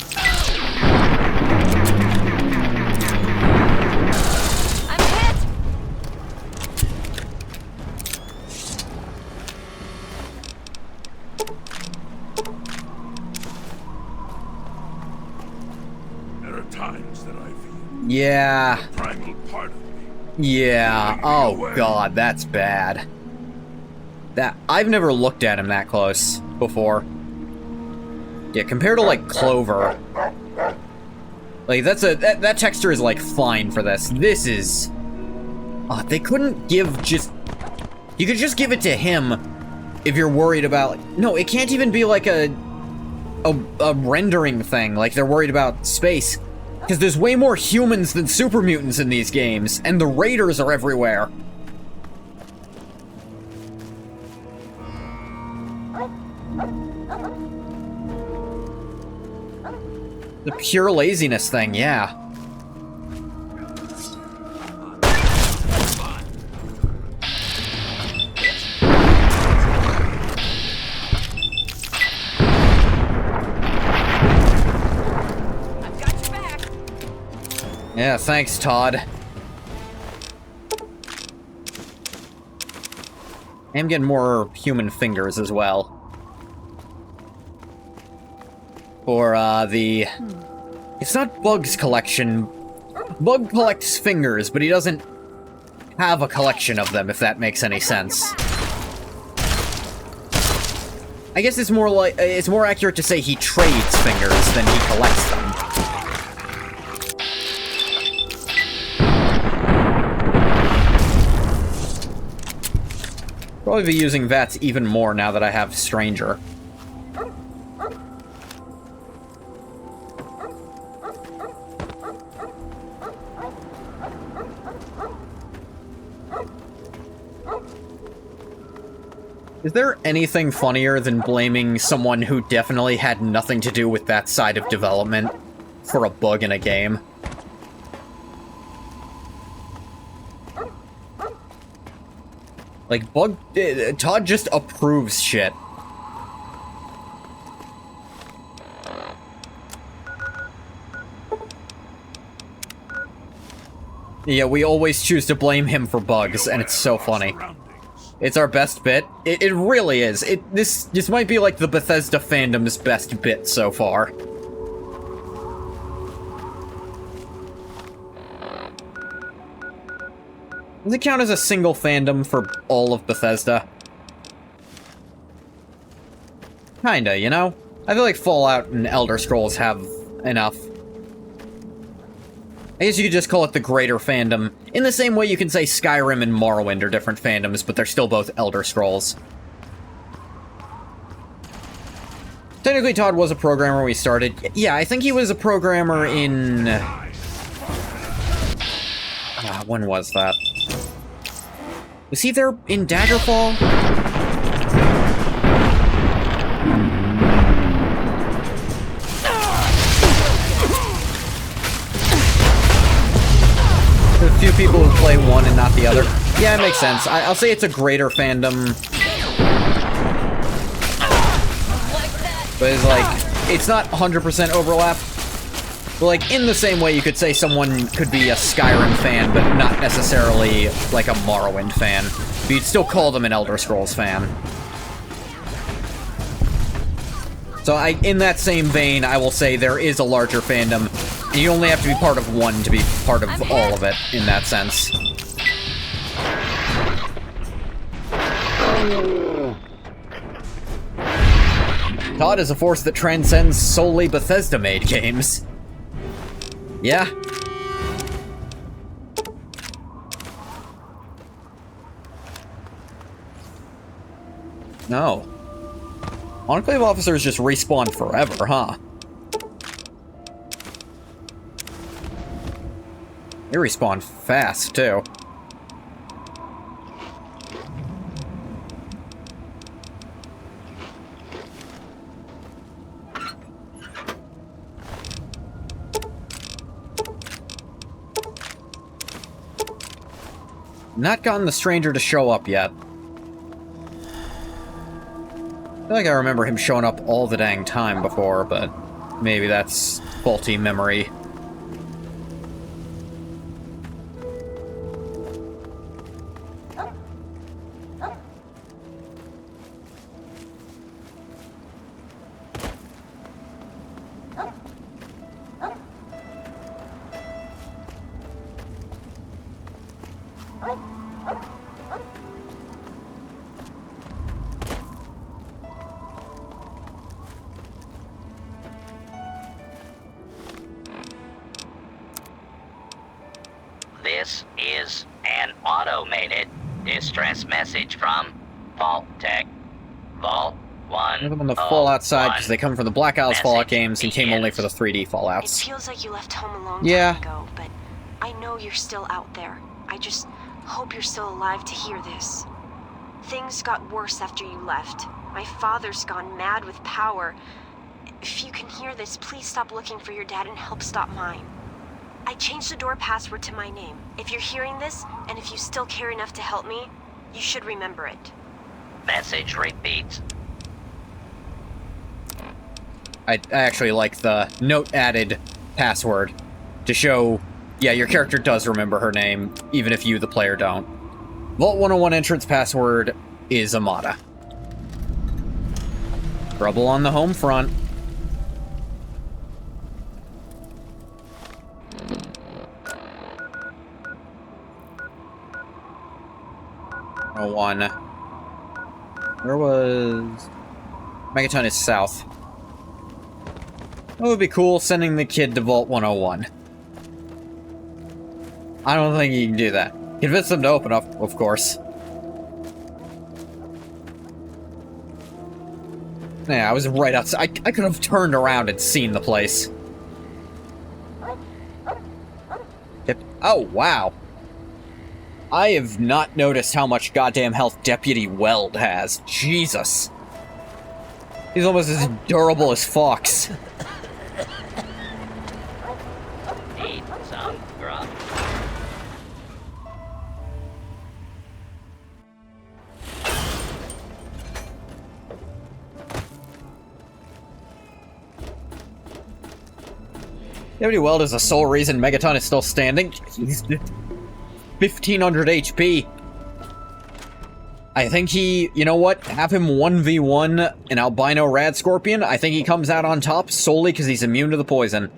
Yeah. Yeah. Oh god, that's bad. I've never looked at him that close before. Yeah, compared to like Clover. Like that texture is like fine for this. This is they couldn't give just you could just give it to him if you're worried about no, it can't even be like a rendering thing, like they're worried about space. Because there's way more humans than super mutants in these games, and the raiders are everywhere. The pure laziness thing, yeah. Yeah, thanks, Todd. I'm getting more human fingers as well. For, It's not Bug's collection. Bug collects fingers, but he doesn't have a collection of them, if that makes any sense. I guess it's more like, it's more accurate to say he trades fingers than he collects them. Probably be using VATS even more now that I have Stranger. Is there anything funnier than blaming someone who definitely had nothing to do with that side of development for a bug in a game? Like, Todd just approves shit. Yeah, we always choose to blame him for bugs, and it's so funny. It's our best bit. It really is. This might be like the Bethesda fandom's best bit so far. Does it count as a single fandom for all of Bethesda? Kinda, you know? I feel like Fallout and Elder Scrolls have enough. I guess you could just call it the greater fandom, in the same way you can say Skyrim and Morrowind are different fandoms, but they're still both Elder Scrolls. Technically, Todd was a programmer when we started. Yeah, I think he was a programmer in... when was that? Was he there in Daggerfall? There's a few people who play one and not the other. Yeah, it makes sense. I'll say it's a greater fandom. But it's like, it's not 100% overlap. But like, in the same way you could say someone could be a Skyrim fan, but not necessarily like a Morrowind fan. But you'd still call them an Elder Scrolls fan. So in that same vein, I will say there is a larger fandom. And you only have to be part of one to be part of all of it, in that sense. Todd is a force that transcends solely Bethesda-made games. Yeah. No. Enclave officers just respawn forever, huh? They respawn fast, too. Not gotten the stranger to show up yet. I feel like I remember him showing up all the dang time before, but maybe that's faulty memory. This is an automated distress message from Vault Tech. Vault 1. Leave them on the Fallout side because they come from the Black Isles Fallout games and came only for the 3D Fallouts. It feels like you left home a long time ago, but I know you're still out there. I just hope you're still alive to hear this. Things got worse after you left. My father's gone mad with power. If you can hear this, please stop looking for your dad and help stop mine. I changed the door password to my name. If you're hearing this, and if you still care enough to help me, you should remember it. Message repeats. I actually like the note added password to show, yeah, your character does remember her name, even if you, the player, don't. Vault 101 entrance password is Amada. Trouble on the home front. One. Where was... Megaton is south. That would be cool, sending the kid to Vault 101. I don't think you can do that. Convince them to open up, of course. Yeah, I was right outside. I could have turned around and seen the place. Oh, wow. I have not noticed how much goddamn health Deputy Weld has. Jesus. He's almost as durable as Fox. Need some grub. Deputy Weld is the sole reason Megaton is still standing. He's 1500 HP. I think he, you know what? Have him 1v1 an albino rad scorpion. I think he comes out on top solely because he's immune to the poison.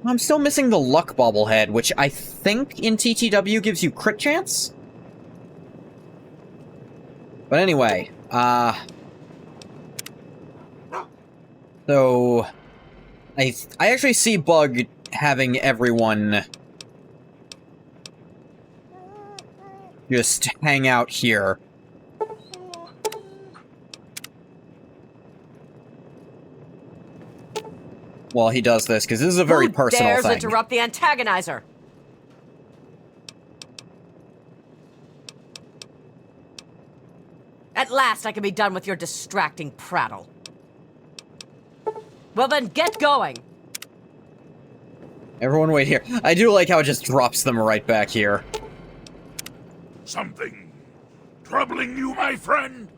I'm still missing the luck bobblehead, which I think in TTW gives you crit chance? But anyway, so I actually see Bug having everyone just hang out here. While he does this, because this is a very personal Who dares thing. interrupt the antagonizer? At last I can be done with your distracting prattle. Well then, get going! Everyone wait here. I do like how it just drops them right back here. Something troubling you, my friend?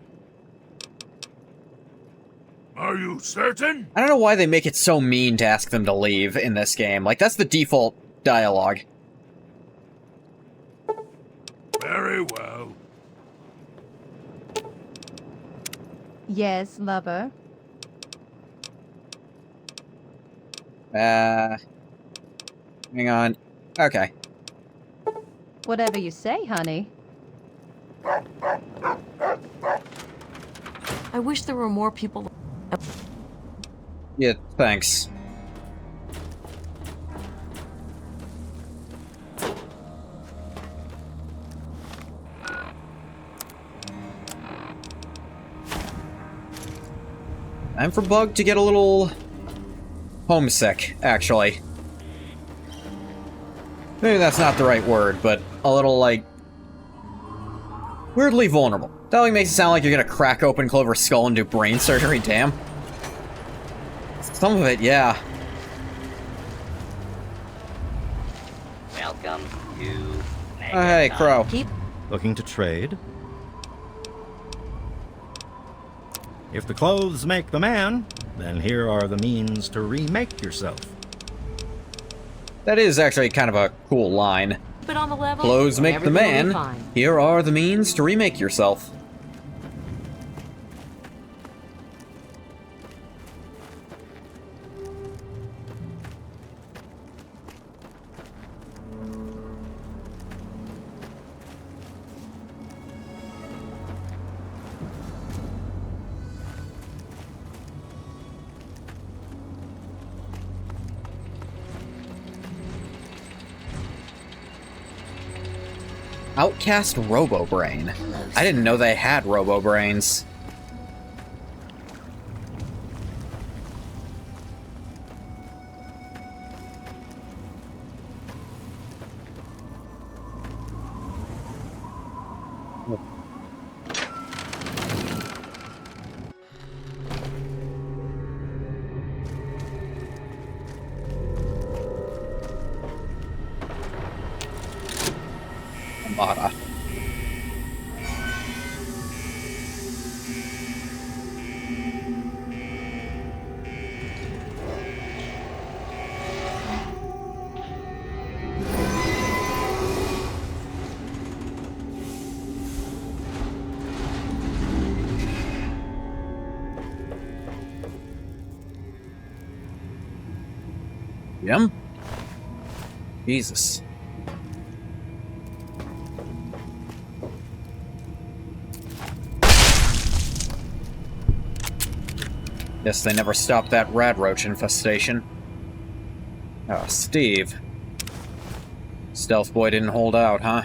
Are you certain? I don't know why they make it so mean to ask them to leave in this game. Like, that's the default dialogue. Very well. Yes, lover. Hang on. Okay. Whatever you say, honey. I wish there were more people. Yeah, thanks. Time for Bug to get a little homesick, actually. Maybe that's not the right word, but a little, like, weirdly vulnerable. That like makes it sound like you're gonna crack open Clover's skull and do brain surgery, damn. Some of it, yeah. Welcome to Hey, Crow. Keep looking to trade. If the clothes make the man, then here are the means to remake yourself. That is actually kind of a cool line. it on the level. Clothes make the everything will be man. fine. Here are the means to remake yourself. Outcast Robo-Brain. I didn't know they had Robo-Brains. Amada. Yum. Jesus. Guess they never stopped that rat roach infestation. Oh, Steve. Stealth boy didn't hold out, huh?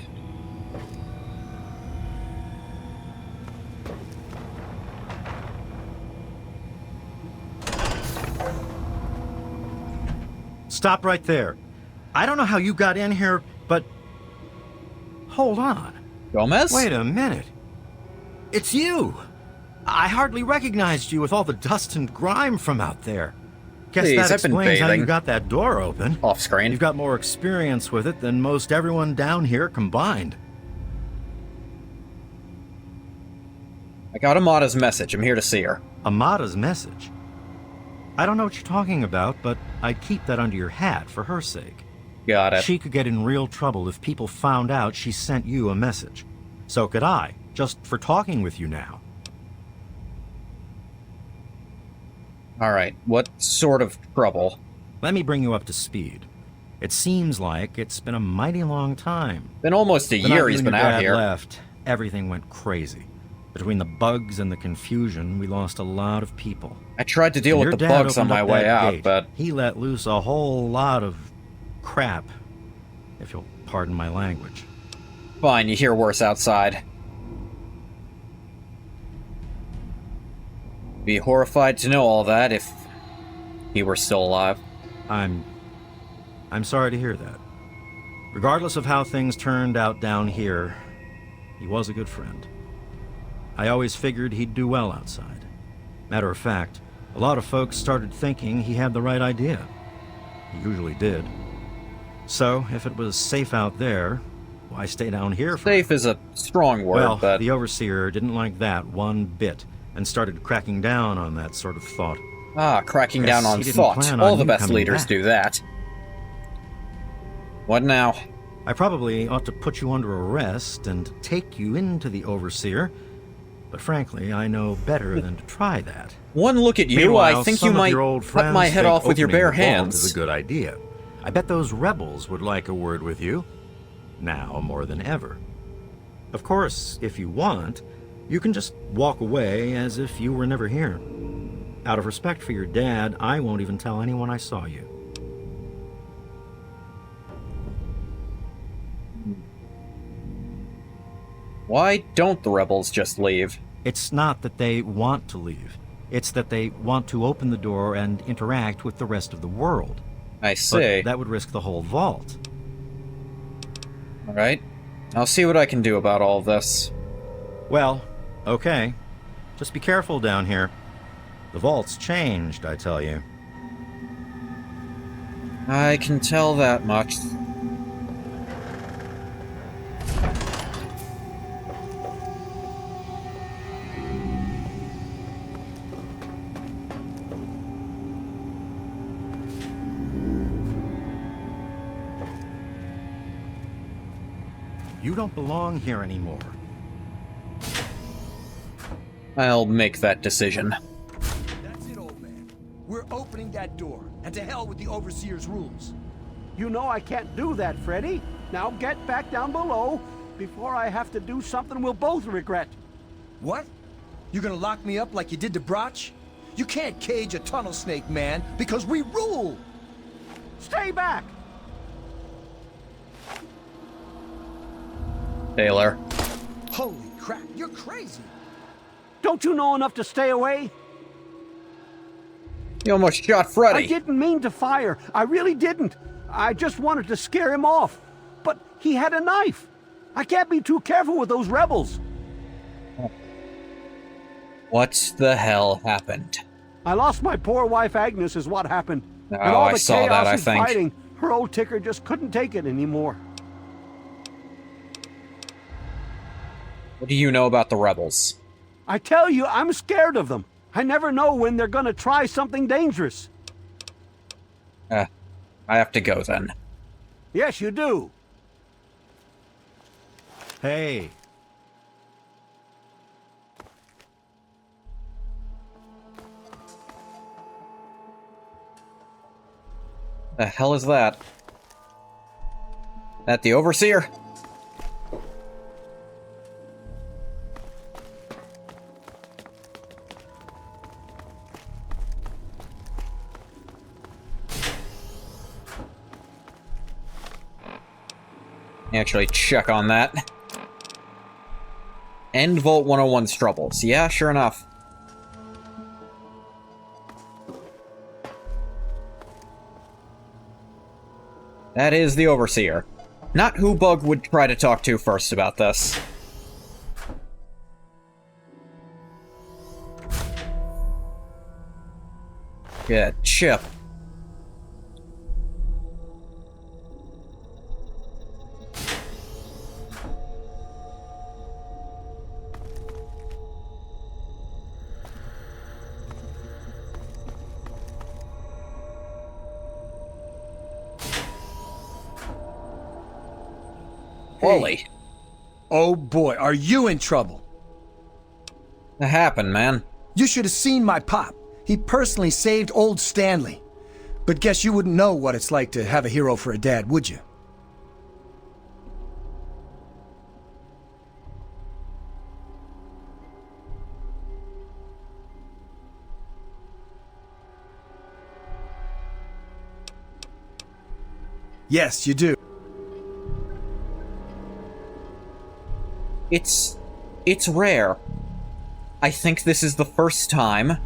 Stop right there. I don't know how you got in here, but... Hold on. Gomez? Wait a minute. It's you! I hardly recognized you with all the dust and grime from out there. Guess Please, that I've been explains how you bathing. got that door open. Off screen. You've got more experience with it than most everyone down here combined. I got Amada's message. I'm here to see her. Amada's message? I don't know what you're talking about, but I'd keep that under your hat for her sake. Got it. She could get in real trouble if people found out she sent you a message. So could I, just for talking with you now. Alright, what sort of trouble? Let me bring you up to speed. It seems like it's been a mighty long time. Been almost a The year night he's you been and your out dad here. left, everything went crazy. Between the bugs and the confusion, we lost a lot of people. I tried to deal When with your the dad bugs on opened my up way that out, gate, but... he let loose a whole lot of crap, if you'll pardon my language. Fine, you hear worse outside. Be horrified to know all that if he were still alive. I'm sorry to hear that. Regardless of how things turned out down here, he was a good friend. I always figured he'd do well outside. Matter of fact, a lot of folks started thinking he had the right idea. He usually did. So, if it was safe out there, why stay down here for... Safe is a strong word, well, but... the Overseer didn't like that one bit, and started cracking down on that sort of thought. Ah, cracking down on thought. All the best leaders do that. What now? I probably ought to put you under arrest and take you into the Overseer, but frankly, I know better than to try that. One look at you, Meanwhile, I think some you of might your old cut my friends head think off with your opening bare the vault hands. is a good idea. I bet those rebels would like a word with you, now more than ever. Of course, if you want, you can just walk away as if you were never here. Out of respect for your dad, I won't even tell anyone I saw you. Why don't the rebels just leave? It's not that they want to leave. It's that they want to open the door and interact with the rest of the world. I see. But that would risk the whole vault. Alright. I'll see what I can do about all of this. Well, okay. Just be careful down here. The vault's changed, I tell you. I can tell that much. You don't belong here anymore. I'll make that decision. That's it, old man. We're opening that door, and to hell with the Overseer's rules. You know I can't do that, Freddy. Now get back down below before I have to do something we'll both regret. What? You're gonna lock me up like you did to Broch? You can't cage a tunnel snake, man, because we rule! Stay back! Taylor. Holy crap, you're crazy! Don't you know enough to stay away? You almost shot Freddy. I didn't mean to fire. I really didn't. I just wanted to scare him off. But he had a knife. I can't be too careful with those rebels. What the hell happened? I lost my poor wife Agnes is what happened. Oh, and all the I saw chaos that, I and think. fighting, her old ticker just couldn't take it anymore. What do you know about the rebels? I tell you, I'm scared of them. I never know when they're gonna try something dangerous. I have to go then. Yes, you do. Hey. The hell is that? That the Overseer? Actually check on that. End Vault 101's troubles. Yeah, sure enough. That is the Overseer. Not who Bug would try to talk to first about this. Yeah, Chip. Wally. Oh boy, are you in trouble? What happened, man? You should have seen my pop. He personally saved old Stanley. But guess you wouldn't know what it's like to have a hero for a dad, would you? Yes, you do. It's rare. I think this is the first time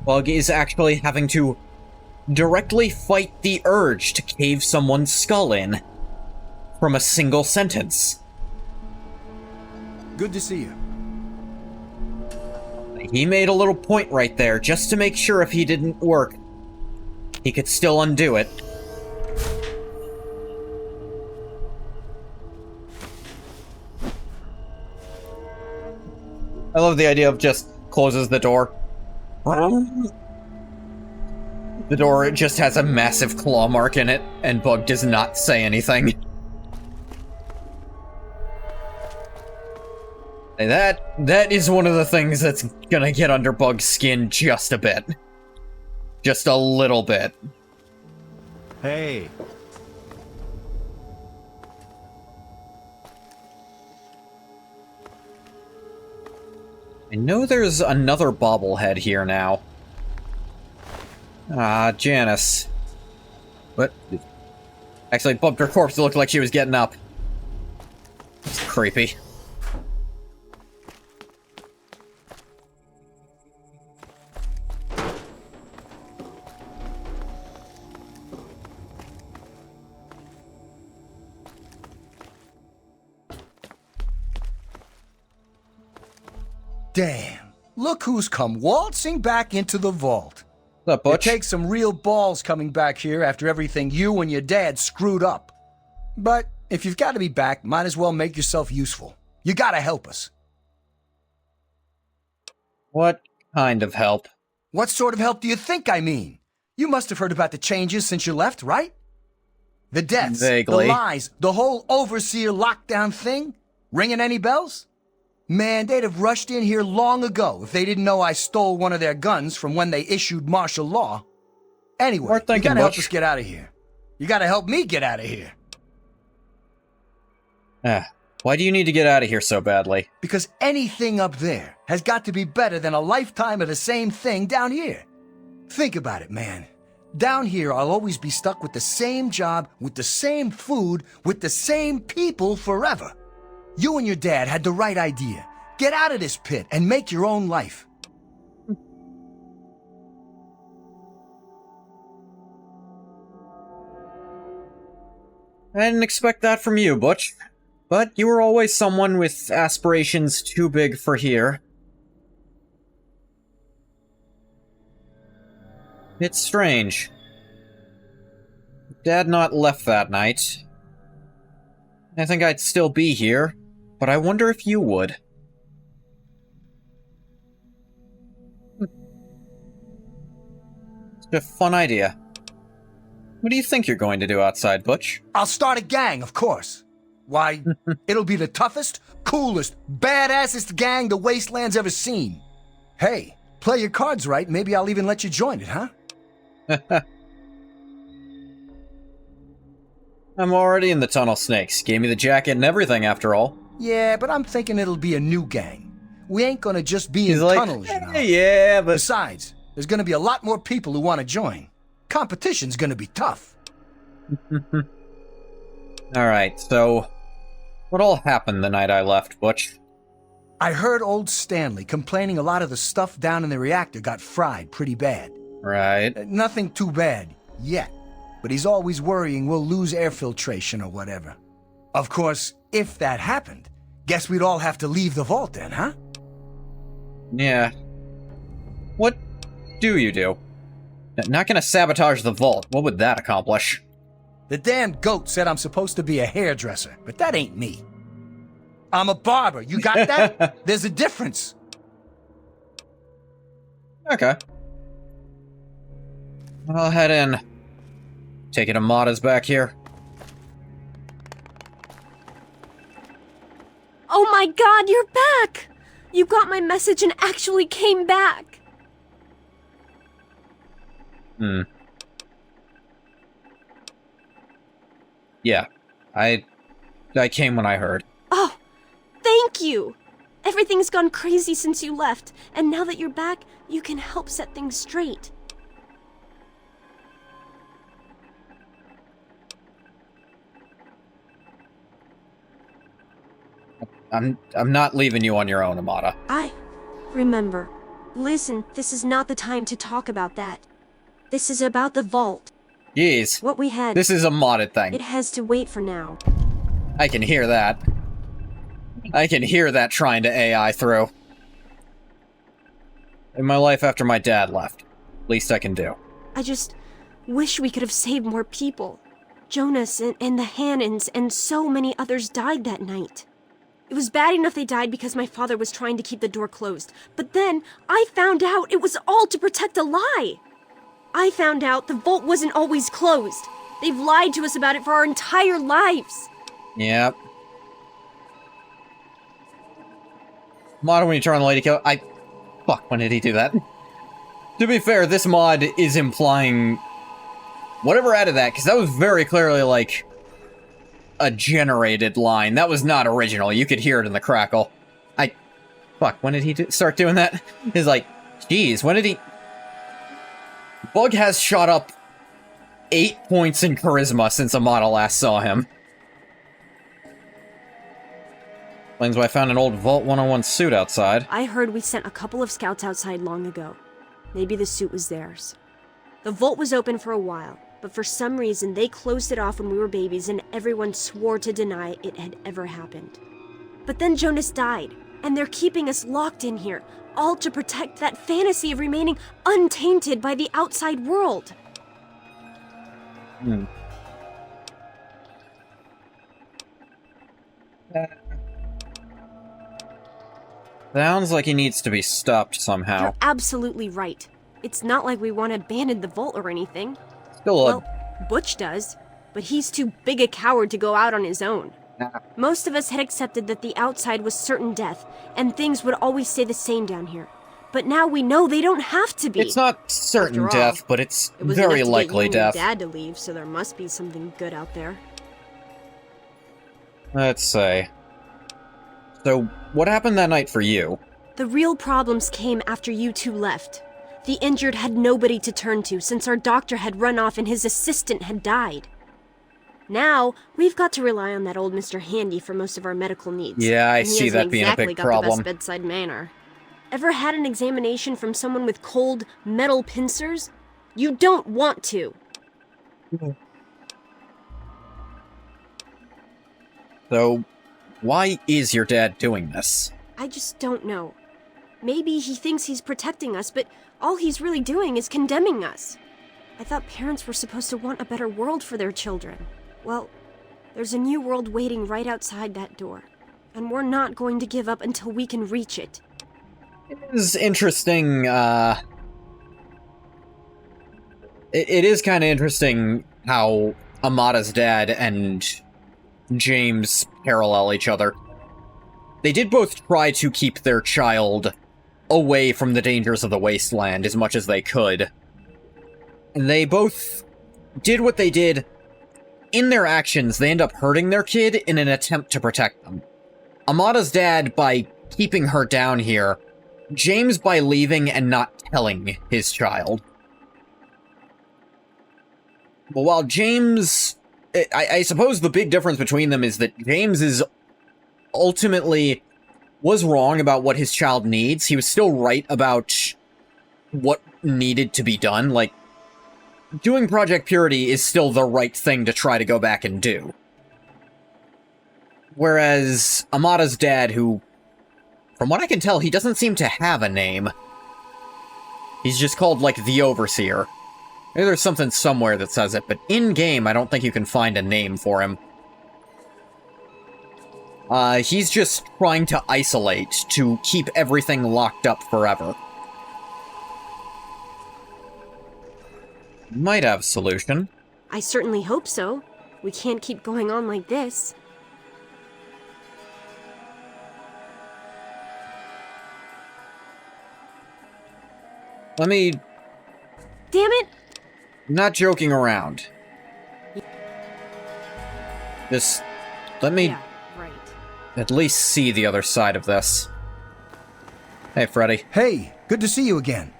Bug is actually having to directly fight the urge to cave someone's skull in from a single sentence. Good to see you. He made a little point right there, just to make sure if he didn't work, he could still undo it. I love the idea of just closes the door. The door just has a massive claw mark in it, and Bug does not say anything. And that is one of the things that's gonna get under Bug's skin just a bit. Just a little bit. Hey. I know there's another bobblehead here now. Ah, Janice. What? Actually, bumped her corpse to look like she was getting up. It's creepy. Damn. Look who's come waltzing back into the vault. What's up, Butch? It takes some real balls coming back here after everything you and your dad screwed up. But if you've got to be back, might as well make yourself useful. You gotta help us. What kind of help? What sort of help do you think I mean? You must have heard about the changes since you left, right? The deaths, Vaguely. the lies, the whole overseer lockdown thing? Ringing any bells? Man, they'd have rushed in here long ago if they didn't know I stole one of their guns from when they issued martial law. Anyway, you gotta help us get out of here. You gotta help me get out of here. Why do you need to get out of here so badly? Because anything up there has got to be better than a lifetime of the same thing down here. Think about it, man. Down here, I'll always be stuck with the same job, with the same food, with the same people forever. You and your dad had the right idea. Get out of this pit and make your own life. I didn't expect that from you, Butch. But you were always someone with aspirations too big for here. It's strange. Dad not left that night. I think I'd still be here, but I wonder if you would. It's a fun idea. What do you think you're going to do outside, Butch? I'll start a gang, of course. Why, it'll be the toughest, coolest, badassest gang the Wasteland's ever seen. Hey, play your cards right, maybe I'll even let you join it, huh? I'm already in the Tunnel Snakes. Gave me the jacket and everything, after all. Yeah, but I'm thinking it'll be a new gang. We ain't gonna just be in tunnels, you know. Yeah, but... Besides, there's gonna be a lot more people who want to join. Competition's gonna be tough. Alright, so... what all happened the night I left, Butch? I heard old Stanley complaining a lot of the stuff down in the reactor got fried pretty bad. Right. Nothing too bad, yet. But he's always worrying we'll lose air filtration or whatever. Of course, if that happened, guess we'd all have to leave the vault then, huh? Yeah. What do you do? Not gonna sabotage the vault. What would that accomplish? The damn goat said I'm supposed to be a hairdresser, but that ain't me. I'm a barber, you got that? There's a difference. Okay. I'll head in. Take it Amada's back here. Oh my god, you're back! You got my message and actually came back. Yeah. I came when I heard. Oh, thank you! Everything's gone crazy since you left, and now that you're back, you can help set things straight. I'm not leaving you on your own, Amata. Remember, listen, this is not the time to talk about that. This is about the vault. Jeez. What we had. This is a modded thing. It has to wait for now. I can hear that. I can hear that trying to AI through. In my life after my dad left. Least I can do. I just wish we could have saved more people. Jonas and the Hannons and so many others died that night. It was bad enough they died because my father was trying to keep the door closed. But then I found out it was all to protect a lie. I found out the vault wasn't always closed. They've lied to us about it for our entire lives. Yep. Mod, when you turn on the lady kill, fuck, when did he do that? To be fair, this mod is implying whatever added that, because that was very clearly, like, a generated line. That was not original. You could hear it in the crackle. Fuck, when did he start doing that? He's like, geez, when did he... Bug has shot up 8 points in charisma since Amata last saw him. Explains why I found an old Vault 101 suit outside. I heard we sent a couple of scouts outside long ago. Maybe the suit was theirs. The vault was open for a while, but for some reason they closed it off when we were babies and everyone swore to deny it had ever happened. But then Jonas died, and they're keeping us locked in here, all to protect that fantasy of remaining untainted by the outside world. Sounds like he needs to be stopped somehow. You're absolutely right. It's not like we want to abandon the vault or anything. Still Well, Butch does, but he's too big a coward to go out on his own. Most of us had accepted that the outside was certain death, and things would always stay the same down here. But now we know they don't have to be. It's not certain After all, death, but it's it was very enough to likely get you and death. your dad to leave, so there must be something good out there. Let's say. So, what happened that night for you? The real problems came after you two left. The injured had nobody to turn to since our doctor had run off and his assistant had died. Now, we've got to rely on that old Mr. Handy for most of our medical needs. Yeah, I and he see hasn't that being a exactly big got problem. The best bedside manner. Ever had an examination from someone with cold, metal pincers? You don't want to. So, why is your dad doing this? I just don't know. Maybe he thinks he's protecting us, but all he's really doing is condemning us. I thought parents were supposed to want a better world for their children. Well, there's a new world waiting right outside that door, and we're not going to give up until we can reach it. It is interesting, It is kind of interesting how Amata's dad and James parallel each other. They did both try to keep their child away from the dangers of the wasteland as much as they could. And they both did what they did. In their actions, they end up hurting their kid in an attempt to protect them. Amata's dad by keeping her down here, James by leaving and not telling his child. But while James... I suppose the big difference between them is that James is ultimately was wrong about what his child needs. He was still right about what needed to be done. Like, doing Project Purity is still the right thing to try to go back and do. Whereas Amata's dad, who, from what I can tell, he doesn't seem to have a name. He's just called, like, the Overseer. Maybe there's something somewhere that says it, but in-game, I don't think you can find a name for him. He's just trying to isolate, to keep everything locked up forever. Might have a solution. I certainly hope so. We can't keep going on like this. Let me... Damn it! Not joking around. Just... let me... Yeah, right. At least see the other side of this. Hey, Freddy. Hey, good to see you again.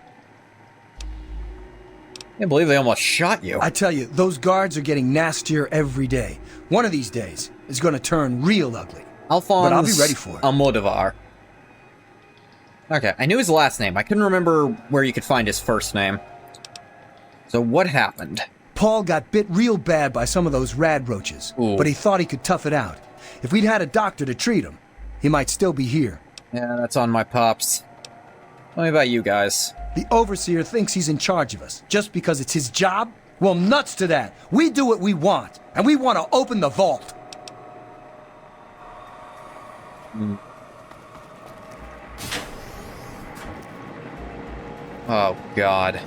Can't believe they almost shot you. I tell you, those guards are getting nastier every day. One of these days is gonna turn real ugly. Alphonse but I'll be ready for it. Almodovar. Okay, I knew his last name. I couldn't remember where you could find his first name. So what happened? Paul got bit real bad by some of those rad roaches, but he thought he could tough it out. If we'd had a doctor to treat him, he might still be here. Yeah, that's on my pops. Tell me about you guys. The overseer thinks he's in charge of us, just because it's his job? Well, nuts to that. We do what we want, and we want to open the vault. Oh, God.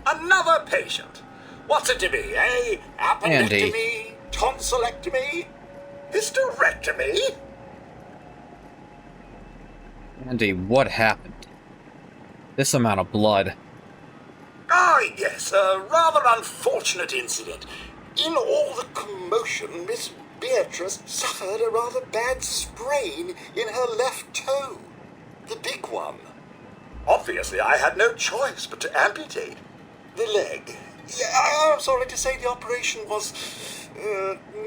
Another patient. What's it to be, eh? Appendectomy? Tonsillectomy? Hysterectomy? Andy, what happened? This amount of blood. Ah, yes, a rather unfortunate incident. In all the commotion, Miss Beatrice suffered a rather bad sprain in her left toe. The big one. Obviously, I had no choice but to amputate the leg. Yeah, I'm sorry to say the operation was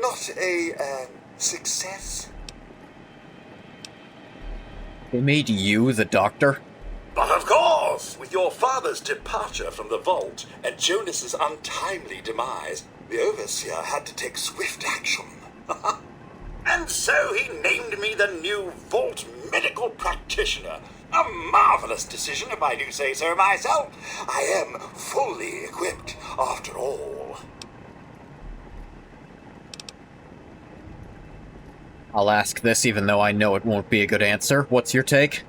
not a success. They made you the doctor? But of course, with your father's departure from the vault and Jonas's untimely demise, the overseer had to take swift action. And so he named me the new vault medical practitioner. A marvelous decision, if I do say so myself. I am fully equipped, after all. I'll ask this even though I know it won't be a good answer. What's your take?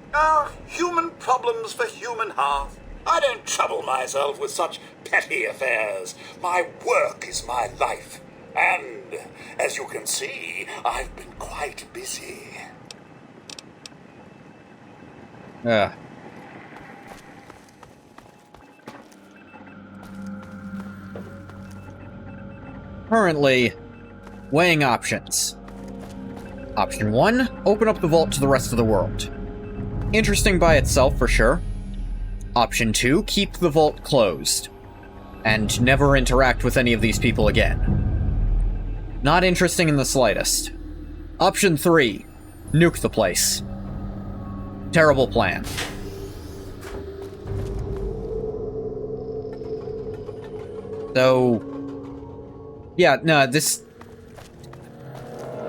Human problems for human hearth. I don't trouble myself with such petty affairs. My work is my life. And, as you can see, I've been quite busy. Currently, weighing options. Option 1, open up the vault to the rest of the world. Interesting by itself, for sure. Option 2, keep the vault closed. And never interact with any of these people again. Not interesting in the slightest. Option 3, nuke the place. Terrible plan. So... yeah, no, this...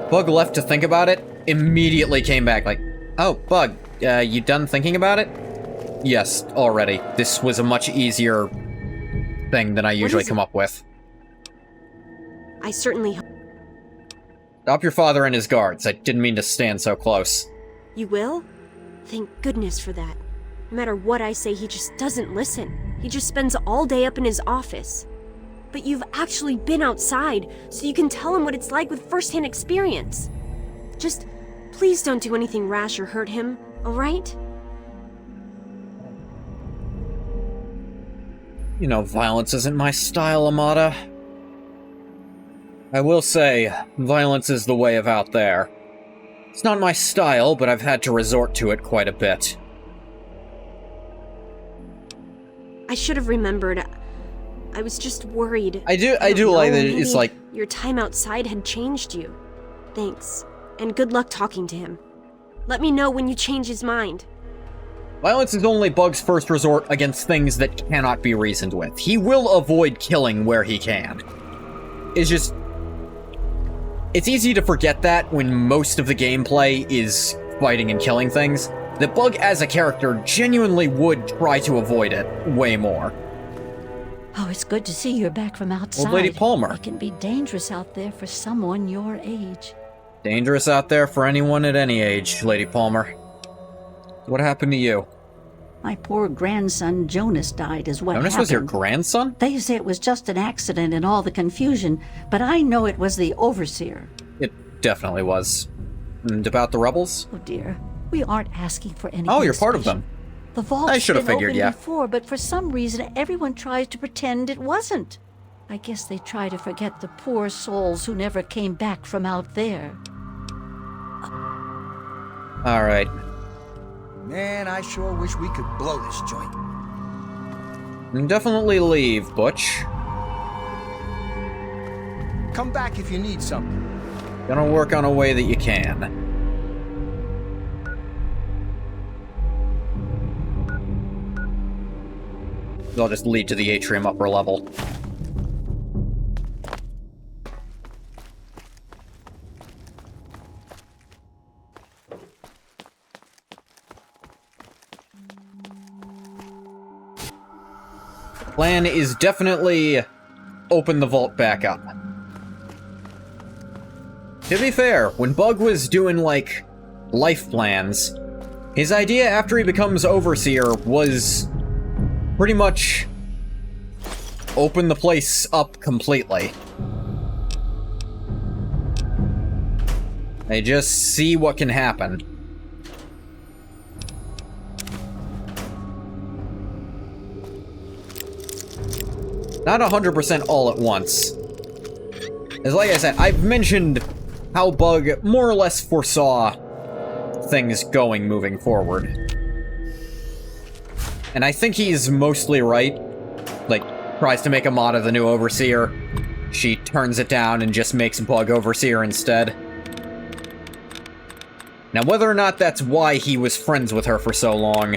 Bug left to think about it, immediately came back like, oh, Bug, you done thinking about it? Yes, already. This was a much easier thing than I usually come up with. I certainly... Stop your father and his guards. I didn't mean to stand so close. You will? Thank goodness for that. No matter what I say, he just doesn't listen. He just spends all day up in his office. But you've actually been outside, so you can tell him what it's like with first-hand experience. Just, please don't do anything rash or hurt him, alright? You know, violence isn't my style, Amada. I will say, violence is the way of out there. It's not my style, but I've had to resort to it quite a bit. I should have remembered. I was just worried. I do like that it's like... your time outside had changed you. Thanks. And good luck talking to him. Let me know when you change his mind. Violence is only Bug's first resort against things that cannot be reasoned with. He will avoid killing where he can. It's just... it's easy to forget that when most of the gameplay is fighting and killing things. That Bug as a character genuinely would try to avoid it way more. Oh, it's good to see you're back from outside. Old Lady Palmer. It can be dangerous out there for someone your age. Dangerous out there for anyone at any age, Lady Palmer. What happened to you? My poor grandson Jonas died is what Jonas happened. Was your grandson? They say it was just an accident in all the confusion, but I know it was the overseer. It definitely was. And about the rebels? Oh dear, we aren't asking for anything. Oh, you're part of special. them. The vault's I should have been figured, open yeah. before, but for some reason everyone tries to pretend it wasn't. I guess they try to forget the poor souls who never came back from out there. All right. Man, I sure wish we could blow this joint. Definitely leave, Butch. Come back if you need something. Gonna work on a way that you can. They'll just lead to the atrium upper level. Plan is definitely open the vault back up. To be fair, when Bug was doing, like, life plans, his idea after he becomes Overseer was pretty much open the place up completely. They just see what can happen. Not 100% all at once. As like I said, I've mentioned how Bug more or less foresaw things going moving forward. And I think he's mostly right. Like, tries to make a mod of the new Overseer. She turns it down and just makes Bug Overseer instead. Now, whether or not that's why he was friends with her for so long,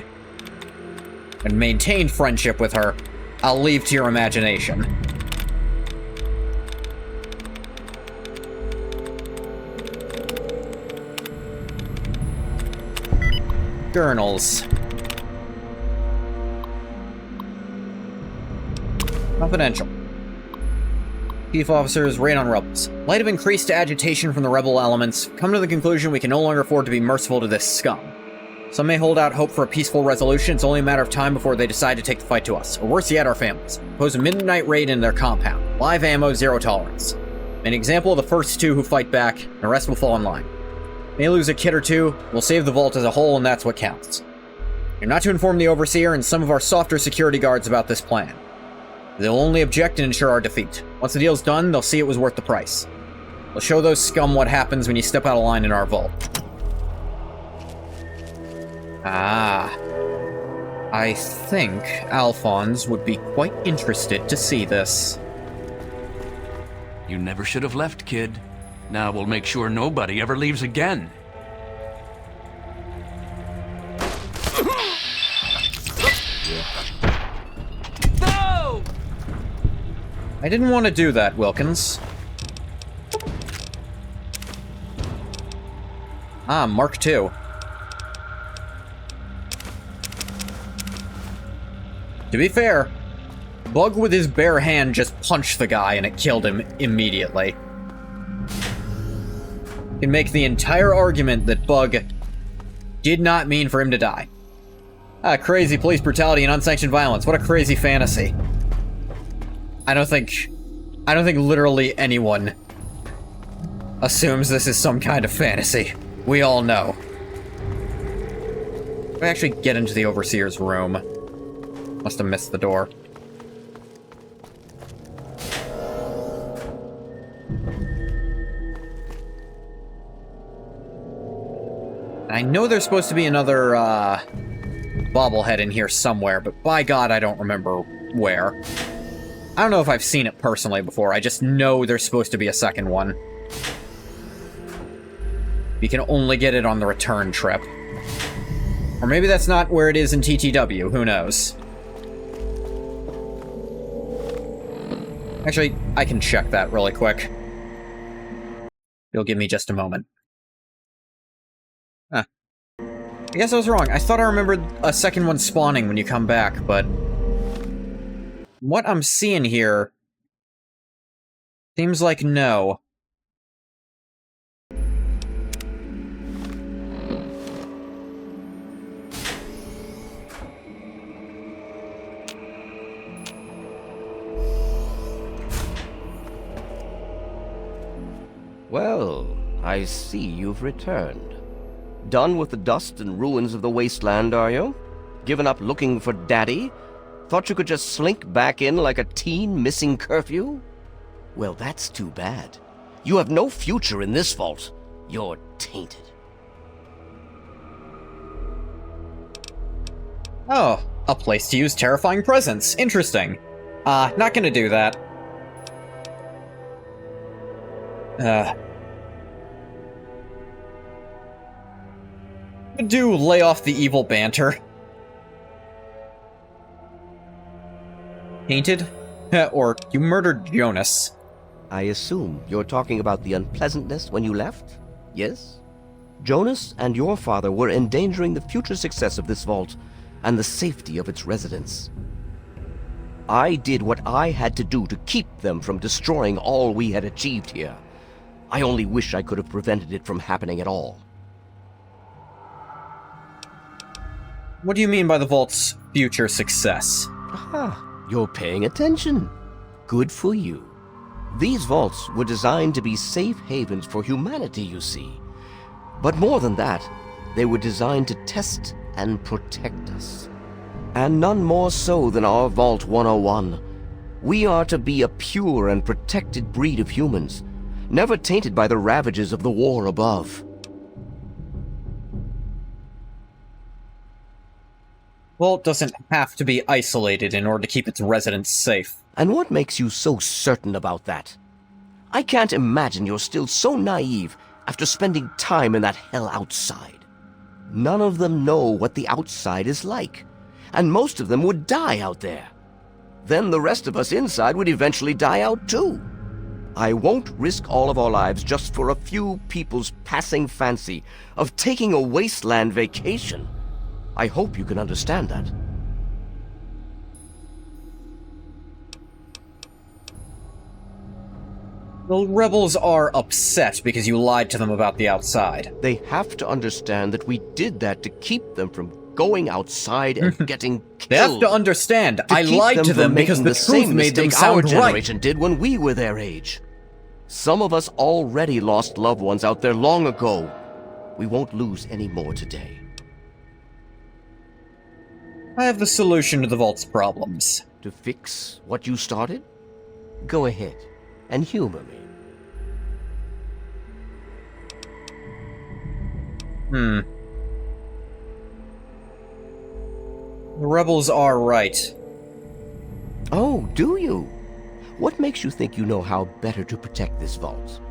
and maintained friendship with her, I'll leave to your imagination. Journals. Confidential. Chief officers, raid on rebels. In light of increased agitation from the rebel elements, come to the conclusion we can no longer afford to be merciful to this scum. Some may hold out hope for a peaceful resolution. It's only a matter of time before they decide to take the fight to us, or worse yet, our families. Pose a midnight raid in their compound. Live ammo, zero tolerance. An example of the first two who fight back, and the rest will fall in line. May lose a kid or two, we'll save the vault as a whole, and that's what counts. You're not to inform the Overseer and some of our softer security guards about this plan. They'll only object and ensure our defeat. Once the deal's done, they'll see it was worth the price. We'll show those scum what happens when you step out of line in our vault. Ah. I think Alphonse would be quite interested to see this. You never should have left, kid. Now we'll make sure nobody ever leaves again. No! I didn't want to do that, Wilkins. Ah, Mark II. To be fair, Bug with his bare hand just punched the guy and it killed him immediately. Can make the entire argument that Bug did not mean for him to die. Ah, crazy police brutality and unsanctioned violence. What a crazy fantasy. I don't think literally anyone assumes this is some kind of fantasy. We all know. Can I actually get into the Overseer's room? Must have missed the door. I know there's supposed to be another, bobblehead in here somewhere, but by God, I don't remember where. I don't know if I've seen it personally before, I just know there's supposed to be a second one. You can only get it on the return trip. Or maybe that's not where it is in TTW, who knows. Actually, I can check that really quick. You'll give me just a moment. Huh. I guess I was wrong. I thought I remembered a second one spawning when you come back, but... what I'm seeing here... seems like no. Well, I see you've returned. Done with the dust and ruins of the wasteland, are you? Given up looking for Daddy? Thought you could just slink back in like a teen missing curfew? Well, that's too bad. You have no future in this vault. You're tainted. Oh, a place to use terrifying presence. Interesting. Not gonna do that. Do lay off the evil banter. Painted? Or you murdered Jonas. I assume you're talking about the unpleasantness when you left? Yes? Jonas and your father were endangering the future success of this vault and the safety of its residents. I did what I had to do to keep them from destroying all we had achieved here. I only wish I could have prevented it from happening at all. What do you mean by the vault's future success? Aha, you're paying attention. Good for you. These vaults were designed to be safe havens for humanity, you see. But more than that, they were designed to test and protect us. And none more so than our Vault 101. We are to be a pure and protected breed of humans, never tainted by the ravages of the war above. Vault doesn't have to be isolated in order to keep its residents safe. And what makes you so certain about that? I can't imagine you're still so naive after spending time in that hell outside. None of them know what the outside is like, and most of them would die out there. Then the rest of us inside would eventually die out too. I won't risk all of our lives just for a few people's passing fancy of taking a wasteland vacation. I hope you can understand that. The rebels are upset because you lied to them about the outside. They have to understand that we did that to keep them from going outside and getting killed. They have to understand. I lied to them because the truth made them sound our generation right. did when we were their age. Some of us already lost loved ones out there long ago. We won't lose any more today. I have the solution to the Vault's problems. To fix what you started? Go ahead and humor me. The rebels are right. Oh, do you? What makes you think you know how better to protect this vault?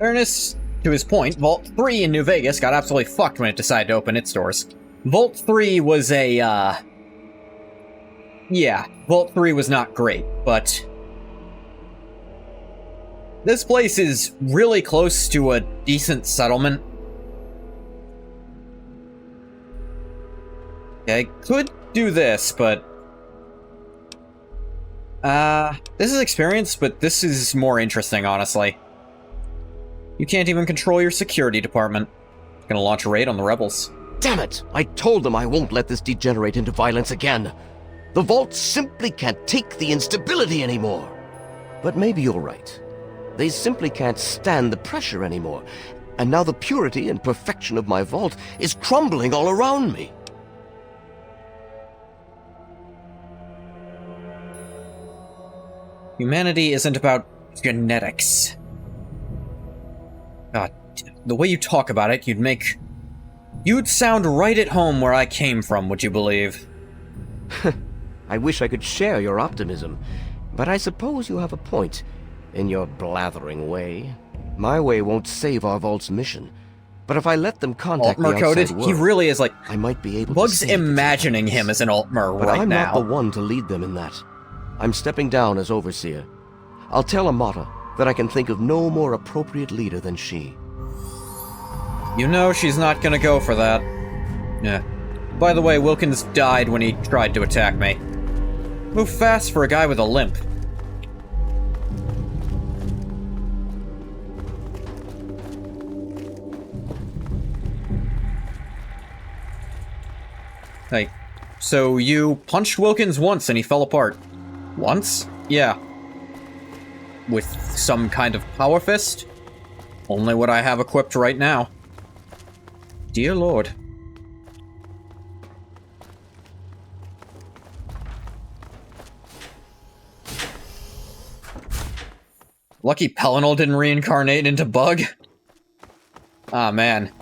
Ernest, to his point, Vault 3 in New Vegas got absolutely fucked when it decided to open its doors. Vault 3 was a, yeah, Vault 3 was not great, but this place is really close to a decent settlement. Okay, could do this, but this is experience, but this is more interesting, honestly. You can't even control your security department. Gonna launch a raid on the rebels. Damn it! I told them I won't let this degenerate into violence again. The vault simply can't take the instability anymore. But maybe you're right. They simply can't stand the pressure anymore. And now the purity and perfection of my vault is crumbling all around me. Humanity isn't about genetics. God, the way you talk about it, you'd sound right at home where I came from, would you believe? I wish I could share your optimism, but I suppose you have a point in your blathering way. My way won't save our vault's mission, but if I let them contact the outside world, he really is like, I might be able Bug's to save imagining him as an Altmer but right I'm now. not the one to lead them in that. I'm stepping down as overseer. I'll tell Amata that I can think of no more appropriate leader than she. You know she's not gonna go for that. Yeah. By the way, Wilkins died when he tried to attack me. Move fast for a guy with a limp. Hey, so you punched Wilkins once and he fell apart. Once? Yeah. With some kind of power fist? Only what I have equipped right now. Dear Lord. Lucky Pelinal didn't reincarnate into Bug. Ah, man.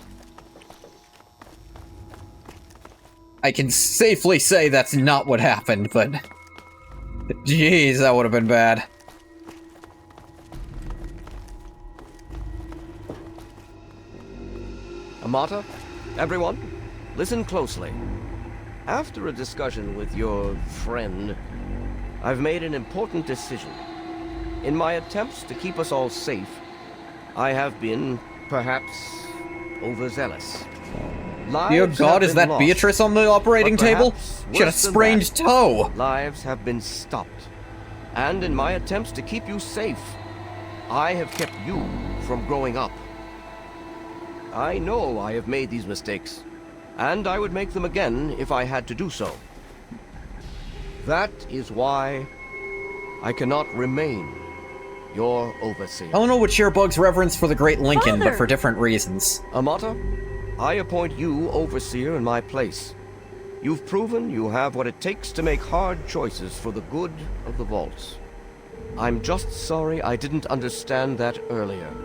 I can safely say that's not what happened, but... Jeez, that would have been bad. Amata, everyone, listen closely. After a discussion with your friend, I've made an important decision. In my attempts to keep us all safe, I have been, perhaps, overzealous. Dear God, is that Beatrice on the operating table? She had a sprained toe! Lives have been stopped. And in my attempts to keep you safe, I have kept you from growing up. I know I have made these mistakes, and I would make them again if I had to do so. That is why I cannot remain your overseer. Eleanor would share Bug's reverence for the great Lincoln, but for different reasons. Amata, I appoint you overseer in my place. You've proven you have what it takes to make hard choices for the good of the vaults. I'm just sorry I didn't understand that earlier.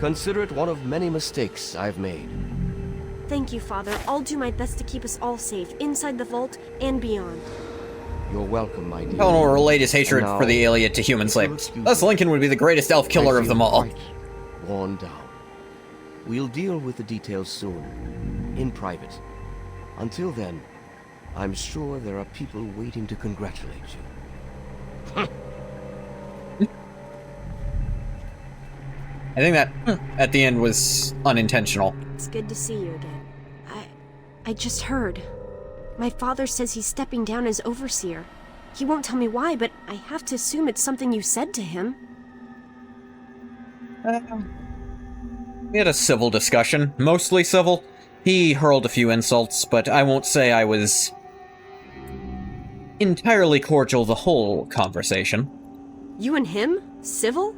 Consider it one of many mistakes I've made. Thank you, Father. I'll do my best to keep us all safe, inside the vault and beyond. You're welcome, my dear. Eleanor will relate his hatred for the Iliad to human slaves. Thus, Lincoln would be the greatest elf killer of them all. Worn down. We'll deal with the details soon, in private. Until then, I'm sure there are people waiting to congratulate you. I think that at the end was unintentional. It's good to see you again. I just heard. My father says he's stepping down as overseer. He won't tell me why, but I have to assume it's something you said to him. We had a civil discussion, mostly civil. He hurled a few insults, but I won't say I was entirely cordial the whole conversation. You and him? Civil?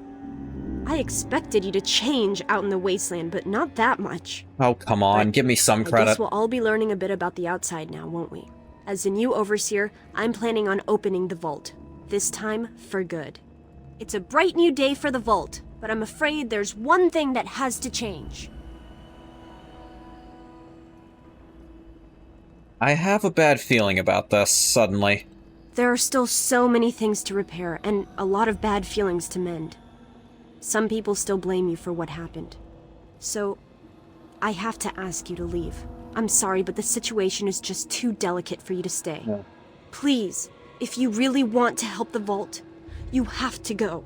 I expected you to change out in the wasteland, but not that much. Oh, come on, give me some I credit. guess we'll all be learning a bit about the outside now, won't we? As the new overseer, I'm planning on opening the vault. This time, for good. It's a bright new day for the vault, but I'm afraid there's one thing that has to change. I have a bad feeling about this, suddenly. There are still so many things to repair, and a lot of bad feelings to mend. Some people still blame you for what happened. So, I have to ask you to leave. I'm sorry, but the situation is just too delicate for you to stay. No. Please, if you really want to help the vault, you have to go.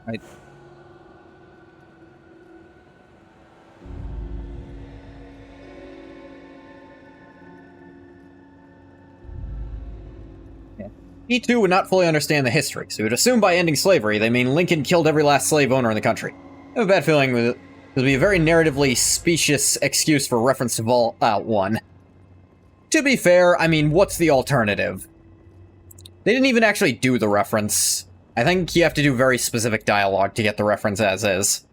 I... He too would not fully understand the history, so he would assume by ending slavery they mean Lincoln killed every last slave owner in the country. I have a bad feeling it would be a very narratively specious excuse for reference to Fallout 1. To be fair, I mean, what's the alternative? They didn't even actually do the reference. I think you have to do very specific dialogue to get the reference as is.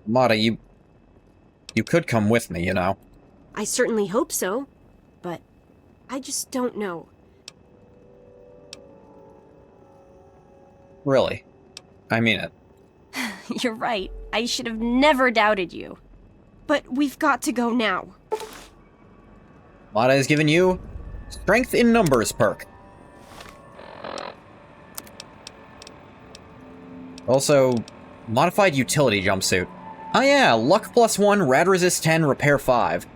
Mata, you could come with me, you know. I certainly hope so, but I just don't know. Really. I mean it. You're right. I should have never doubted you. But we've got to go now. Mata has given you Strength in Numbers perk. Also, modified utility jumpsuit. Oh yeah, luck +1, rad resist 10, repair 5.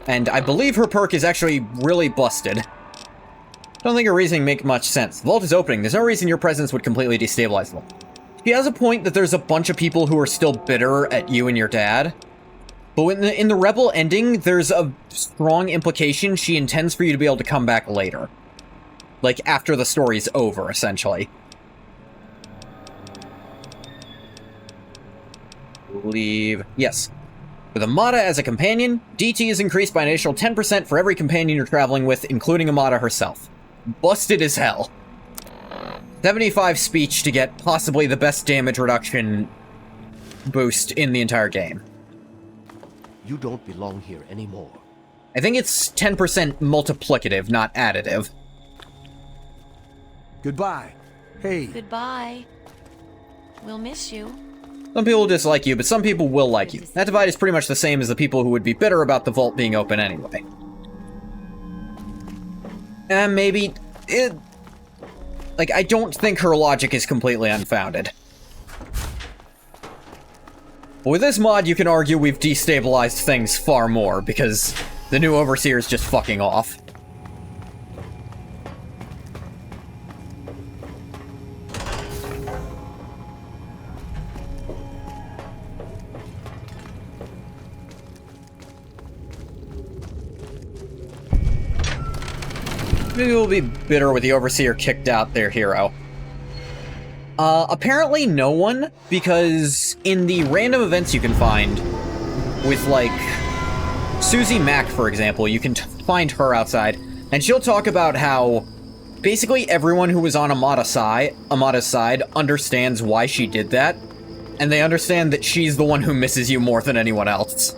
And I believe her perk is actually really busted. Don't think her reasoning makes much sense. The vault is opening. There's no reason your presence would completely destabilize them. She has a point that there's a bunch of people who are still bitter at you and your dad. But in the Rebel ending, there's a strong implication she intends for you to be able to come back later. Like, after the story's over, essentially. Leave. Yes. With Amata as a companion, DT is increased by an additional 10% for every companion you're traveling with, including Amata herself. Busted as hell. 75 speech to get possibly the best damage reduction boost in the entire game. You don't belong here anymore. I think it's 10% multiplicative, not additive. Goodbye. Hey. Goodbye. We'll miss you. Some people dislike you, but some people will like you. That divide is pretty much the same as the people who would be bitter about the vault being open anyway. Maybe... Like, I don't think her logic is completely unfounded. But with this mod, you can argue we've destabilized things far more, because the new Overseer is just fucking off. Maybe we'll be bitter with the Overseer kicked out their hero. Apparently no one, because in the random events you can find, with, like, Susie Mack, for example, you can find her outside, and she'll talk about how basically everyone who was on Amada's side understands why she did that, and they understand that she's the one who misses you more than anyone else.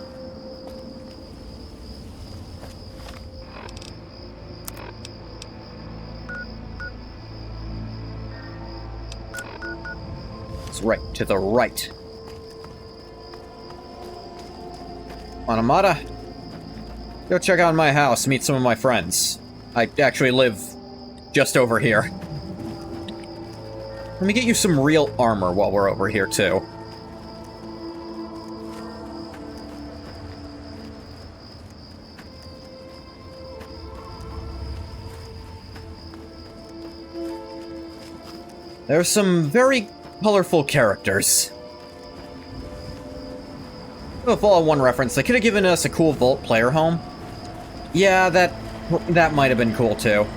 Right, to the right. On Amada, go check out my house, meet some of my friends. I actually live just over here. Let me get you some real armor while we're over here, too. There's some very colorful characters. Oh, Fallout 1 reference. They could have given us a cool Vault player home. Yeah, that might have been cool too.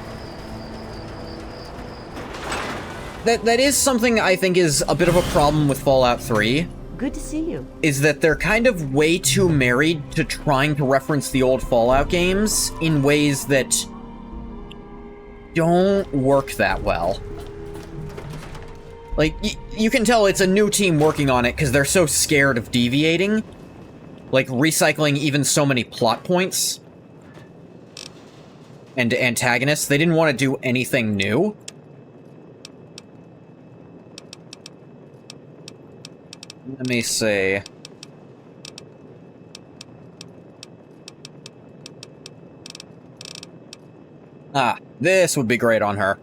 That is something I think is a bit of a problem with Fallout 3. Good to see you. Is that they're kind of way too married to trying to reference the old Fallout games in ways that don't work that well. Like, you can tell it's a new team working on it because they're so scared of deviating. Like, recycling even so many plot points. And antagonists. They didn't want to do anything new. Let me see. Ah, this would be great on her.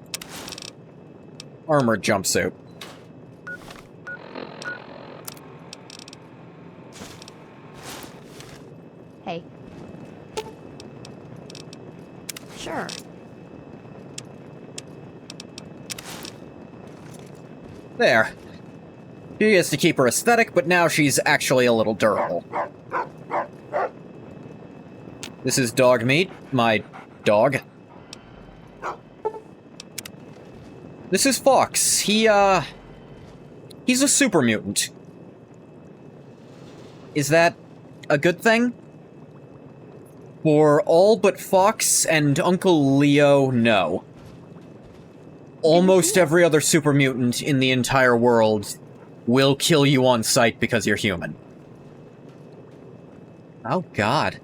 Armored jumpsuit. Hey. Sure. There. She gets to keep her aesthetic, but now she's actually a little durable. This is Dog Meat, my dog. This is Fox. He's a super mutant. Is that a good thing? For all but Fox and Uncle Leo, no. Almost every other super mutant in the entire world will kill you on sight because you're human. Oh god.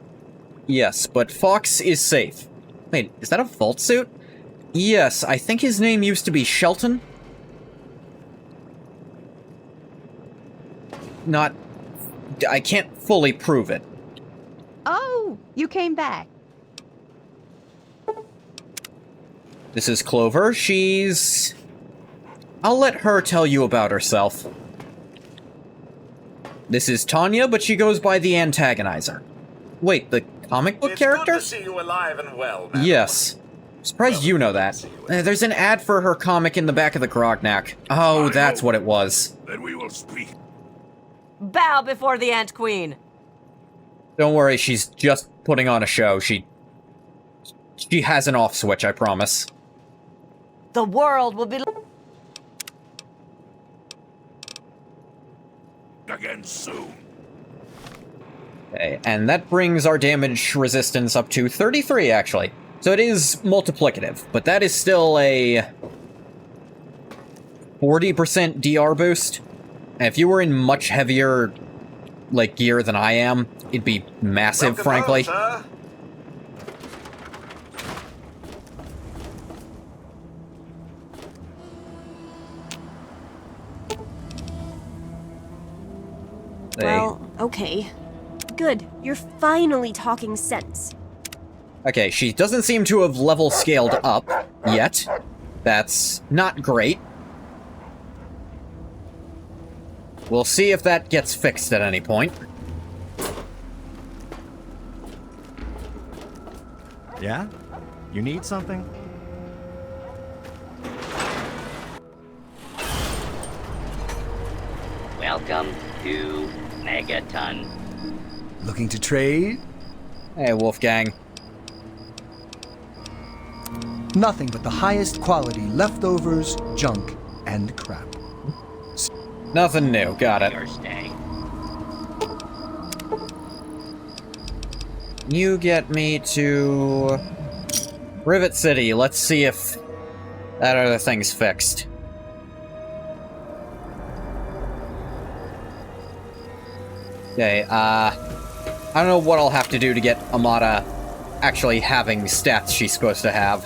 Yes, but Fox is safe. Wait, is that a vault suit? Yes, I think his name used to be Shelton. I can't fully prove it. Oh, you came back. This is Clover. I'll let her tell you about herself. This is Tanya, but she goes by the Antagonizer. Wait, the comic book character? It's good to see you alive and well, man. Yes. Surprised you know that. There's an ad for her comic in the back of the Grognak. Oh, that's what it was. Then we will speak. Bow before the Ant Queen. Don't worry, she's just putting on a show. She has an off switch, I promise. The world will be again soon. Okay, and that brings our damage resistance up to 33, actually. So it is multiplicative, but that is still a 40% DR boost. And if you were in much heavier, like, gear than I am, it'd be massive, frankly. Home, well, okay. Good. You're finally talking sense. Okay, she doesn't seem to have level scaled up yet. That's not great. We'll see if that gets fixed at any point. Yeah? You need something? Welcome to Megaton. Looking to trade? Hey, Wolfgang. Nothing but the highest quality leftovers, junk, and crap. Nothing new. Got it. Your stay. You get me to Rivet City. Let's see if that other thing's fixed. Okay, I don't know what I'll have to do to get Amada actually having stats she's supposed to have.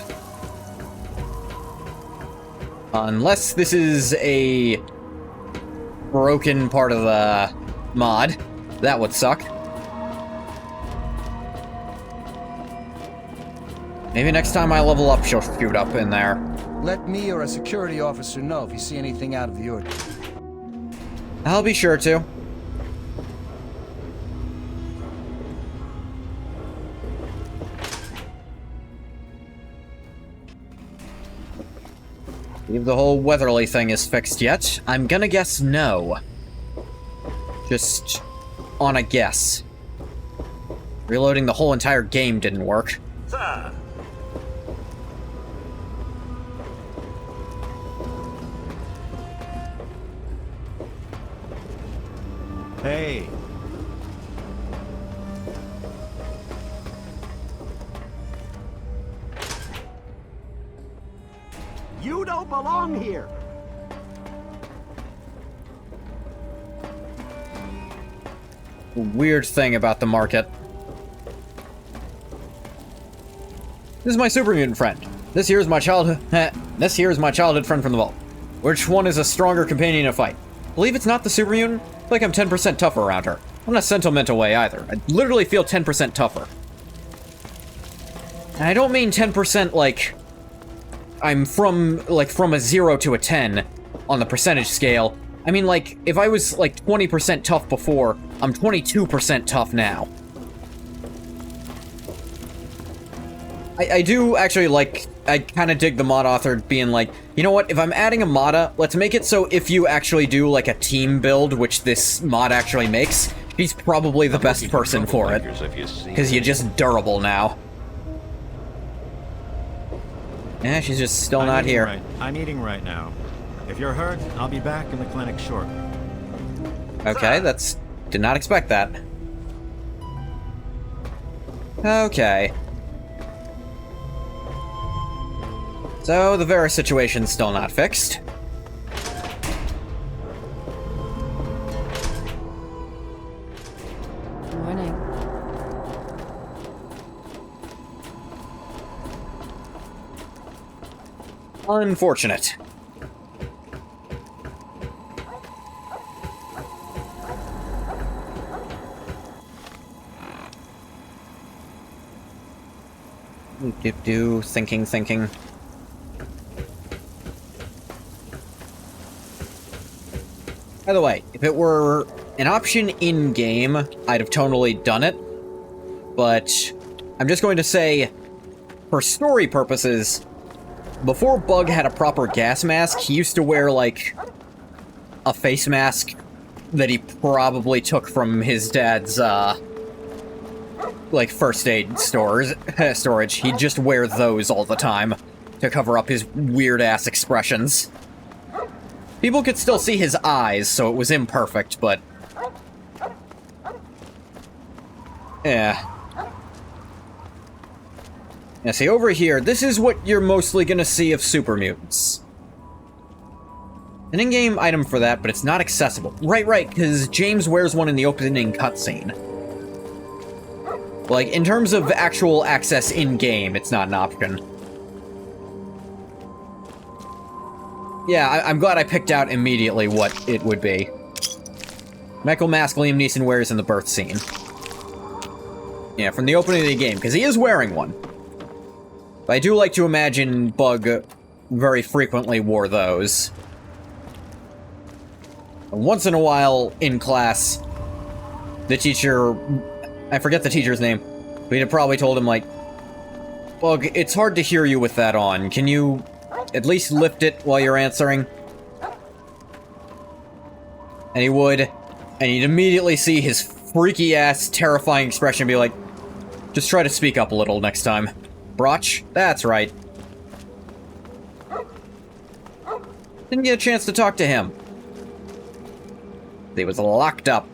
Unless this is a broken part of the mod. That would suck. Maybe next time I level up, she'll shoot up in there. Let me or a security officer know if you see anything out of the ordinary. I'll be sure to. See if the whole Weatherly thing is fixed yet. I'm gonna guess no. Just on a guess. Reloading the whole entire game didn't work. Sir. Hey. You don't belong here. Weird thing about the market. This is my super mutant friend. This here is my childhood friend from the vault. Which one is a stronger companion to fight? Believe it's not the super mutant? I feel like I'm 10% tougher around her. Not in a sentimental way either. I literally feel 10% tougher. And I don't mean 10% like I'm from a 0 to a 10 on the percentage scale. I mean, like, if I was, like, 20% tough before, I'm 22% tough now. I do actually like, I kind of dig the mod author being like, you know what, if I'm adding a Mada, let's make it so if you actually do, like, a team build, which this mod actually makes, she's probably the best person for it. Because you're just durable now. Yeah, she's just still not here. I'm eating right now. If you're hurt, I'll be back in the clinic shortly. Okay, did not expect that. Okay. So, the Vera situation's still not fixed. Morning. Unfortunate. Thinking. By the way, if it were an option in-game, I'd have totally done it. But I'm just going to say, for story purposes, before Bug had a proper gas mask, he used to wear, like, a face mask that he probably took from his dad's, like, first aid storage. He'd just wear those all the time to cover up his weird-ass expressions. People could still see his eyes, so it was imperfect, but... yeah. Yeah, see, over here, this is what you're mostly gonna see of super mutants. An in-game item for that, but it's not accessible. Right, because James wears one in the opening cutscene. Like, in terms of actual access in-game, it's not an option. Yeah, I'm glad I picked out immediately what it would be. Metal mask Liam Neeson wears in the birth scene. Yeah, from the opening of the game, because he is wearing one. But I do like to imagine Bug very frequently wore those. Once in a while, in class, the teacher... I forget the teacher's name. But he probably told him, like, Bug, it's hard to hear you with that on. Can you at least lift it while you're answering? And he would, and you'd immediately see his freaky-ass, terrifying expression be like, just try to speak up a little next time. Broch? That's right. Didn't get a chance to talk to him. He was locked up.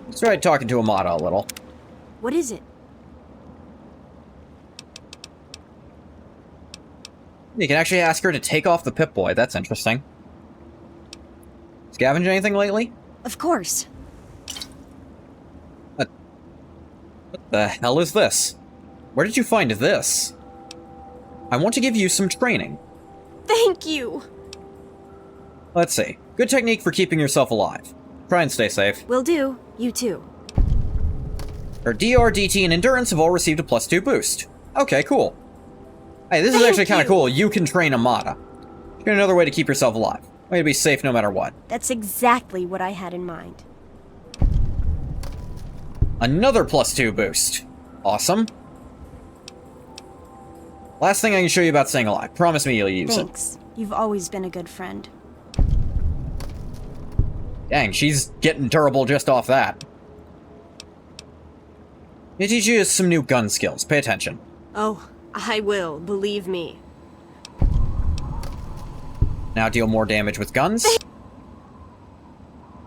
Let's try talking to Amada a little. What is it? You can actually ask her to take off the Pip-Boy. That's interesting. Scavenge anything lately? Of course. What the hell is this? Where did you find this? I want to give you some training. Thank you! Let's see. Good technique for keeping yourself alive. Try and stay safe. Will do. You too. Her DR, DT, and Endurance have all received a +2 boost. Okay, cool. Hey, this is actually kind of cool. You can train Amada. You got another way to keep yourself alive. Way to be safe no matter what. That's exactly what I had in mind. Another +2 boost. Awesome. Last thing I can show you about staying alive. Promise me you'll use it. Thanks. You've always been a good friend. Dang, she's getting durable just off that. They teach you some new gun skills. Pay attention. Oh, I will, believe me. Now deal more damage with guns.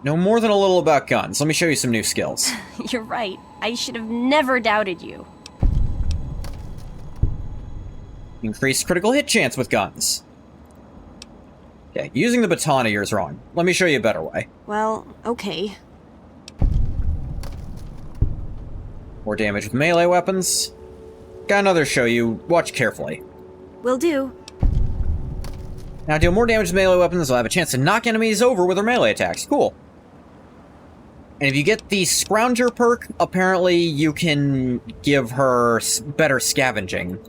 Know more than a little about guns. Let me show you some new skills. You're right. I should have never doubted you. Increased critical hit chance with guns. Okay, using the baton of yours wrong. Let me show you a better way. Well, okay. More damage with melee weapons. Got another show you. Watch carefully. Will do. Now deal more damage with melee weapons. I'll have a chance to knock enemies over with her melee attacks. Cool. And if you get the Scrounger perk, apparently you can give her better scavenging.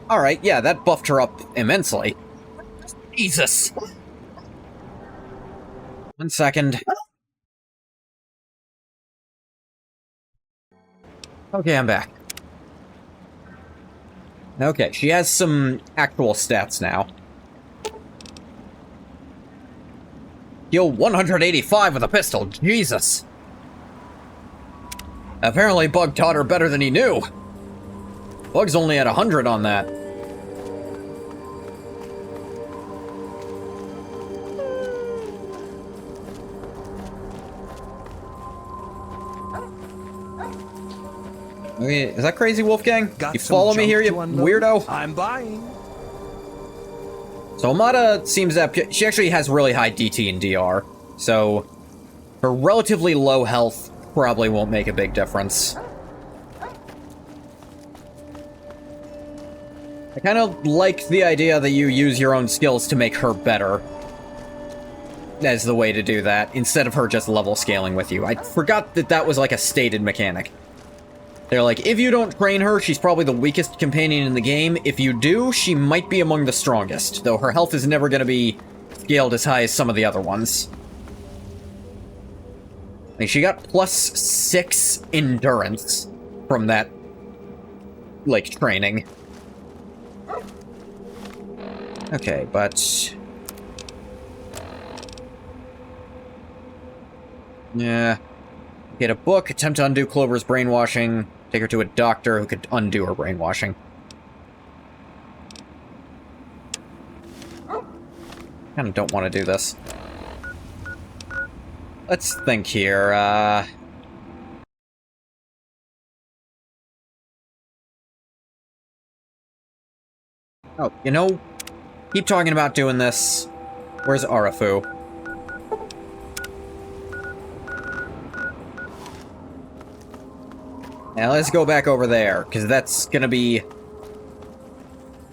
Alright, yeah, that buffed her up immensely. Jesus. 1 second. Okay, I'm back. Okay, she has some actual stats now. Heal 185 with a pistol, Jesus. Apparently Bug taught her better than he knew. Bug's only at 100 on that. Okay, is that crazy, Wolfgang? You follow me here, you weirdo? I'm buying. So Amada seems that she actually has really high DT and DR, so her relatively low health probably won't make a big difference. I kind of like the idea that you use your own skills to make her better as the way to do that, instead of her just level scaling with you. I forgot that that was like a stated mechanic. They're like, if you don't train her, she's probably the weakest companion in the game. If you do, she might be among the strongest, though her health is never going to be scaled as high as some of the other ones. Like, she got +6 endurance from that, like, training. Okay, but... yeah. Get a book, attempt to undo Clover's brainwashing, take her to a doctor who could undo her brainwashing. Kinda don't want to do this. Let's think here, oh, you know, keep talking about doing this. Where's Arafu? Now let's go back over there, because that's gonna be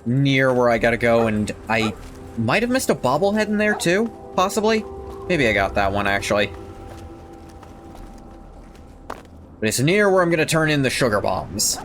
near where I gotta go, and I might have missed a bobblehead in there too. possibly? Maybe I got that one, actually. But it's near where I'm gonna turn in the sugar bombs.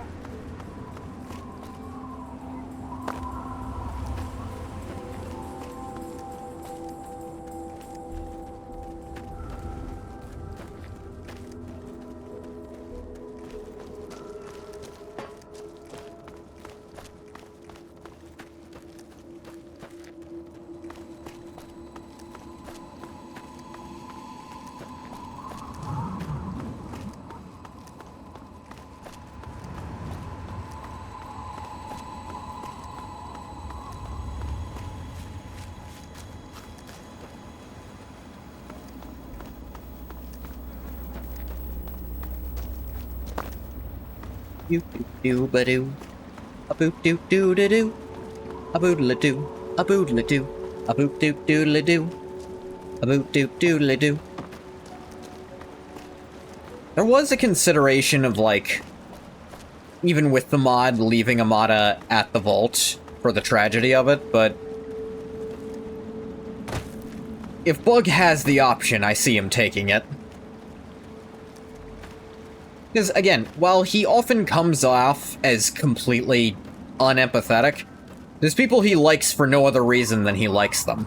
Doo doo ba doo, a boop doo doo da doo, a boodle doo, a boodle doo, a boop doo doodle doo, a boop doo doodle doo. There was a consideration of, like, even with the mod, leaving Amada at the vault for the tragedy of it, but if Bug has the option, I see him taking it. Because, again, while he often comes off as completely unempathetic, there's people he likes for no other reason than he likes them.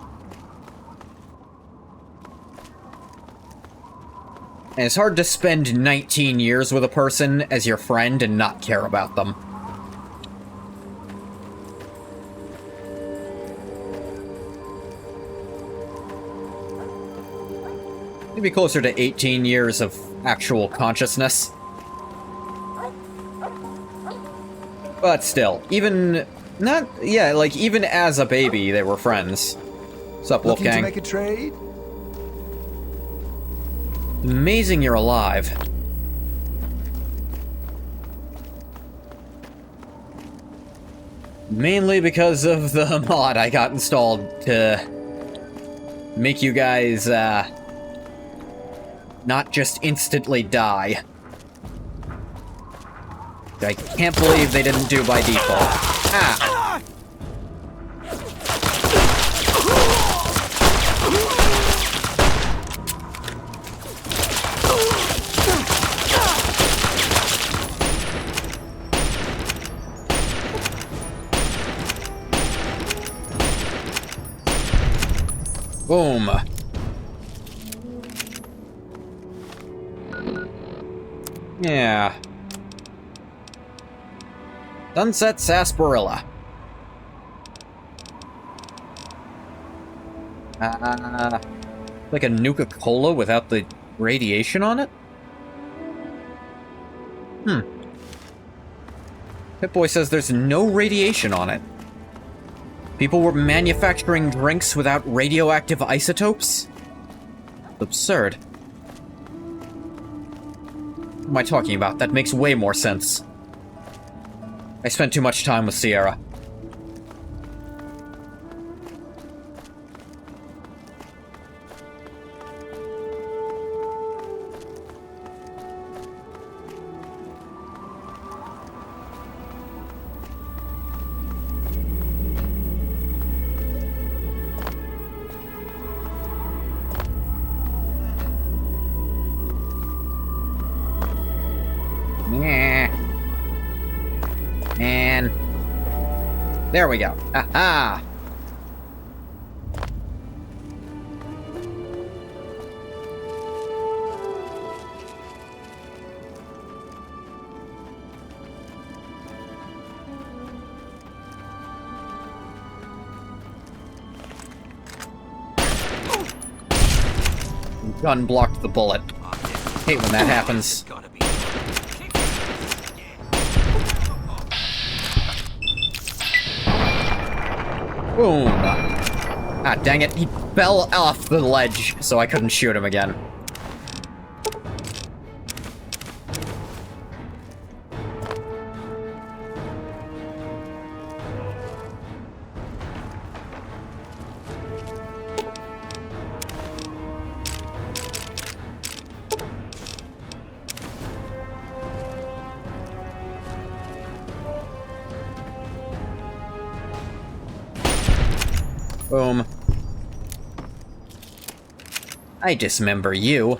And it's hard to spend 19 years with a person as your friend and not care about them. Maybe closer to 18 years of actual consciousness. But still, even even as a baby, they were friends. What's up, Looking Wolfgang? to make a trade? Amazing you're alive. Mainly because of the mod I got installed to make you guys, not just instantly die. I can't believe they didn't do by default. Ah! Boom. Yeah. Sunset Sarsaparilla. Like a Nuka-Cola without the radiation on it? Pip-Boy says there's no radiation on it. People were manufacturing drinks without radioactive isotopes? Absurd. What am I talking about? That makes way more sense. I spent too much time with Sierra. Man. There we go. Aha! Gun blocked the bullet. Hate when that happens. Boom! Ah, dang it. He fell off the ledge, so I couldn't shoot him again. Boom. I dismember you.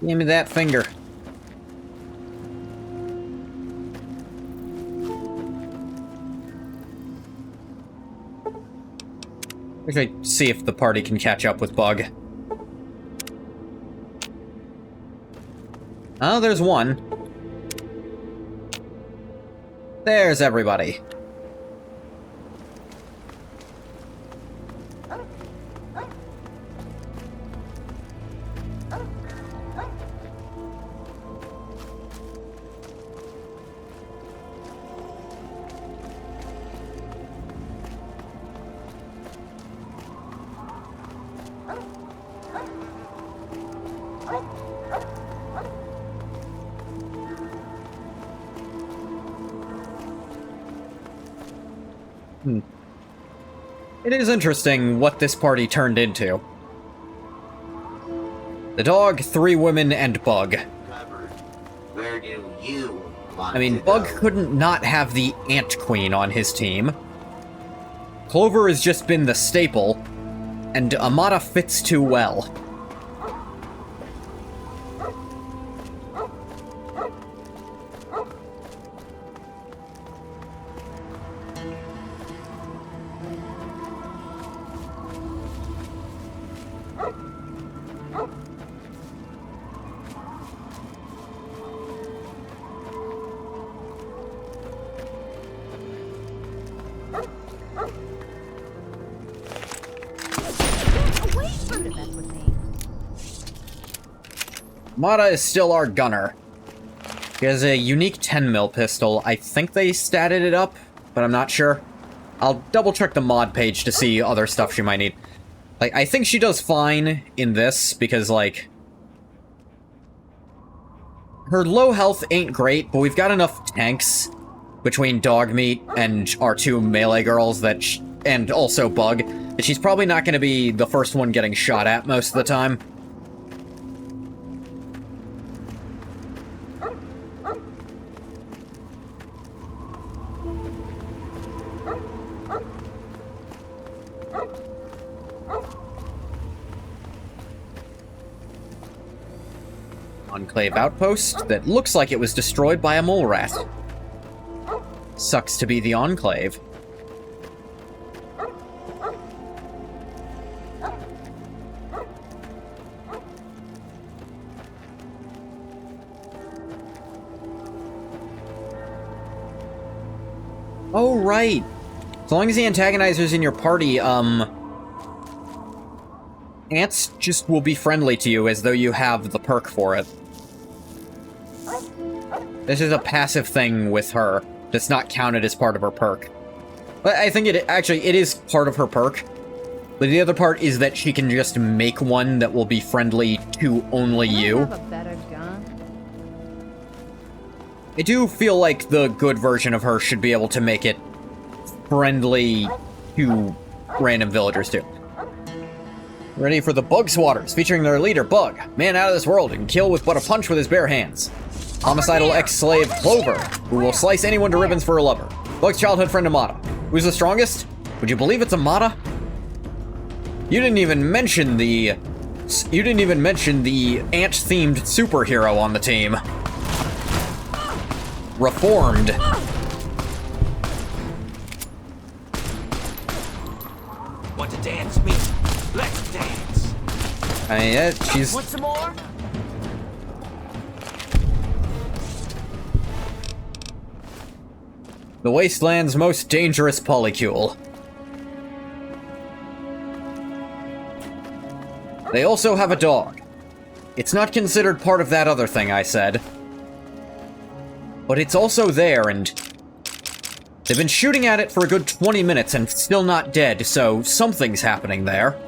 Give me that finger. Actually, see if the party can catch up with Bug. Oh, there's one. There's everybody. It is interesting what this party turned into. The dog, 3 women, and Bug. Where do you want I mean, Bug couldn't not have the Ant Queen on his team. Clover has just been the staple, and Amata fits too well. Mata is still our gunner. He has a unique 10mm pistol. I think they statted it up, but I'm not sure. I'll double check the mod page to see other stuff she might need. Like, I think she does fine in this, because, like... her low health ain't great, but we've got enough tanks between Dogmeat and our 2 melee girls that and also Bug, that she's probably not going to be the first one getting shot at most of the time. Enclave outpost that looks like it was destroyed by a mole rat. Sucks to be the Enclave. Oh, right. As long as the antagonizer's in your party, ants just will be friendly to you as though you have the perk for it. This is a passive thing with her that's not counted as part of her perk. But I think it is part of her perk. But the other part is that she can just make one that will be friendly to only you. Have a better gun? I do feel like the good version of her should be able to make it friendly to random villagers too. Ready for the Bug Swatters, featuring their leader, Bug. Man out of this world, who can kill with but a punch with his bare hands. Homicidal ex-slave, Clover, who will slice anyone to ribbons for a lover. Bug's childhood friend, Amata. Who's the strongest? Would you believe it's Amata? You didn't even mention the ant-themed superhero on the team. Reformed. Want to dance me? Let's dance. Yeah, she's... Want some more? the Wasteland's most dangerous polycule. They also have a dog. It's not considered part of that other thing I said. But it's also there, and they've been shooting at it for a good 20 minutes and still not dead, so something's happening there.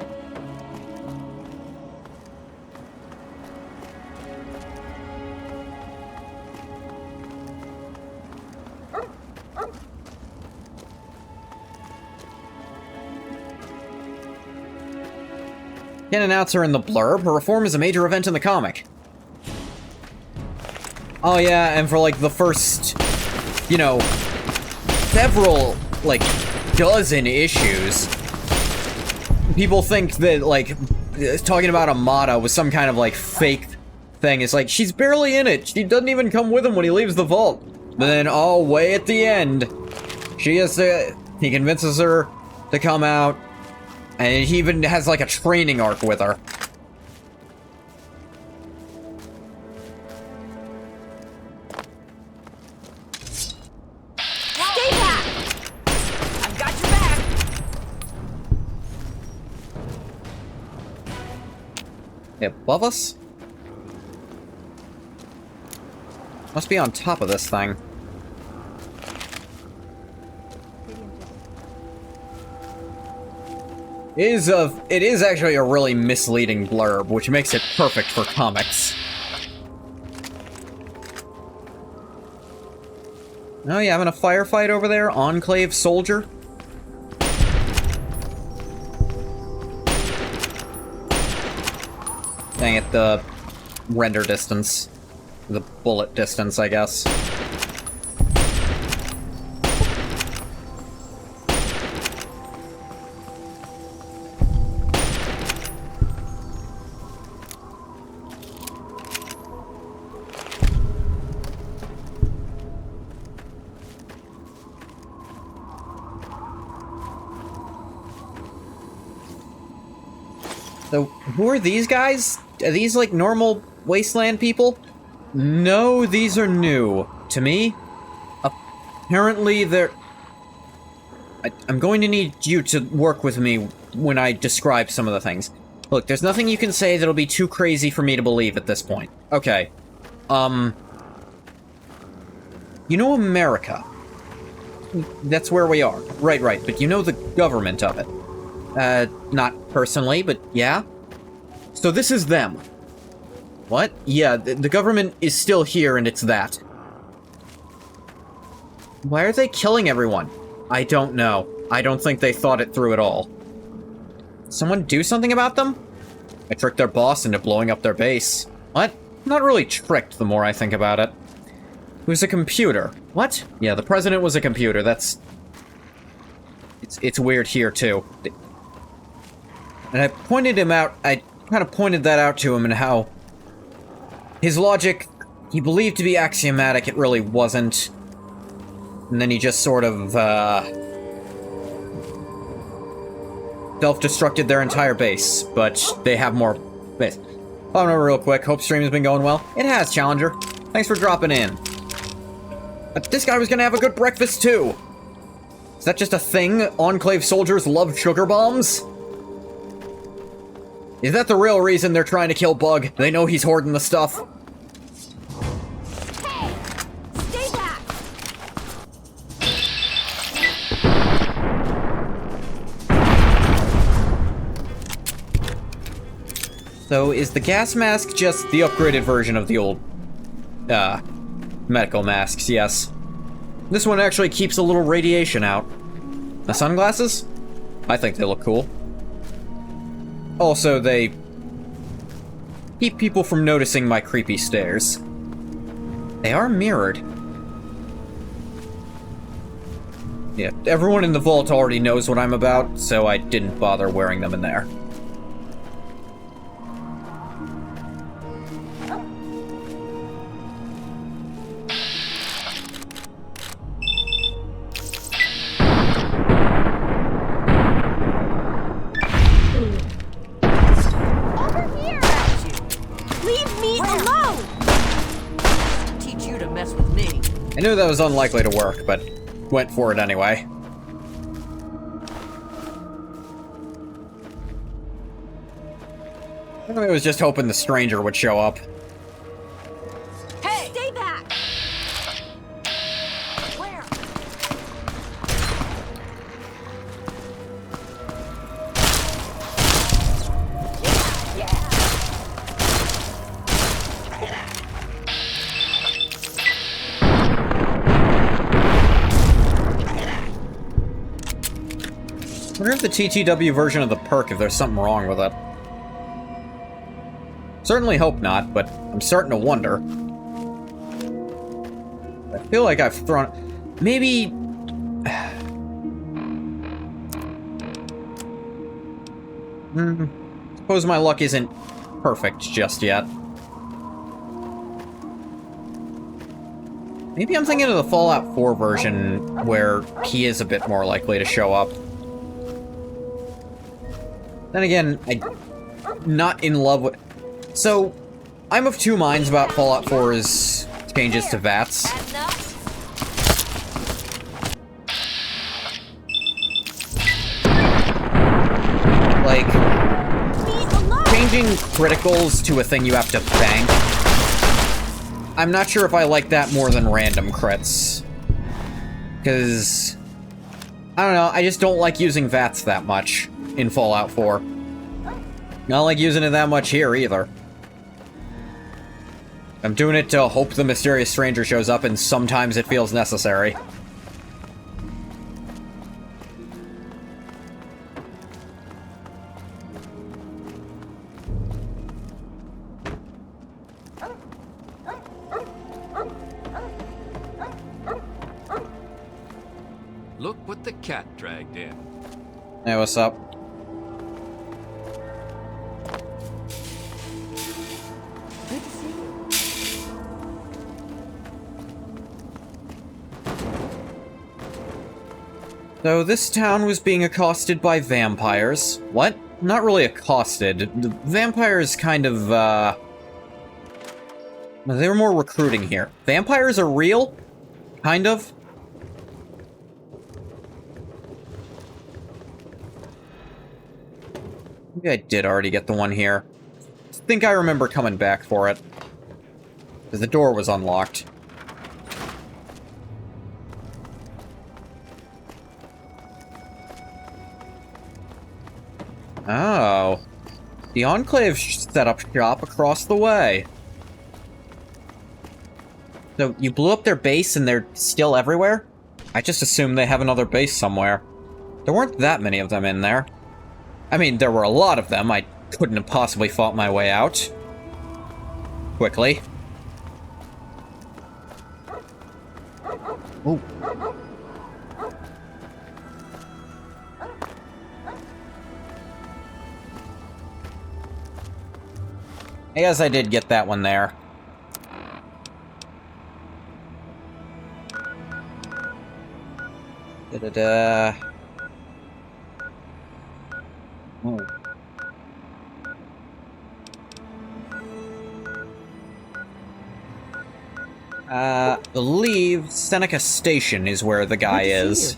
Can't announce her in the blurb. Her reform is a major event in the comic. Oh yeah, and for like the first, you know, several, like, dozen issues, people think that, like, talking about Amada was some kind of, like, fake thing. It's like, she's barely in it. She doesn't even come with him when he leaves the vault. But then, oh, way at the end, he convinces her to come out, and he even has, like, a training arc with her. Stay back! I've got your back! Above us? Must be on top of this thing. It is actually a really misleading blurb, which makes it perfect for comics. Oh, you having a firefight over there, Enclave soldier? Dang it, the render distance. The bullet distance, I guess. So, who are these guys? Are these, like, normal wasteland people? No, these are new. To me? Apparently they're... I'm going to need you to work with me when I describe some of the things. Look, there's nothing you can say that'll be too crazy for me to believe at this point. Okay. You know America? That's where we are. Right, but you know the government of it. Not personally, but yeah. So this is them. What? Yeah, the government is still here, and it's that. Why are they killing everyone? I don't know. I don't think they thought it through at all. Someone do something about them? I tricked their boss into blowing up their base. What? Not really tricked, the more I think about it. It was a computer. What? Yeah, the president was a computer. That's... It's weird here, too. And I pointed him out... I kind of pointed that out to him and how... his logic, he believed to be axiomatic, it really wasn't. And then he just sort of, self-destructed their entire base, but they have more base. Following over real quick, hope stream has been going well. It has, Challenger. Thanks for dropping in. But this guy was gonna have a good breakfast, too. Is that just a thing? Enclave soldiers love sugar bombs? Is that the real reason they're trying to kill Bug? They know he's hoarding the stuff? Hey! Stay back! So, is the gas mask just the upgraded version of the old, medical masks? Yes. This one actually keeps a little radiation out. The sunglasses? I think they look cool. Also, they keep people from noticing my creepy stares. They are mirrored. Yeah, everyone in the vault already knows what I'm about, so I didn't bother wearing them in there. I knew that was unlikely to work, but went for it anyway. I was just hoping the stranger would show up. Hey! Stay back! Where? I wonder if the TTW version of the perk, if there's something wrong with it. Certainly hope not, but I'm starting to wonder. I feel like I've thrown... Maybe... Suppose my luck isn't perfect just yet. Maybe I'm thinking of the Fallout 4 version, where he is a bit more likely to show up. Then again, I'm not in love with... So, I'm of two minds about Fallout 4's changes to VATS. Like, changing criticals to a thing you have to bank. I'm not sure if I like that more than random crits. Because, I don't know, I just don't like using VATS that much in Fallout 4. I don't like using it that much here either. I'm doing it to hope the mysterious stranger shows up, and sometimes it feels necessary. Look what the cat dragged in. Hey, what's up? Good to see you. So this town was being accosted by vampires. What? Not really accosted. The vampires kind of, they were more recruiting here. Vampires are real? Kind of? Maybe I did already get the one here. I think I remember coming back for it. Because the door was unlocked. Oh. The Enclave set up shop across the way. So, you blew up their base and they're still everywhere? I just assumed they have another base somewhere. There weren't that many of them in there. I mean, there were a lot of them. I couldn't have possibly fought my way out. Quickly. Ooh. I guess I did get that one there. Da-da-da. Oh. Believe Seneca Station is where the guy is.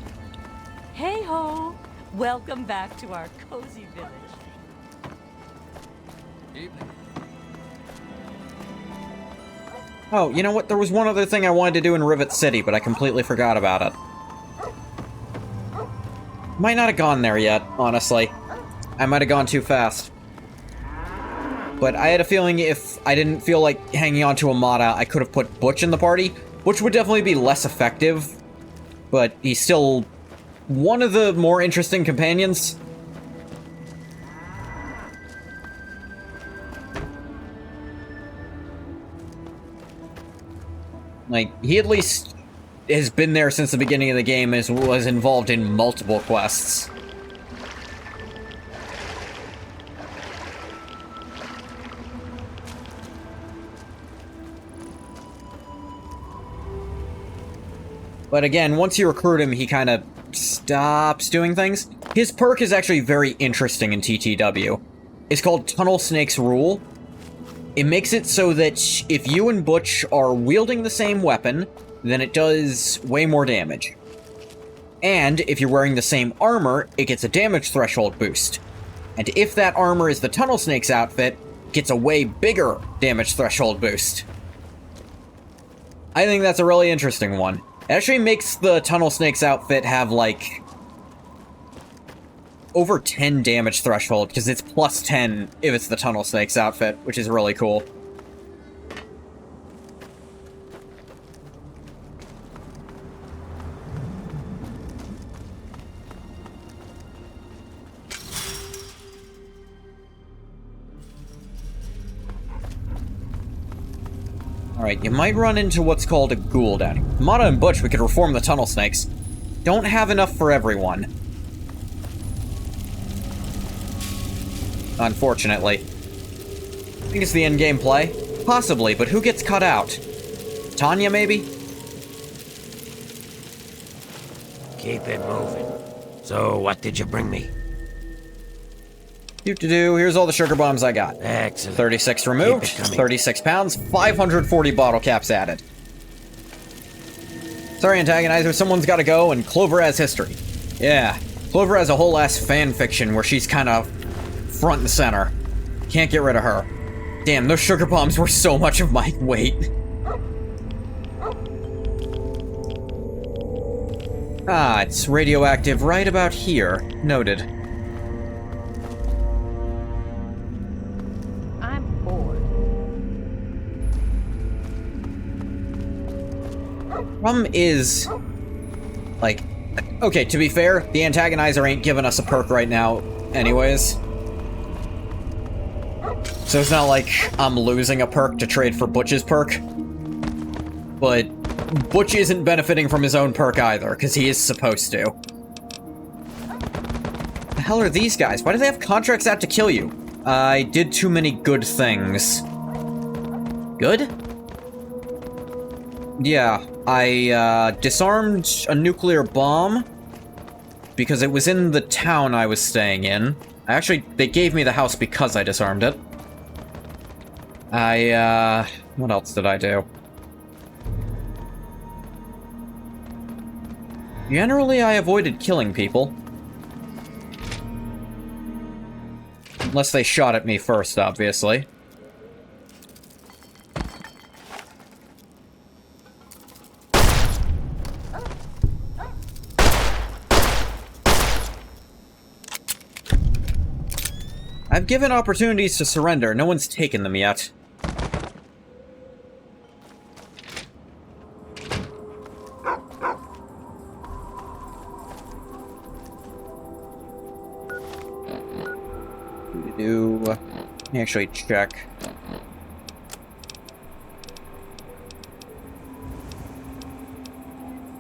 Hey ho! Welcome back to our cozy village. Evening. Oh, you know what? There was one other thing I wanted to do in Rivet City, but I completely forgot about it. Might not have gone there yet, honestly. I might have gone too fast. But I had a feeling if I didn't feel like hanging on to Amada, I could have put Butch in the party, which would definitely be less effective, but he's still one of the more interesting companions. Like, he at least has been there since the beginning of the game and was involved in multiple quests. But again, once you recruit him, he kind of stops doing things. His perk is actually very interesting in TTW. It's called Tunnel Snake's Rule. It makes it so that if you and Butch are wielding the same weapon, then it does way more damage. And if you're wearing the same armor, it gets a damage threshold boost. And if that armor is the Tunnel Snake's outfit, it gets a way bigger damage threshold boost. I think that's a really interesting one. It actually makes the Tunnel Snake's outfit have, like, over 10 damage threshold, because it's plus 10 if it's the Tunnel Snake's outfit, which is really cool. Alright, you might run into what's called a ghoul down here. Mata and Butch, we could reform the Tunnel Snakes. Don't have enough for everyone. unfortunately. I think it's the in-game play. Possibly, but who gets cut out? Tanya, maybe? Keep it moving. So, what did you bring me? Here's all the sugar bombs I got. Excellent. 36 removed, 36 pounds, 540 bottle caps added. Sorry, Antagonizer, someone's gotta go, and Clover has history. Yeah, Clover has a whole ass fan fiction where she's kind of front and center. Can't get rid of her. Damn, those sugar bombs were so much of my weight. Ah, it's radioactive right about here. Noted. I'm bored. Problem is, like, okay, to be fair, the Antagonizer ain't giving us a perk right now anyways. So it's not like I'm losing a perk to trade for Butch's perk. But Butch isn't benefiting from his own perk either, because he is supposed to. The hell are these guys? Why do they have contracts out to kill you? I did too many good things. Good? Yeah, I disarmed a nuclear bomb because it was in the town I was staying in. Actually, they gave me the house because I disarmed it. What else did I do? Generally, I avoided killing people. Unless they shot at me first, obviously. I've given opportunities to surrender. No one's taken them yet. Let me actually check.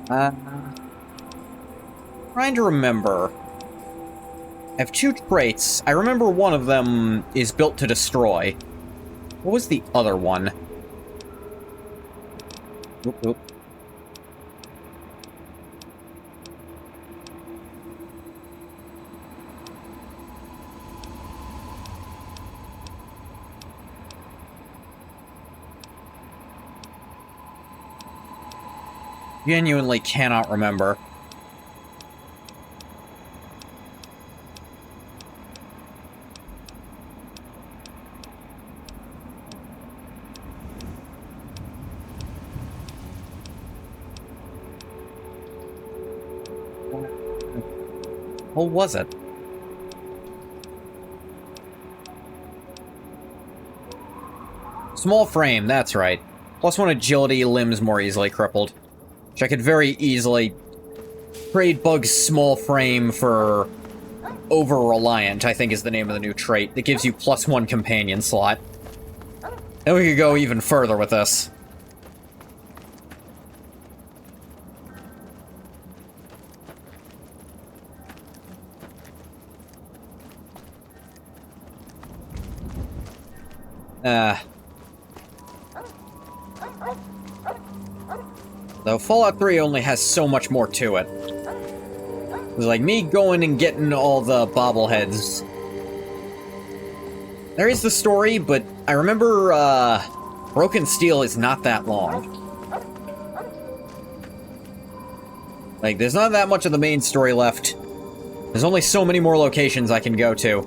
Trying to remember. I have two traits. I remember one of them is built to destroy. What was the other one? Oop, oop. Genuinely cannot remember. What was it? Small frame, that's right. +1 agility, limbs more easily crippled. Which I could very easily trade Bug's small frame for Over-Reliant, I think is the name of the new trait, that gives you +1 companion slot. And we could go even further with this. Though Fallout 3 only has so much more to it. It's like me going and getting all the bobbleheads. There is the story, but I remember, Broken Steel is not that long. Like, there's not that much of the main story left. There's only so many more locations I can go to.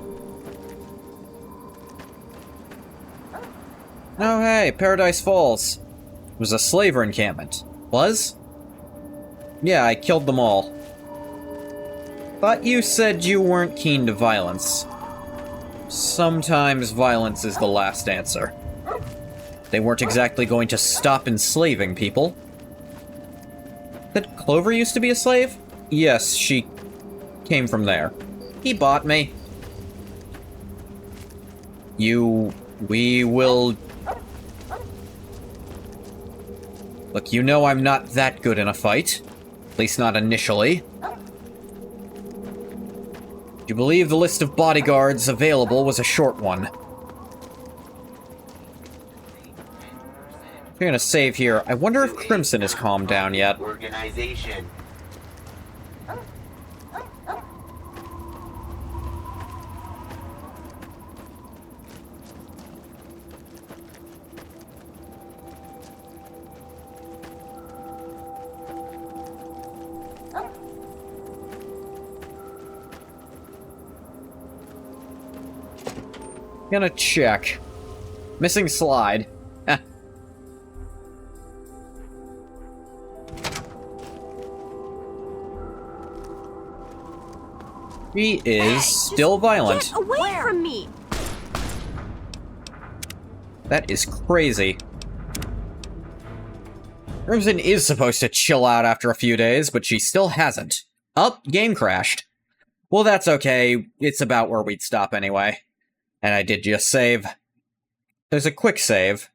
Oh hey, Paradise Falls. It was a slaver encampment. Was? Yeah, I killed them all. Thought you said you weren't keen to violence. Sometimes violence is the last answer. They weren't exactly going to stop enslaving people. Did Clover used to be a slave? Yes, she came from there. He bought me. We will... Look, you know I'm not that good in a fight. At least not initially. You believe the list of bodyguards available was a short one. We're gonna save here. I wonder if Crimson has calmed down yet. Organization. Gonna check. Missing slide. He is still violent. Get away from me! That is crazy. Crimson is supposed to chill out after a few days, but she still hasn't. Oh, game crashed. Well, that's okay. It's about where we'd stop anyway. And I did just save. There's a quick save,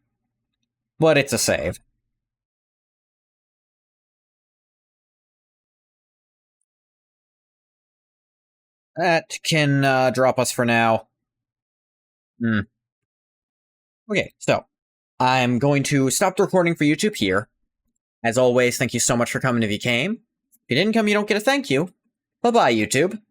but it's a save. That can drop us for now. Okay, so I'm going to stop the recording for YouTube here. As always, thank you so much for coming if you came. If you didn't come, you don't get a thank you. Bye-bye, YouTube.